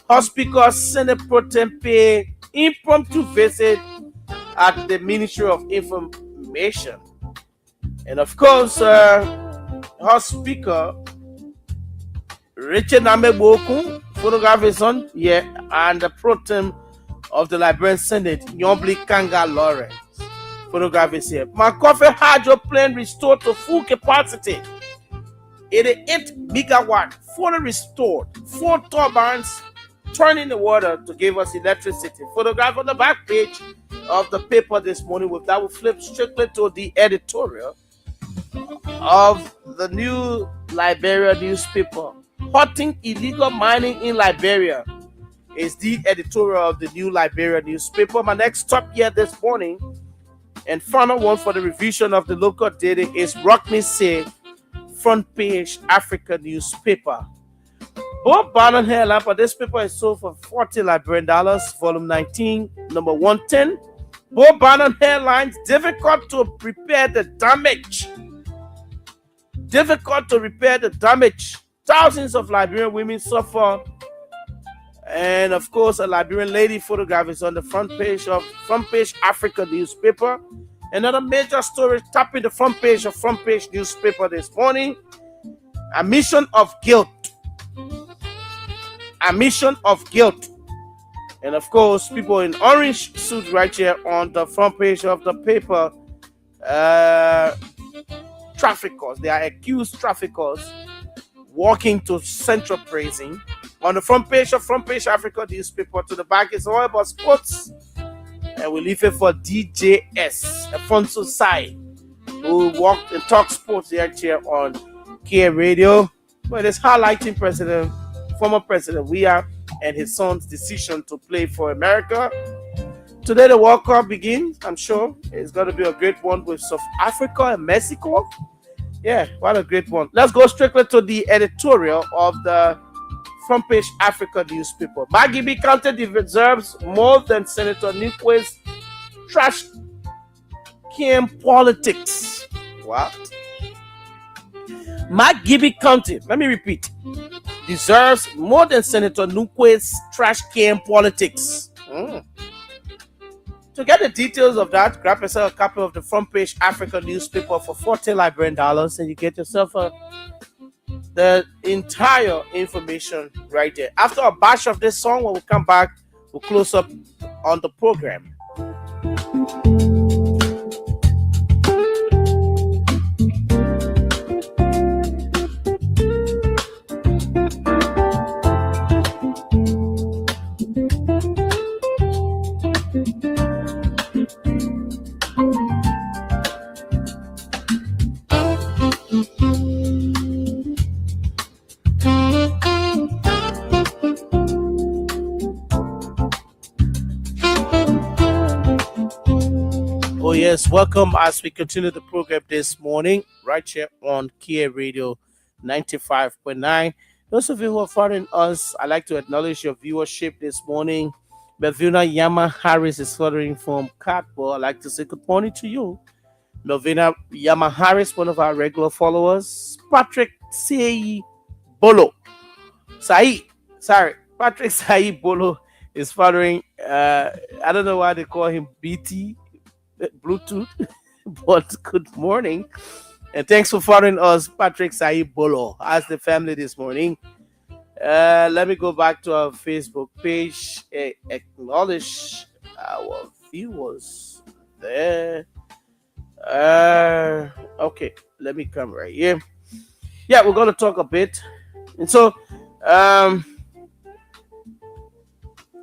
House Speaker Senate Pro Tempeh impromptu visit at the Ministry of Information. And of course, House Speaker Richard Nameboku, photograph is on here, and the Pro Tem of the Liberian Senate, Nyombli Kanga Lawrence. Photograph is here. Makofe hydro plant restored to full capacity. 88 megawatt, fully restored. 4 turbines turning the water to give us electricity. Photograph on the back page of the paper this morning. With that, we flip strictly to the editorial of the New Liberia newspaper. Halting illegal mining in Liberia is the editorial of the New Liberia newspaper. My next stop here this morning and final one for the revision of the local data is Rockney Say front page Africa newspaper. Bob Bannon headline for this paper is sold for $40 Liberian, volume 19, number 110. Bob Bannon headlines: difficult to repair the damage. Difficult to repair the damage. Thousands of Liberian women suffer. And of course, a Liberian lady photograph is on the front page of Front Page Africa newspaper. Another major story topping the front page of Front Page newspaper this morning: a mission of guilt. A mission of guilt. And of course, people in orange suits right here on the front page of the paper. Traffickers. They are accused traffickers walking to central prison. On the front page of Front Page Africa newspaper, to the back is all about sports. And we leave it for DJS, Afonso Sai, who walked and talked sports here on Kear Radio. But it's highlighting former President Weah and his son's decision to play for America. Today the World Cup begins. I'm sure it's going to be a great one with South Africa and Mexico. Yeah, what a great one. Let's go strictly to the editorial of the Front Page Africa newspaper. Magibie County deserves more than Senator Nikwe's trash can politics. What? Magibie County, let me repeat, deserves more than Senator Nikwe's trash can politics. To get the details of that, grab yourself a copy of the Front Page Africa newspaper for $40 Liberian, and you get yourself the entire information right there. After a batch of this song, when we come back, we'll close up on the program. Yes, welcome as we continue the program this morning, right here on Kear Radio 95.9. Those of you who are following us, I'd like to acknowledge your viewership this morning. Melvina Yama Harris is following from Catball. I'd like to say good morning to you. Melvina Yama Harris, one of our regular followers. Patrick Bolo. Patrick Sai Bolo is following, I don't know why they call him BT. Bluetooth, but good morning and thanks for following us, Patrick Saib Bolo, as the family this morning. Let me go back to our Facebook page, acknowledge our viewers there. Okay, let me come right here. Yeah, we're going to talk a bit. And so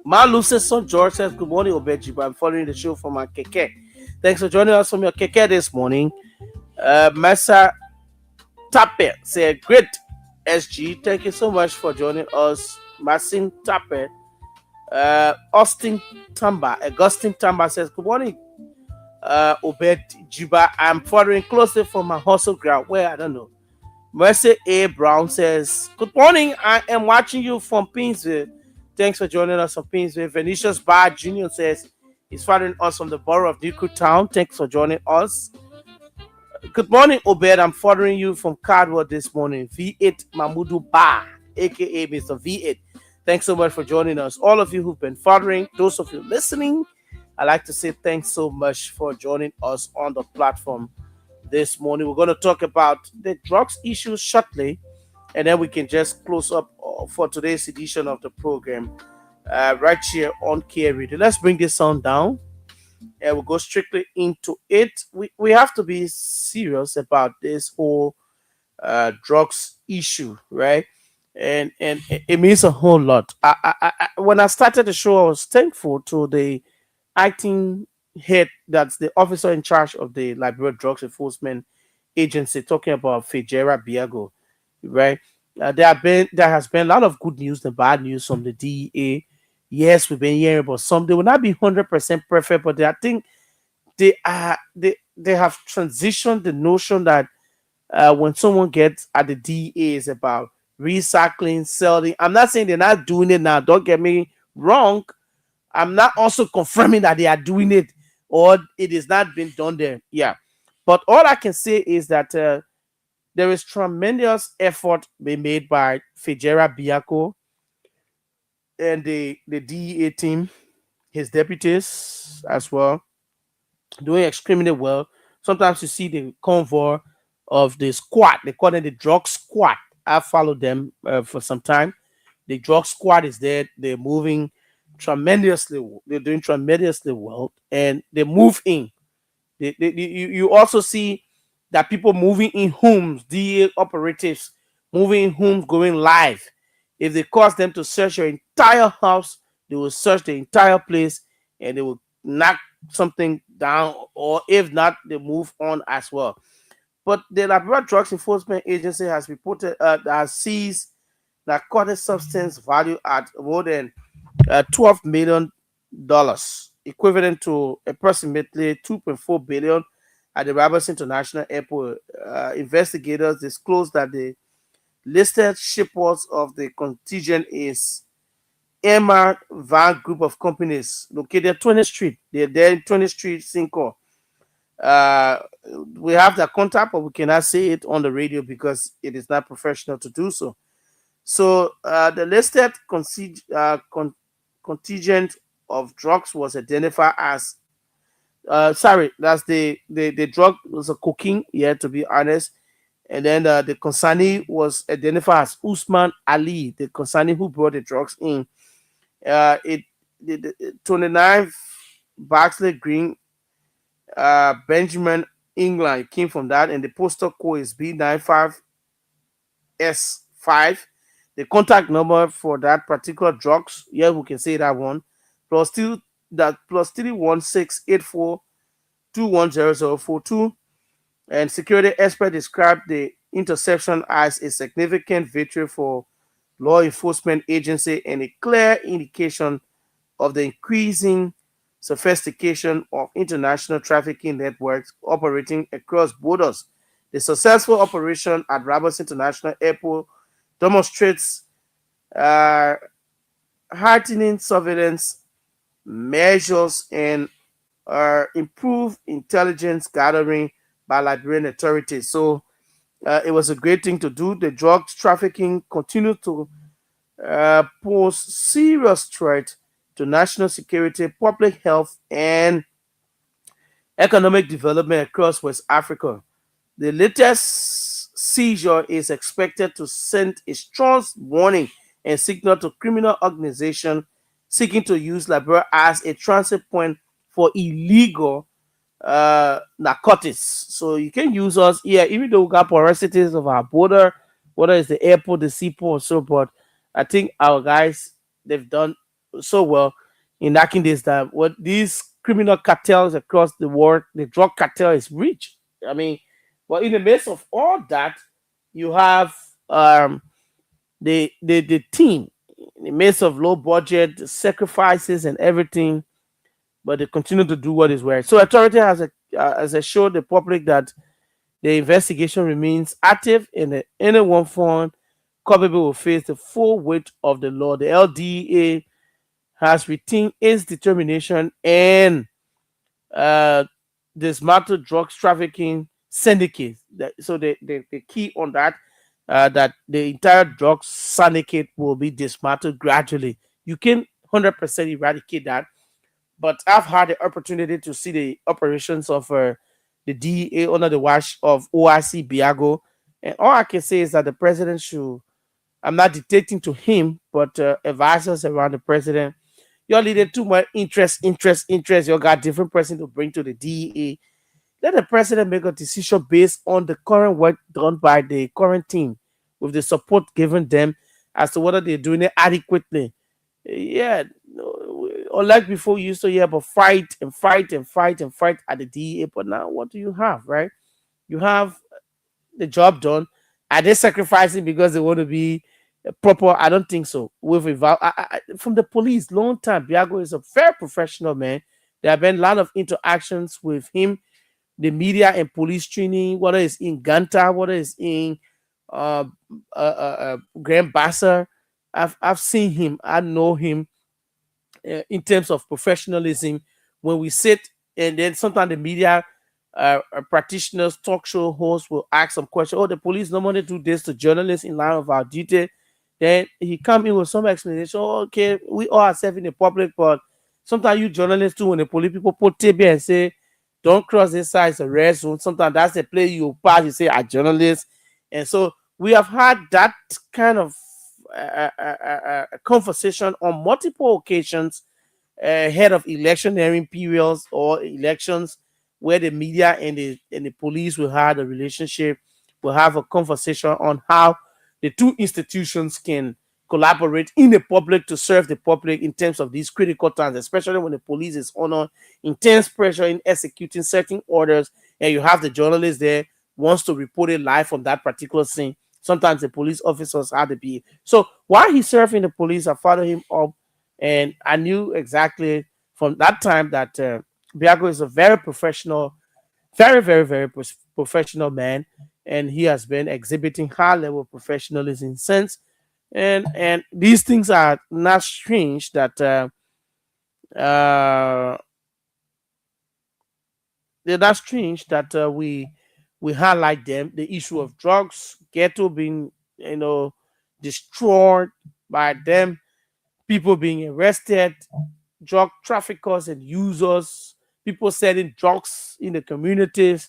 Maluce's son George says, good morning, OBED GIBAH. I'm following the show from my keke. Thanks for joining us from your keke this morning. Massa Tape said, great SG. Thank you so much for joining us. Marcin Tape. Augustine Tamba says, good morning. Obed Jiba. I'm following closely from my hustle ground. Where I don't know. Mercy A. Brown says, good morning. I am watching you from Pinsville. Thanks for joining us from Pinsville. Venetius Bar Jr. says he's following us from the borough of Newcastle Town. Thanks for joining us. Good morning, Obed. I'm following you from Cardwood this morning. V8 Mahmudu Ba, aka Mr. V8. Thanks so much for joining us. All of you who've been following, those of you listening, I'd like to say thanks so much for joining us on the platform this morning. We're going to talk about the drugs issues shortly, and then we can just close up for today's edition of the program right here on Kear Radio. Let's bring this sound down and we'll go strictly into it. We have to be serious about this whole drugs issue, right? And it means a whole lot. When I started the show, I was thankful to the acting head, that's the officer in charge of the Liberia Drugs Enforcement Agency, talking about Fejera Biago, right? There has been a lot of good news and bad news from the DEA. Yes, we've been hearing about some. They will not be 100% perfect, but I think they have transitioned the notion that when someone gets at the DEA is about recycling, selling. I'm not saying they're not doing it now. Don't get me wrong. I'm not also confirming that they are doing it or it is not being done there. Yeah. But all I can say is that there is tremendous effort being made by Fejera Biako and the DEA team, his deputies as well, doing extremely well. Sometimes you see the convoy of the squad. They call it the drug squad. I followed them for some time. The drug squad is there. They're moving tremendously. They're doing tremendously well, and they move in. You also see that people moving in homes, DA operatives moving in homes, going live. If they cause them to search your entire house, they will search the entire place and they will knock something down, or if not, they move on as well. But the Liberia Drugs Enforcement Agency has reported has seized narcotic substance value at more than $12 million, equivalent to approximately 2.4 billion at the Robertson International Airport. Investigators disclosed that the listed shippers of the contingent is Emma Van Group of companies located at 20th Street. They're there in 20th Street, Cinco. We have the contact, but we cannot say it on the radio because it is not professional to do so. So the listed contingent of drugs was identified as that's the drug was a cocaine, yeah, to be honest. And then the consignee was identified as Usman Ali, the consignee who brought the drugs in. It the 29 Baxley Green, Benjamin, England came from that, and the postal code is B95S5. The contact number for that particular drugs, yeah, we can say that one, plus two that plus 31684210042. And security expert described the interception as a significant victory for law enforcement agency and a clear indication of the increasing sophistication of international trafficking networks operating across borders. The successful operation at Robertson International Airport demonstrates heightening surveillance measures and improved intelligence gathering by Liberian authorities. So it was a great thing to do. The drug trafficking continues to pose serious threat to national security, public health, and economic development across West Africa. The latest seizure is expected to send a strong warning and signal to criminal organizations seeking to use Liberia as a transit point for illegal narcotics. So you can use us here, even though we got porosities of our border, whether it's the airport, the seaport, so. But I think our guys, they've done so well in knocking this down. What these criminal cartels across the world. The drug cartel is rich. I mean, but in the midst of all that, you have the team in the midst of low budget sacrifices and everything, but they continue to do what is right. So authority has assured the public that the investigation remains active and anyone found culpable will face the full weight of the law. The LDA has retained its determination and dismantle drugs trafficking syndicates. So the key on that, that the entire drugs syndicate will be dismantled gradually. You can 100% eradicate that, but I've had the opportunity to see the operations of the DEA under the watch of OIC Biago, and all I can say is that the president should. I'm not dictating to him, but advisors around the president. Y'all needed too much interest. You got different person to bring to the DEA. Let the president make a decision based on the current work done by the current team, with the support given them as to whether they're doing it adequately. Yeah, unlike before, you used to hear about fight and fight and fight and fight at the DEA, but now what do you have, right? You have the job done. Are they sacrificing because they want to be proper? I don't think so. From the police, long time, Biago is a very professional man. There have been a lot of interactions with him, the media and police training, whether it's in Ganta, whether it's in Grand Bassa. I've seen him. I know him in terms of professionalism. When we sit, and then sometimes the media practitioners, talk show hosts will ask some questions. Oh, the police normally do this to journalists in line of our duty. Then he come in with some explanation. Oh, okay, we all are serving the public, but sometimes you journalists too, when the police people put TB and say, don't cross this side, it's a red zone. Sometimes that's the play you pass, you say, a journalist. And so we have had that kind of conversation on multiple occasions ahead of electioneering periods or elections, where the media and the police will have a relationship, will have a conversation on how the two institutions can collaborate in the public to serve the public in terms of these critical times, especially when the police is under intense pressure in executing certain orders, and you have the journalist there wants to report it live from that particular scene. Sometimes the police officers have to be. So while he's serving the police, I followed him up, and I knew exactly from that time that Biago is a very professional, very, very, very professional man, and he has been exhibiting high level professionalism since. And these things are not strange that they're not strange that we highlight them. The issue of drugs, ghetto being destroyed by them, people being arrested, drug traffickers and users, people selling drugs in the communities,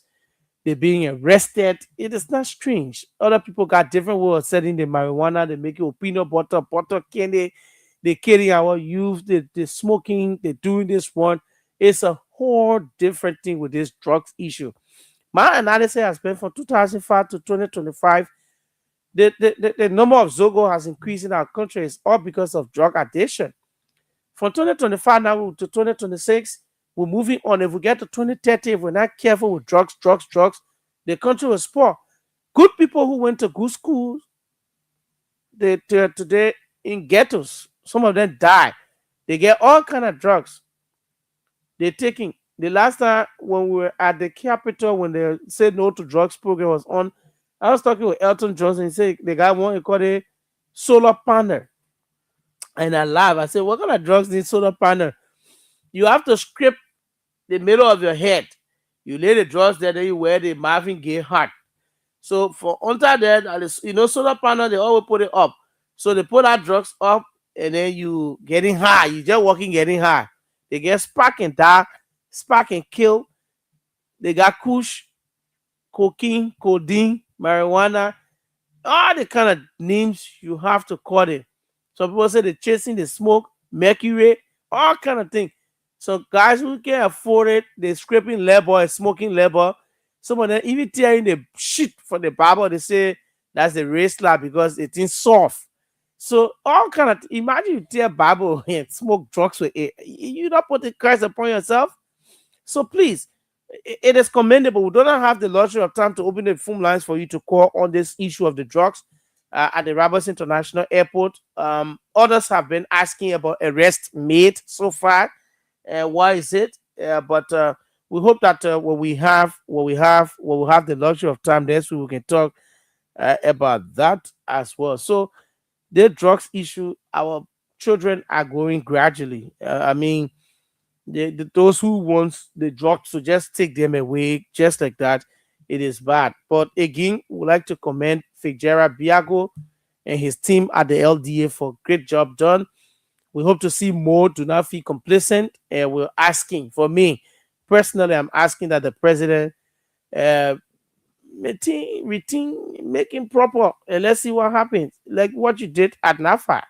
they're being arrested. It is not strange. Other people got different ways of selling the marijuana. They make it with peanut butter candy. They killing our youth. They're smoking. They're doing this one. It's a whole different thing with this drugs issue. My analysis has been from 2005 to 2025. The number of Zogo has increased in our country. It's all because of drug addiction. From 2025 now to 2026, we're moving on. If we get to 2030, if we're not careful with drugs, the country will spoil. Good people who went to good schools, they're today in ghettos. Some of them die. They get all kind of drugs. They're taking. The last time when we were at the Capitol, when they said no to drugs program was on, I was talking with Elton Johnson. He said the guy wanted to call it solar panel. And I laughed. I said, what kind of drugs need solar panel? You have to scrape the middle of your head. You lay the drugs there, then you wear the Marvin Gaye hat. So for under there, solar panel, they always put it up. So they put that drugs up, and then you getting high. You just walking, getting high. They get spark and die, spark and kill. They got kush, cocaine, codeine, marijuana, all the kind of names you have to call it. Some people say they're chasing the smoke, mercury, all kind of things. So guys who can afford it, they're scraping labor and smoking labor. Some of them even tearing the shit from the Bible. They say that's the race lab because it's in soft. So all kind of imagine you tear Bible and smoke drugs with it. You not put the curse upon yourself. So please, it is commendable. We do not have the luxury of time to open the phone lines for you to call on this issue of the drugs at the Roberts International Airport. Others have been asking about arrest made so far. Why is it? But we hope that when we have the luxury of time, then we can talk about that as well. So the drugs issue, our children are growing gradually. I mean, those who want the drugs to just take them away just like that, it is bad. But again, we would like to commend Fitzgerald Biago and his team at the LDA for great job done. We hope to see more. Do not feel complacent. And we're asking, for me personally, I'm asking that the president uh, make him proper, and let's see what happens. Like what you did at NAFA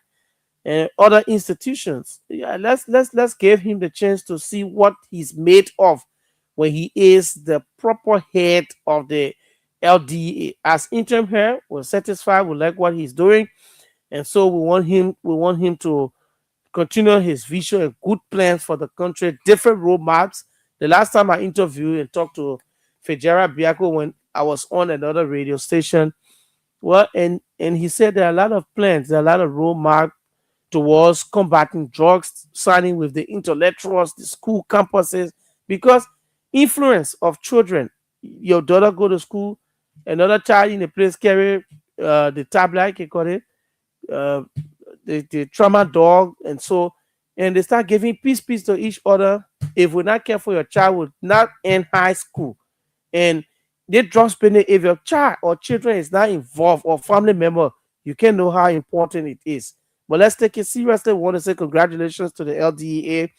and other institutions. Yeah, let's give him the chance to see what he's made of when he is the proper head of the LDA. As interim head, we're satisfied. We like what he's doing, and so we want him. We want him to continue his vision and good plans for the country. Different roadmaps. The last time I interviewed and talked to Fitzgerald Biako when I was on another radio station, well, and he said there are a lot of plans, there are a lot of roadmap towards combating drugs, signing with the intellectuals, the school campuses, because influence of children. Your daughter go to school, another child in the place carry the tablet, you call it, uh, the trauma dog, and they start giving peace to each other. If we're not careful, your child will not end high school, and they drug spending. If your child or children is not involved or family member, you can know how important it is. But let's take it seriously. We want to say congratulations to the LDEA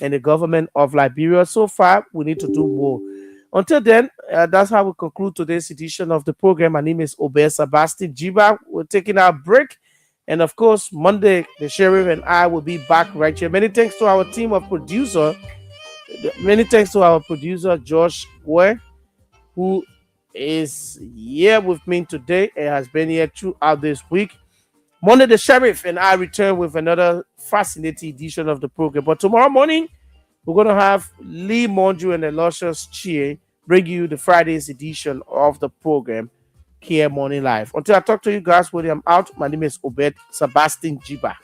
and the government of Liberia. So far, we need to do more. Until then, that's how we conclude today's edition of the program. My name is OBED Sebastian GIBAH. We're taking our break. And of course, Monday, the sheriff and I will be back right here. Many thanks to our team of producer. Many thanks to our producer, Josh Boy, who is here with me today and has been here throughout this week. Monday, the sheriff and I return with another fascinating edition of the program. But tomorrow morning, we're going to have Lee Monju and Eloshus Chie bring you the Friday's edition of the program, Kear Morning Live. Until I talk to you guys, when I'm out, my name is OBED Sebastian GIBAH.